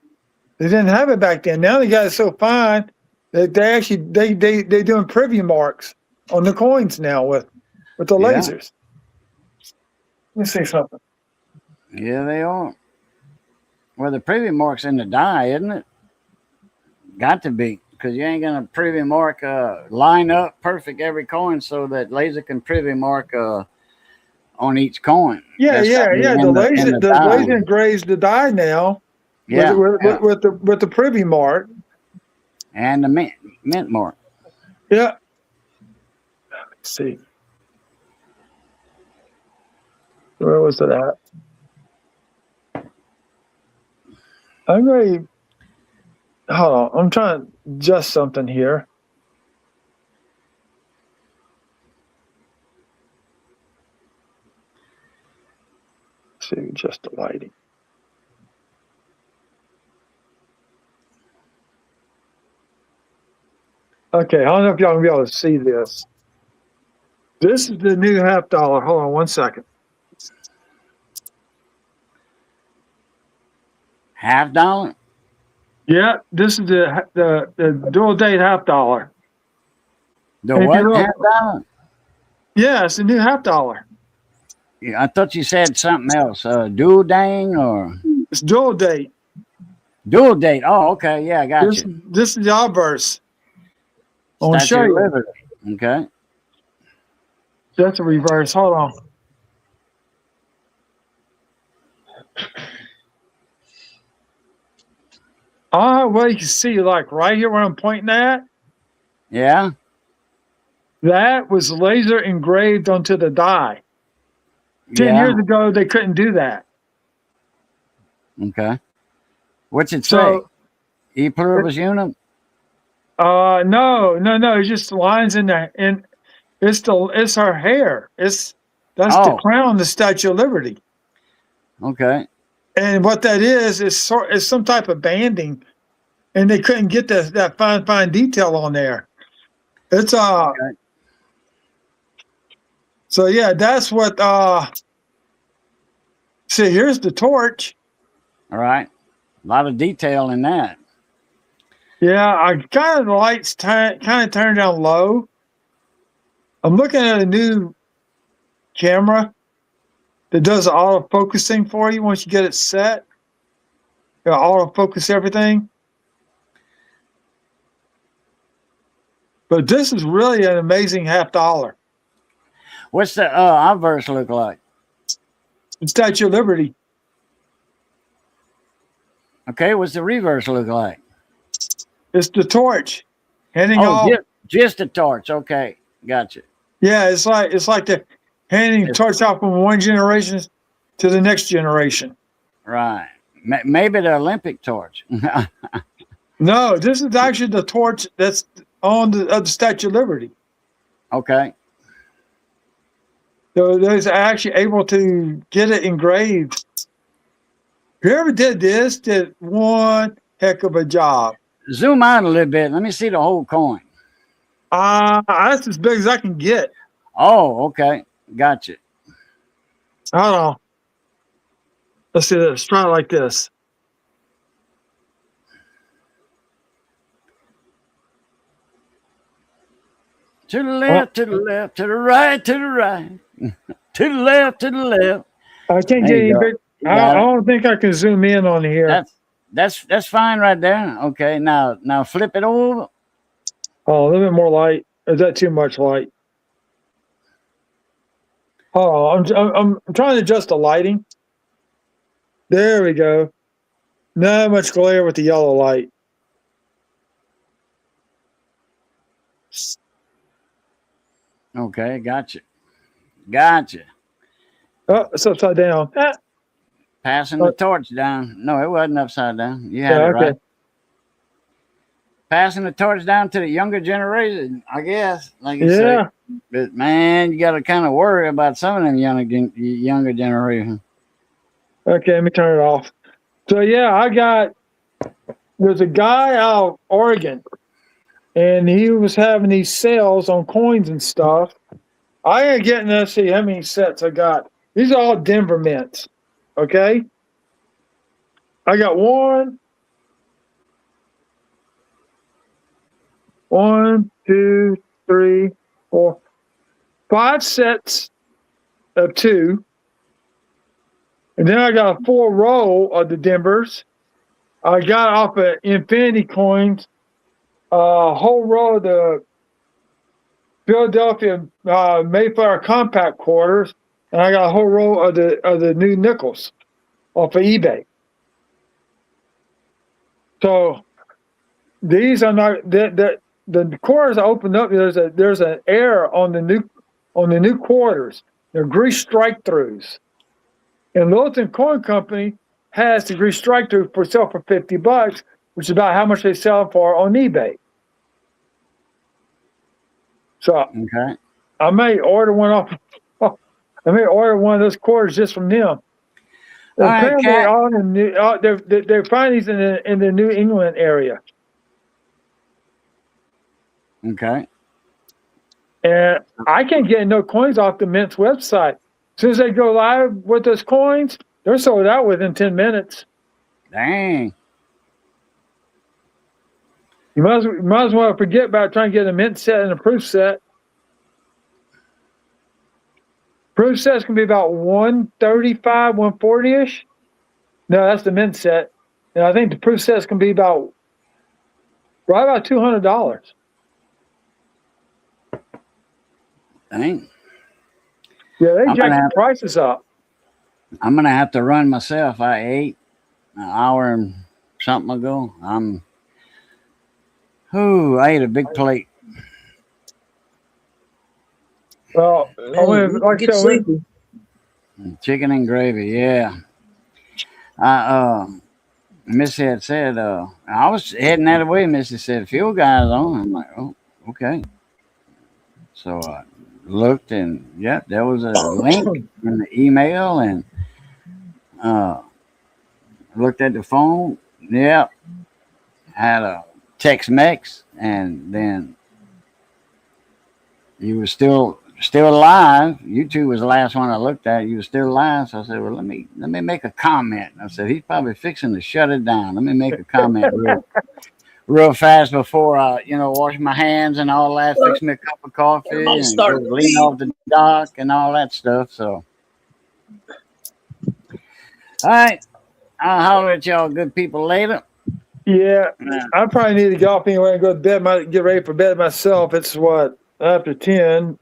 They didn't have it back then. Now they got it so fine that they actually they doing privy marks on the coins now with the lasers. Let me see something. Yeah, they are. Well, the privy mark's in the die, isn't it? Got to be, because you ain't gonna privy mark line up perfect every coin so that laser can privy mark on each coin. Yeah. The laser engraves the die now. Yeah, with the privy mark and the mint mark. Yeah. Let's see. Where was it at? I'm ready. Hold on. I'm trying to adjust something here. Let's see, adjust the lighting. Okay, I don't know if y'all can be able to see this. This is the new $50. Hold on one second. $50? Yeah, this is the dual date $50. The what? $50? Yeah, it's a new $50. Yeah, I thought you said something else. Dual dang or? It's dual date. Dual date. Oh, okay. Yeah, I got you. This is the obverse. I want to show you. Okay. That's a reverse. Hold on. Well, you can see, like right here where I'm pointing at. Yeah. That was laser engraved onto the die. 10 years ago, they couldn't do that. Okay. What's it say? E pluribus unum? No. It's just lines in there, and it's her hair. That's the crown, the Statue of Liberty. Okay. And what that is some type of banding, and they couldn't get that fine detail on there. It's okay. So yeah, that's what. See, here's the torch. All right, a lot of detail in that. Yeah, I kind of the lights kind of turned down low. I'm looking at a new camera that does auto focusing for you once you get it set. It'll auto focus everything. But this is really an amazing $50. What's the obverse look like? Statue of Liberty. Okay, what's the reverse look like? It's the torch. Just the torch. Okay, gotcha. Yeah, it's like the handing the torch off from one generation to the next generation. Right. Maybe the Olympic torch. No, this is actually the torch that's on the Statue of Liberty. Okay. So they're actually able to get it engraved. Whoever did this did one heck of a job. Zoom out a little bit. Let me see the whole coin. That's as big as I can get. Oh, okay. Gotcha. Hold on. Let's see this. Try it like this. To the left, to the left, to the right, to the right, to the left, to the left. I can't get any big. I don't think I can zoom in on here. That's fine right there. Okay, now flip it over. Oh, a little bit more light. Is that too much light? Oh, I'm trying to adjust the lighting. There we go. Not much glare with the yellow light. Okay, gotcha. Gotcha. Oh, it's upside down. Ah, Passing the torch down. No, it wasn't upside down. You had yeah, it okay. right. Passing the torch down to the younger generation, I guess. Like you say. Yeah. But man, you got to kind of worry about some of them younger generation. Okay, let me turn it off. So yeah, there's a guy out of Oregon, and he was having these sales on coins and stuff. I ain't getting to see how many sets I got. These are all Denver mints. Okay. I got one, two, three, four, 5 sets of 2. And then I got a 4 row of the Denvers. I got off of Infinity Coins a whole row of the Philadelphia Mayflower Compact Quarters, and I got a whole row of the new nickels off of eBay. So these are not the quarters I opened up. There's an error on the new quarters. They're grease strike throughs, and Littleton Coin Company has the grease strike through for sale for $50, which is about how much they sell for on eBay. So Okay. I may order one off. I may order one of those quarters just from them. All right, Apparently, Cat. all in they're finding these in the New England area, Okay. and I can't get no coins off the Mint's website. As soon as they go live with those coins, they're sold out within 10 minutes. Dang. You might as well forget about trying to get a Mint set and a proof set. Proof sets can be about 135, 140-ish. No, that's the Mint set. And I think the proof sets can be right about $200. Dang. Yeah, they I'm jacked gonna the prices up. I'm gonna have to run myself. I ate an hour and something ago. I ate a big plate. Well, I went, like I Get said, I went- sleepy. Chicken and gravy, yeah. Missy had said, I was heading that way. Missy said, fuel guys on. I'm like, oh, okay. So I looked, and yeah, there was a link in the email, and looked at the phone. Yeah, had a Tex-Mex, and then you were still alive. YouTube was the last one I looked at. You were still alive, so I said, well, let me make a comment. I said, he's probably fixing to shut it down. Let me make a comment real fast before I, wash my hands and all that, fix me a cup of coffee, and go lean off the dock and all that stuff. So, all right, I'll holler at y'all good people later. yeah, I probably need to get off anyway and go to bed. Get ready for bed myself. It's after 10.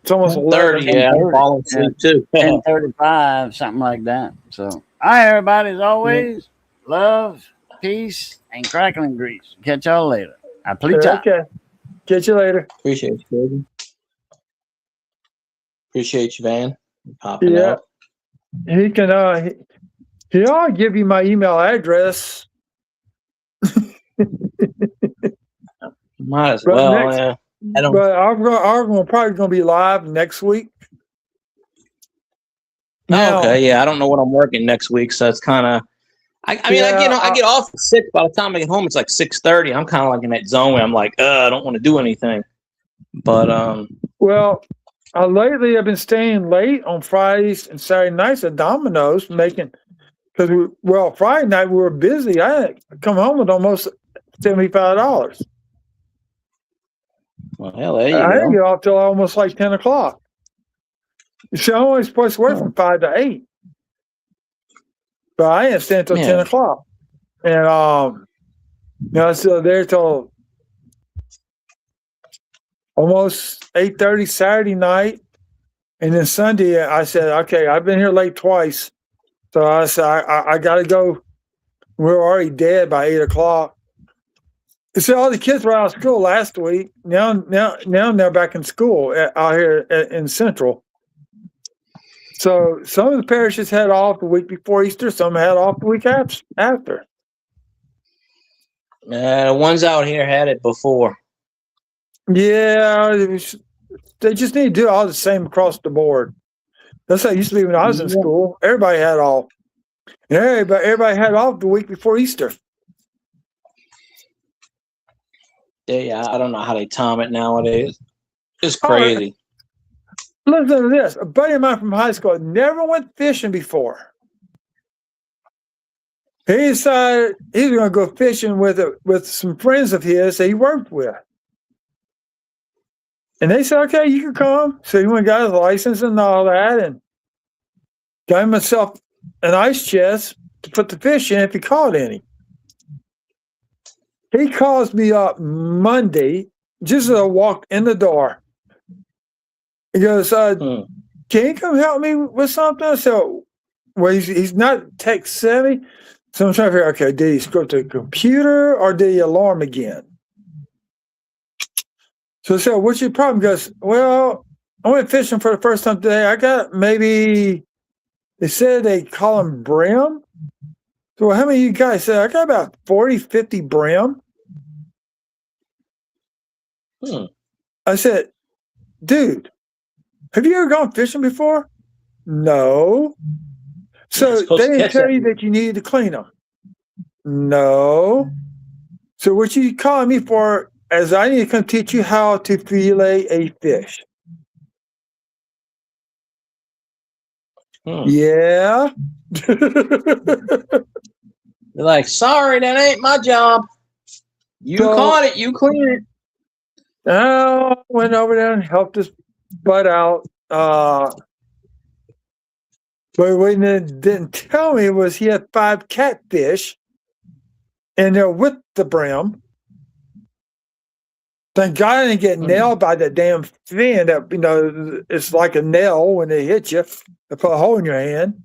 It's almost 11. 30, yeah, I'm falling asleep too. 10:35, something like that. So, all right, everybody, as always, love, peace, and crackling grease. Catch y'all later. Okay. Catch you later. Appreciate you, baby. Appreciate you, Van. Popping Yeah. out. He can I'll give you my email address. Might as But well, next- yeah. I don't. But I'm probably going to be live next week. Now, Okay, yeah. I don't know what I'm working next week, so it's kind of. I mean, I get off at 6. By the time I get home, it's like 6:30. I'm kind of like in that zone where I'm like, I don't want to do anything. But Well, lately I've been staying late on Fridays and Saturday nights at Domino's because Friday night we were busy. I had come home with almost $75. well, hell, there you I didn't go. get off till almost like 10 o'clock. So I'm only supposed to work from 5 to 8. But I didn't stay until 10 o'clock. And I was still there till almost 8:30 Saturday night. And then Sunday I said, okay, I've been here late twice. So I said I gotta go We were already dead by 8 o'clock. So all the kids were out of school last week. Now they're back in school out here in Central. So some of the parishes had off the week before Easter. Some had off the week after. The ones out here had it before. Yeah, they just need to do all the same across the board. That's how it used to be when I was in school. Everybody had off. Everybody had off the week before Easter. Yeah, I don't know how they time it nowadays. It's crazy. Listen to this. A buddy of mine from high school never went fishing before. He decided he was going to go fishing with some friends of his that he worked with. And they said, okay, you can come. So he went and got his license and all that and got himself an ice chest to put the fish in if he caught any. He calls me up Monday just as I walked in the door. He goes, can you come help me with something? So, well, he's not tech savvy. So I'm trying to figure out, okay, did he screw up the computer or did he alarm again? So I said, what's your problem? He goes, well, I went fishing for the first time today. I got maybe, they said they call them brim. So how many of you guys said? I got about 40, 50 brim. I said, dude, have you ever gone fishing before? No. So they didn't tell you that you needed to clean them? No. So what you calling me for is I need to come teach you how to fillet a fish. Yeah. They're like, sorry, that ain't my job. You caught it, you clean it. I went over there and helped his butt out. But what he didn't tell me was he had 5 catfish and they're with the brim. Thank God I didn't get nailed by that damn fin that, it's like a nail when they hit you. They put a hole in your hand.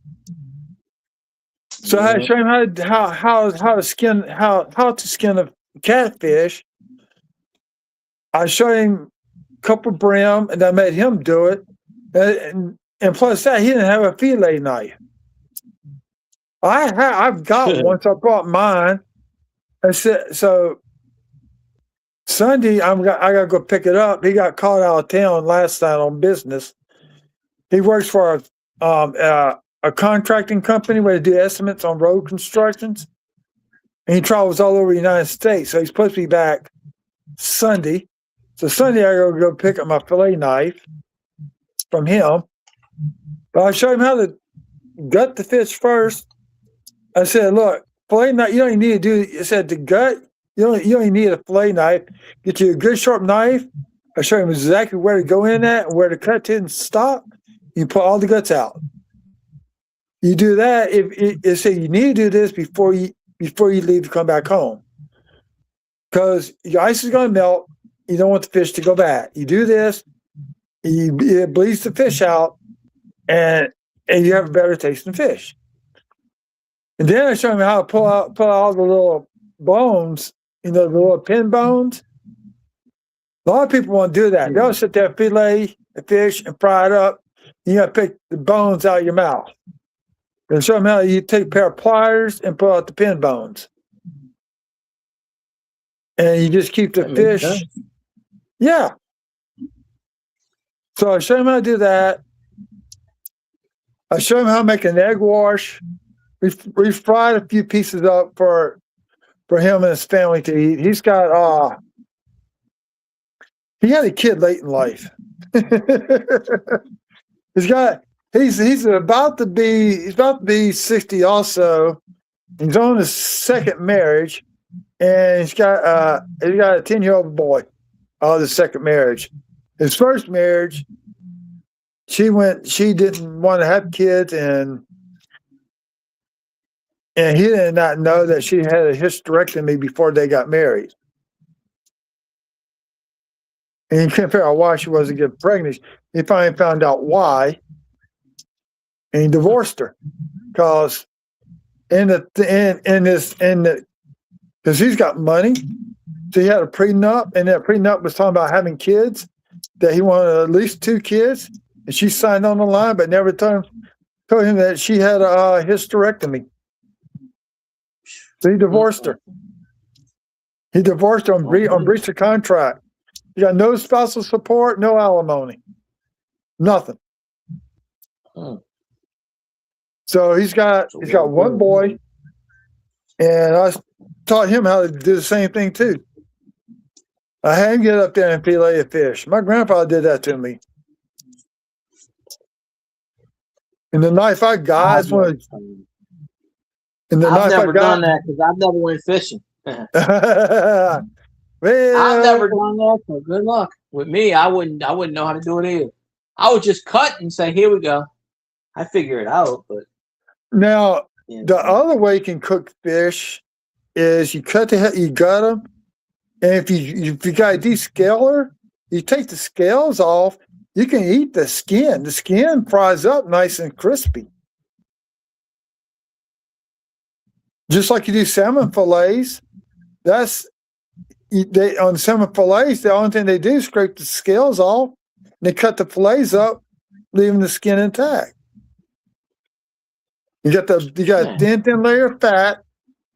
So I had to show him how to skin a catfish. I showed him a couple brim and I made him do it. And plus that, he didn't have a fillet knife. I've got one, so I brought mine. I said, so Sunday, I got to go pick it up. He got caught out of town last night on business. He works for a contracting company where they do estimates on road constructions. And he travels all over the United States. So he's supposed to be back Sunday. So Sunday, I go pick up my fillet knife from him. But I showed him how to gut the fish first. I said, look, fillet knife, you don't even need to do, I said, the gut, you don't even need a fillet knife. Get you a good sharp knife. I showed him exactly where to go in at and where to cut to and stop. You put all the guts out. You do that, if say you need to do this before you leave to come back home. Because your ice is going to melt. You don't want the fish to go bad. You do this, it bleeds the fish out, and you have a better tasting fish. And then I showed him how to pull out all the little bones, the little pin bones. A lot of people want to do that. They'll sit there, fillet the fish, and fry it up. You got to pick the bones out of your mouth. And show them how you take a pair of pliers and pull out the pin bones. And you just keep the fish. Yeah. So I show him how to do that. I show him how to make an egg wash. We fried a few pieces up for him and his family to eat. He's got he had a kid late in life. He's about to be 60 also. He's on his second marriage, and he's got a 10-year-old boy. The second marriage. His first marriage, she didn't want to have kids, and he did not know that she had a hysterectomy before they got married. And he couldn't figure out why she wasn't getting pregnant. He finally found out why, and he divorced her because and because he's got money. So he had a prenup, and that prenup was talking about having kids, that he wanted at least 2 kids, and she signed on the line, but never told him that she had a hysterectomy. So he divorced her. He divorced her on breach of contract. He got no spousal support, no alimony, nothing. So he's got one boy, and I taught him how to do the same thing too. I had him get up there and fillet a fish. My grandpa did that to me. And the knife I got is one of I've never done that because I've never went fishing. Well, I've never done that, so good luck. With me, I wouldn't know how to do it either. I would just cut and say, "Here we go." I figure it out, but now the other way you can cook fish is you cut the head, you gut them, and if you got a descaler, you take the scales off. You can eat the skin. The skin fries up nice and crispy, just like you do salmon fillets. On salmon fillets, the only thing they do is scrape the scales off. They cut the fillets up, leaving the skin intact. You got thin layer of fat.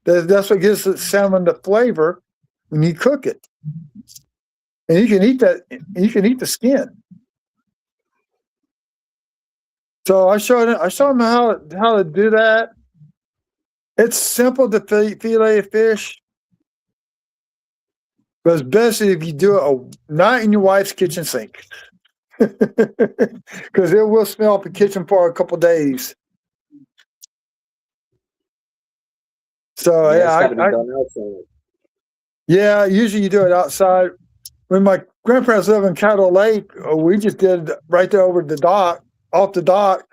That's what gives the salmon the flavor when you cook it. And you can eat that. You can eat the skin. So I showed him how to do that. It's simple to fillet a fish, but it's best if you do it not in your wife's kitchen sink, because it will smell up the kitchen for a couple of days. So usually you do it outside. When my grandparents lived in Caddo Lake, we just did it right there over the dock, off the dock.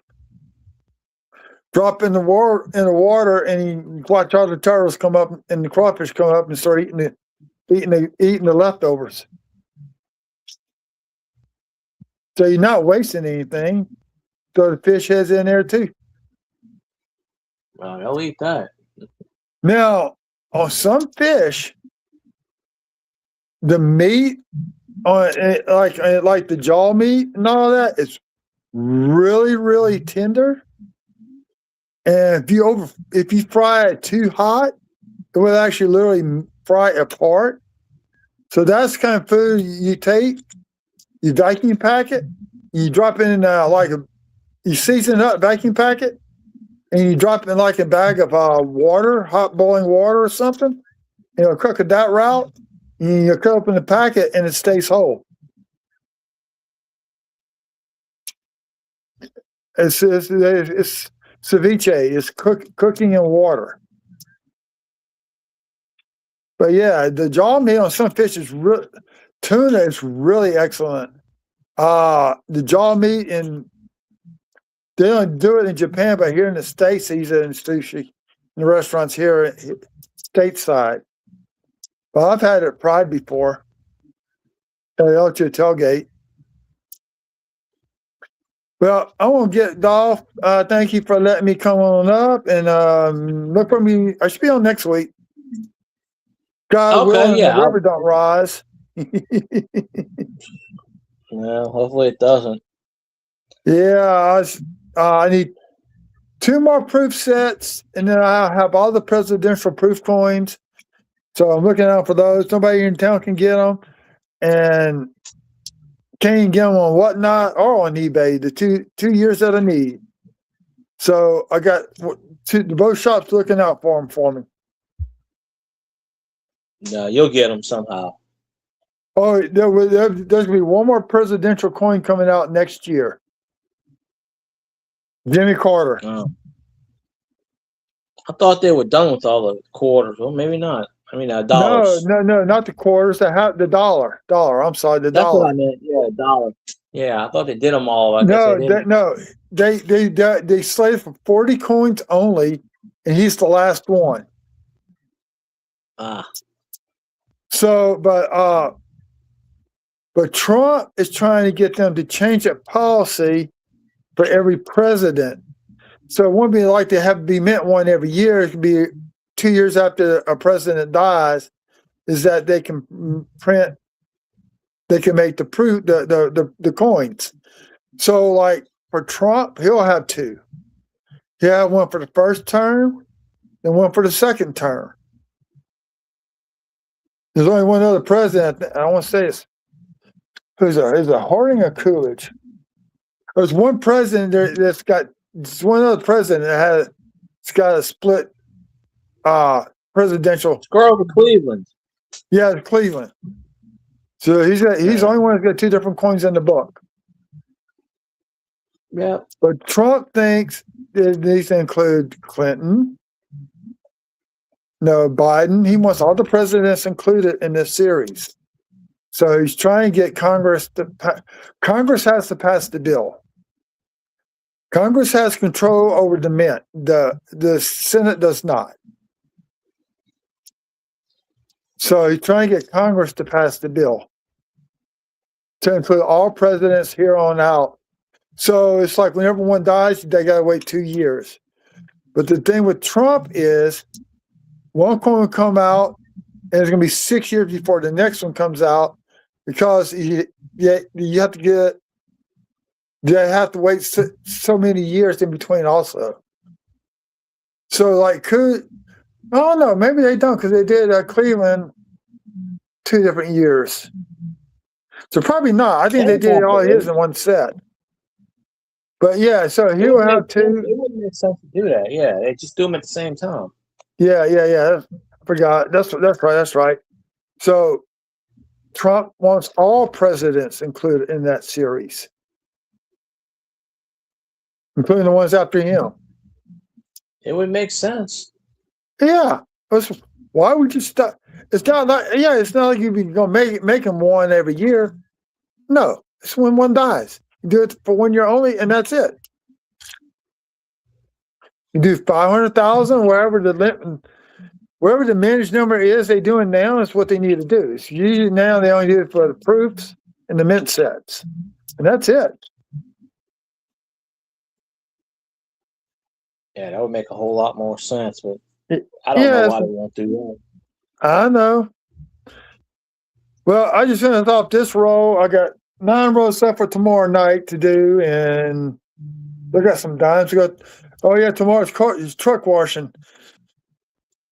Drop in the water, and you watch all the turtles come up and the crawfish come up and start eating the leftovers. So you're not wasting anything. Throw the fish heads in there too. Well, I'll eat that. Now, on some fish, the meat on like the jaw meat and all that is really, really tender. And if you fry it too hot, it will actually literally fry apart. So that's the kind of food you take, you vacuum pack it, you drop it in you season it up, vacuum pack it, and you drop it in like a bag of water, hot boiling water or something, and you'll cook it that route, and you cut open the packet and it stays whole. It's ceviche, is cooking in water. But yeah, the jaw meat on some fish is tuna is really excellent. The jaw meat they don't do it in Japan, but here in the States, they use it in sushi in the restaurants here stateside. Well, I've had it fried before at El Tailgate. Well, I want to get Dolph. Thank you for letting me come on up, and look for me. I should be on next week. God willing, the river don't rise. Well, hopefully it doesn't. Yeah, I need 2 more proof sets, and then I have all the presidential proof coins. So I'm looking out for those. Nobody in town can get them, and can't even get them on Whatnot or on eBay. The two years that I need. So I got both shops looking out for them for me. No, you'll get them somehow. Oh, there's going to be one more presidential coin coming out next year. Jimmy Carter. Oh. I thought they were done with all the quarters. Well, maybe not. I mean, dollars. No, not the quarters. The dollar. I'm sorry, the That's dollar. That's what I meant. Yeah, dollar. Yeah, I thought they did them all. They slated for 40 coins only, and he's the last one. So, but Trump is trying to get them to change that policy for every president. So it wouldn't be like they have to be mint one every year. It could be 2 years after a president dies. Is that they can print? They can make the coins. So like for Trump, he'll have two. He'll have one for the first term and one for the second term. There's only one other president. I want to say it's is it Harding or Coolidge? There's one president that's got. There's one other president that it's got a split presidential. Grover Cleveland. Yeah, Cleveland. So he's the only one that's got two different coins in the book. Yeah. But Trump thinks it needs to include Clinton. No, Biden. He wants all the presidents included in this series. So he's trying to get Congress to. Congress has to pass the bill. Congress has control over the mint. The Senate does not. So he's trying to get Congress to pass the bill to include all presidents here on out. So it's like whenever one dies, they got to wait 2 years. But the thing with Trump is one coin will come out, and it's going to be 6 years before the next one comes out because you have to get. They have to wait so many years in between also. So like, I don't know, maybe they don't because they did Cleveland 2 different years. So probably not. I think they did all his in one set. But yeah, so he will have two. It wouldn't make sense to do that. Yeah, they just do them at the same time. Yeah. I forgot. That's right. So Trump wants all presidents included in that series, including the ones after him. It would make sense. Yeah. Why would you stop? It's not like you're going to make them one every year. No, it's when one dies. You do it for 1 year only, and that's it. You do 500,000, wherever the managed number is they doing now is what they need to do. It's usually now they only do it for the proofs and the mint sets, and that's it. Yeah, that would make a whole lot more sense, but I don't know why they won't do that. I know. Well, I just finished off this roll. I got 9 rolls left for tomorrow night to do, and we got some dimes. Tomorrow's truck washing.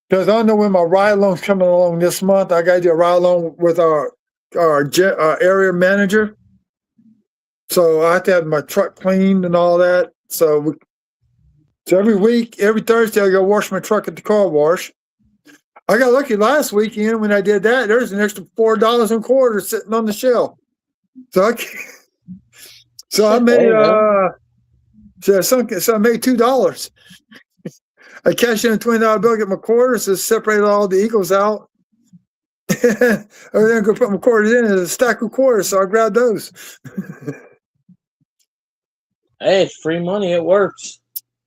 Because I don't know when my ride loan's coming along this month. I got to do a ride loan with our area manager. So I have to have my truck cleaned and all that. So every week, every Thursday, I go wash my truck at the car wash. I got lucky last weekend when I did that. There's an extra $4 and quarters sitting on the shelf. So I made I made $2. I cashed in a $20 bill, get my quarters, and separated all the eagles out. I then go put my quarters in a stack of quarters, so I grabbed those. Hey, it's free money. It works.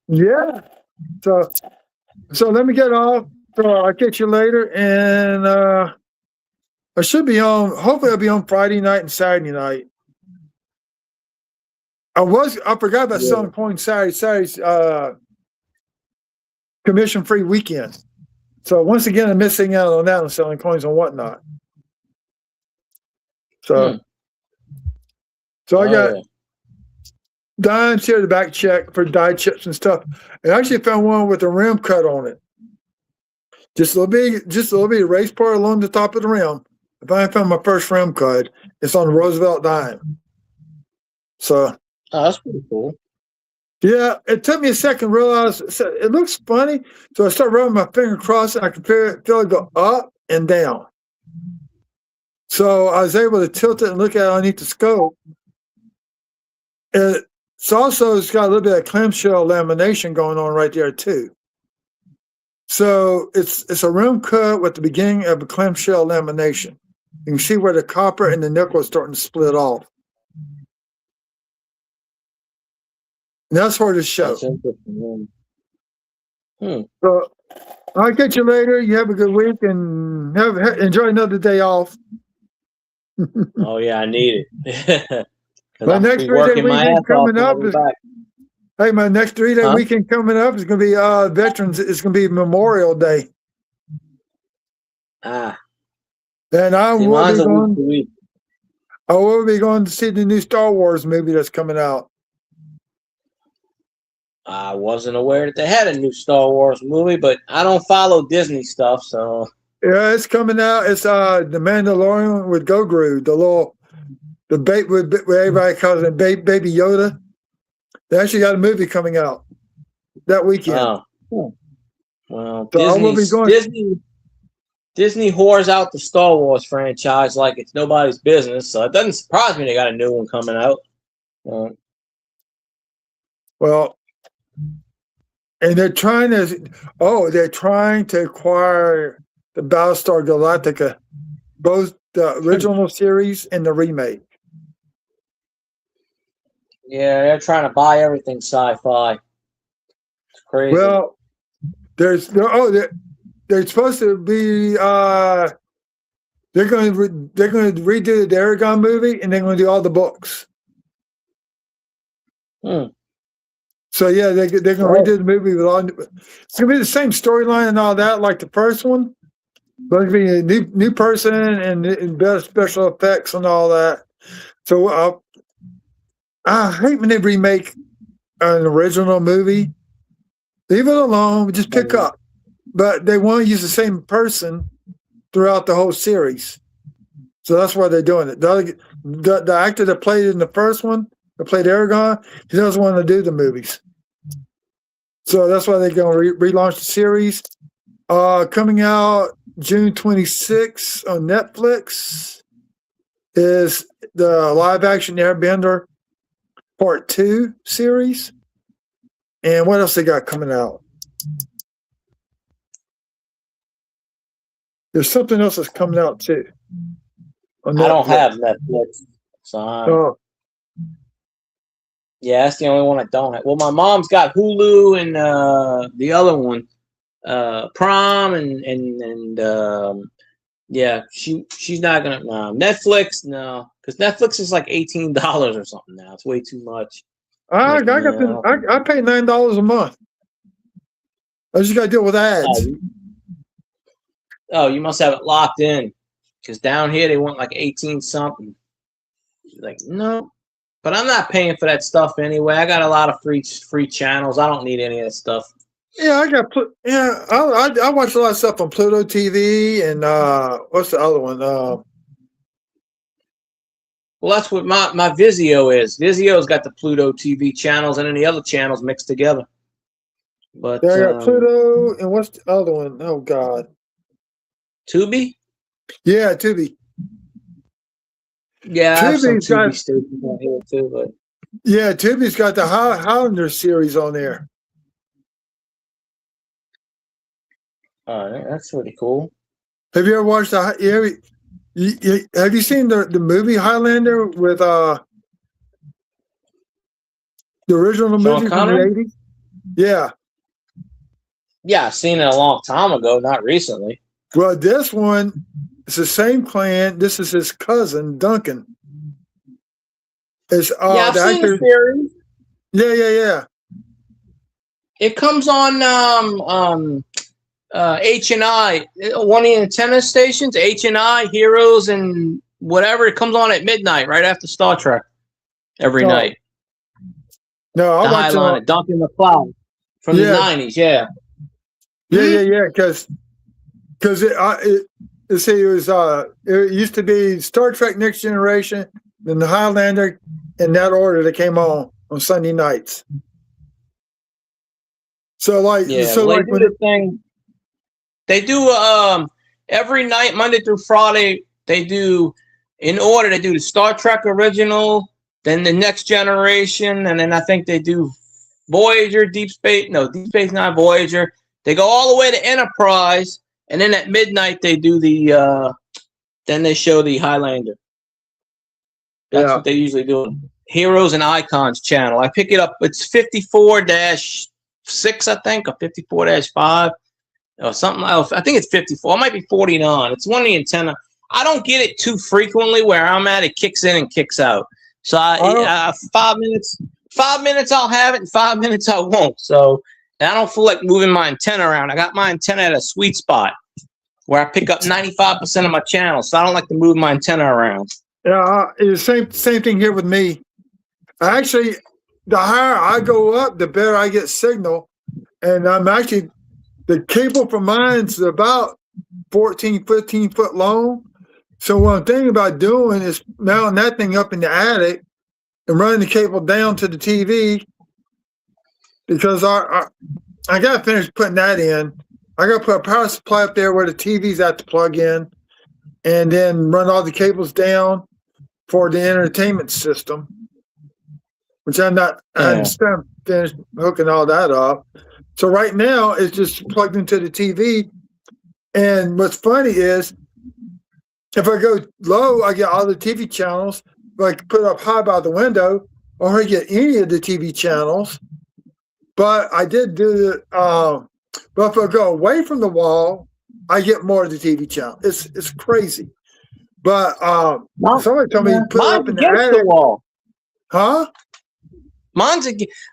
Yeah. So let me get off. So I'll catch you later, and I should be on. Hopefully, I'll be on Friday night and Saturday night. I forgot about selling coins Saturday's commission-free weekend. So once again, I'm missing out on that and selling coins and whatnot. So I got dimes here, the back check for die chips and stuff. I actually found one with a rim cut on it. Just a little bit erased part along the top of the rim. If I found my first rim cut, it's on the Roosevelt dime. So that's pretty cool. Yeah, it took me a second to realize it looks funny. So I start rubbing my finger across it. I can feel it go up and down. So I was able to tilt it and look at it underneath the scope. It's got a little bit of clamshell lamination going on right there too. So it's a rim cut with the beginning of a clamshell lamination. You can see where the copper and the nickel is starting to split off. And that's for the show. That's interesting. So I'll catch you later. You have a good week and enjoy another day off. Oh yeah, I need it. My next 3-day weekend coming up is Hey, my next 3-day Huh? weekend coming up is going to be Veterans. It's going to be Memorial Day, Ah, and I see, will mine's be a week going. to week. I will be going to see the new Star Wars movie that's coming out. I wasn't aware that they had a new Star Wars movie, but I don't follow Disney stuff, so Yeah, it's coming out. It's the Mandalorian with Grogu, the baby with everybody calls it Baby Yoda. They actually got a movie coming out that weekend. well, So I will be going. Disney whores out the Star Wars franchise like it's nobody's business, so it doesn't surprise me they got a new one coming out. Well, and they're trying to acquire the Battlestar Galactica, both the original series and the remake. Yeah, they're trying to buy everything sci-fi. It's crazy. Well, they're supposed to be they're going to redo the Aragon movie, and they're going to do all the books. So yeah, they're going to redo the movie with all. It's going to be the same storyline and all that, like the first one, but it's going to be a new person and better special effects and all that. So I hate when they remake an original movie. Leave it alone, just pick up. But they want to use the same person throughout the whole series. So that's why they're doing it. The actor that played in the first one, that played Aragon, he doesn't want to do the movies. So that's why they're going to relaunch the series. Coming out June 26th on Netflix is the live-action Airbender Part 2 series. And what else they got coming out? There's something else that's coming out too. I don't have Netflix, so yeah, that's the only one I don't have. Well, my mom's got Hulu and the other one, Prime, and yeah, she's not gonna Netflix, no, because Netflix is like $18 or something now. It's way too much. I pay $9 a month. I just got to deal with ads. Oh, you must have it locked in, because down here they want like 18 something. Like, no, but I'm not paying for that stuff anyway. I got a lot of free channels. I don't need any of that stuff. Yeah, I watch a lot of stuff on Pluto TV and what's the other one? Well, that's what my Vizio is. Vizio's got the Pluto TV channels and then the other channels mixed together. But I got Pluto and what's the other one? Oh God, Tubi. Yeah, Tubi. Yeah, I have some Tubi stations on here too. But yeah, Tubi's got the Highlander series on there. All right, that's pretty cool. Have you ever watched have you seen the movie Highlander with the original movie from the 80s? Yeah. Yeah, I've seen it a long time ago, not recently. Well, this one, it's the same clan. This is his cousin, Duncan. It's yeah, I've seen the series. Yeah. It comes on H&I, one of the antenna stations, H&I, Heroes, and whatever. It comes on at midnight, right after Star Trek, every night. No, I watch it. Duncan McLeod from the 90s, yeah. Yeah, because it used to be Star Trek Next Generation, then the Highlander, in that order that came on Sunday nights. So they do every night, Monday through Friday. They do in order. They do the Star Trek original, then the Next Generation, and then I think they do Voyager, Deep Space Nine, Voyager. They go all the way to Enterprise, and then at midnight they do then they show the Highlander. That's what they usually do. Heroes and Icons channel. I pick it up. It's 54-6, I think, or 54-5. Or something else. I think it's 54. It might be 49. It's one of the antenna. I don't get it too frequently. Where I'm at, it kicks in and kicks out. So 5 5 minutes I'll have it, and 5 minutes I won't. So, and I don't feel like moving my antenna around. I got my antenna at a sweet spot where I pick up 95% of my channels. So I don't like to move my antenna around. Yeah, it's the same thing here with me. Actually, the higher I go up, the better I get signal. And I'm actually, the cable for mine's about 14, 15 foot long. So what I'm thinking about doing is mounting that thing up in the attic and running the cable down to the TV, because I got to finish putting that in. I got to put a power supply up there where the TV's at to plug in, and then run all the cables down for the entertainment system, which I'm not, I'm still finished hooking all that up. So right now it's just plugged into the TV. And what's funny is if I go low, I get all the TV channels. If I put it up high by the window, I don't get any of the TV channels. But I did do the, but if I go away from the wall, I get more of the TV channel. It's crazy. But somebody told me to put it up in the attic. The wall. Huh? Mine's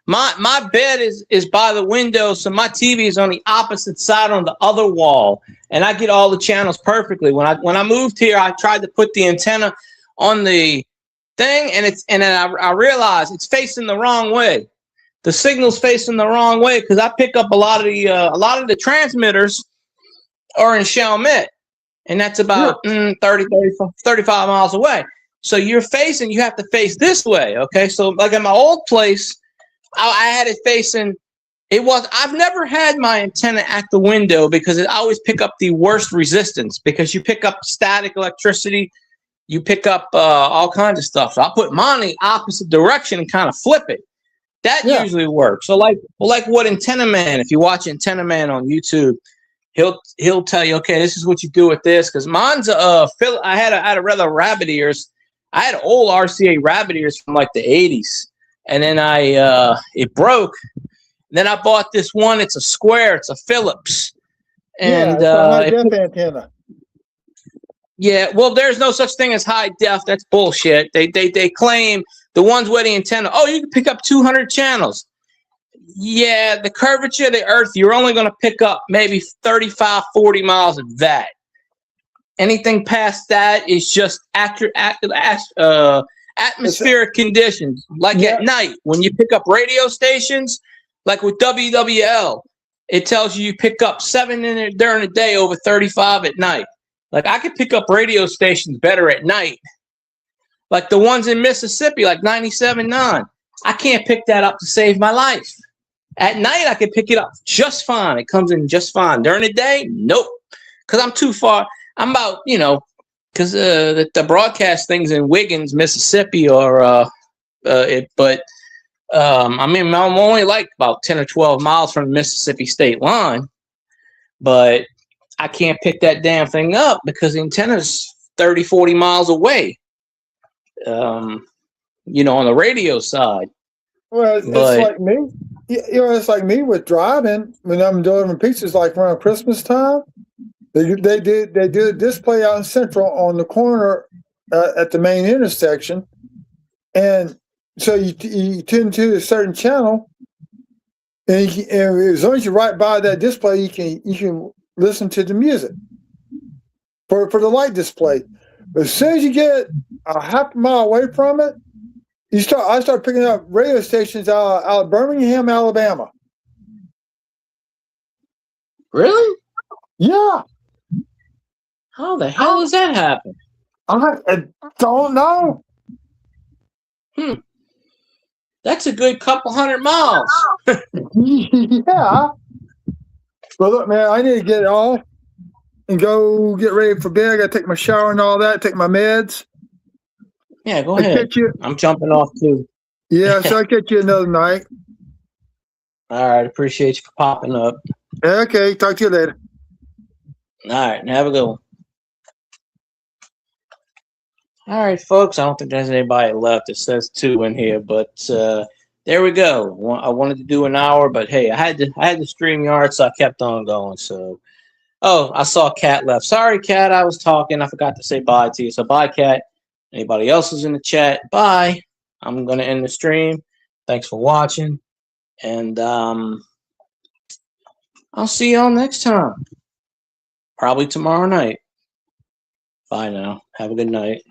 my bed is by the window, so my TV is on the opposite side on the other wall, and I get all the channels perfectly. When I moved here, I tried to put the antenna on the thing, and then I realized it's facing the wrong way. The signal's facing the wrong way because I pick up a lot of the transmitters are in Chalmette, and that's about 35 miles away. So you have to face this way, okay? So like at my old place, I had it facing, I've never had my antenna at the window because I always pick up the worst resistance, because you pick up static electricity, you pick up all kinds of stuff. So I'll put mine in the opposite direction and kind of flip it. That usually works. So like what Antenna Man, if you watch Antenna Man on YouTube, he'll tell you, okay, this is what you do with this. Because mine's I had a rather rabbit ears. I had old RCA rabbit ears from like the 80s, and then it broke. Then I bought this one. It's a square. It's a Philips, and it's a high def antenna. Yeah, well, there's no such thing as high def. That's bullshit. They claim the ones with the antenna. Oh, you can pick up 200 channels. Yeah, the curvature of the Earth, you're only going to pick up maybe 35, 40 miles of that. Anything past that is just atmospheric conditions. Like at night, when you pick up radio stations, like with WWL, it tells you pick up 7 during the day over 35 at night. Like I could pick up radio stations better at night. Like the ones in Mississippi, like 97.9. I can't pick that up to save my life. At night, I can pick it up just fine. It comes in just fine. During the day, nope. Because I'm too far. I'm about, because the broadcast thing's in Wiggins, Mississippi, I'm only like about 10 or 12 miles from the Mississippi state line. But I can't pick that damn thing up because the antenna's 30, 40 miles away. On the radio side. Well, it's like me. It's like me with driving when I'm delivering pizzas, like around Christmas time. They do a display out in Central on the corner at the main intersection, and so you tune to a certain channel, and as long as you're right by that display, you can listen to the music for the light display. But as soon as you get a half a mile away from it, I start picking up radio stations out of Birmingham, Alabama. Really? Yeah. How the hell does that happen? I don't know. That's a good couple hundred miles. Yeah. But look, man, I need to get off and go get ready for bed. I got to take my shower and all that, take my meds. Yeah, go ahead. I'm jumping off too. Yeah, so I'll catch you another night. All right, appreciate you for popping up. Okay, talk to you later. All right, have a good one. All right, folks, I don't think there's anybody left. It says 2 in here, but there we go. I wanted to do an hour, but hey, I had to StreamYard, so I kept on going. So, I saw Cat left. Sorry, Cat, I was talking. I forgot to say bye to you. So bye, Cat. Anybody else is in the chat? Bye. I'm going to end the stream. Thanks for watching. And I'll see y'all next time. Probably tomorrow night. Bye now. Have a good night.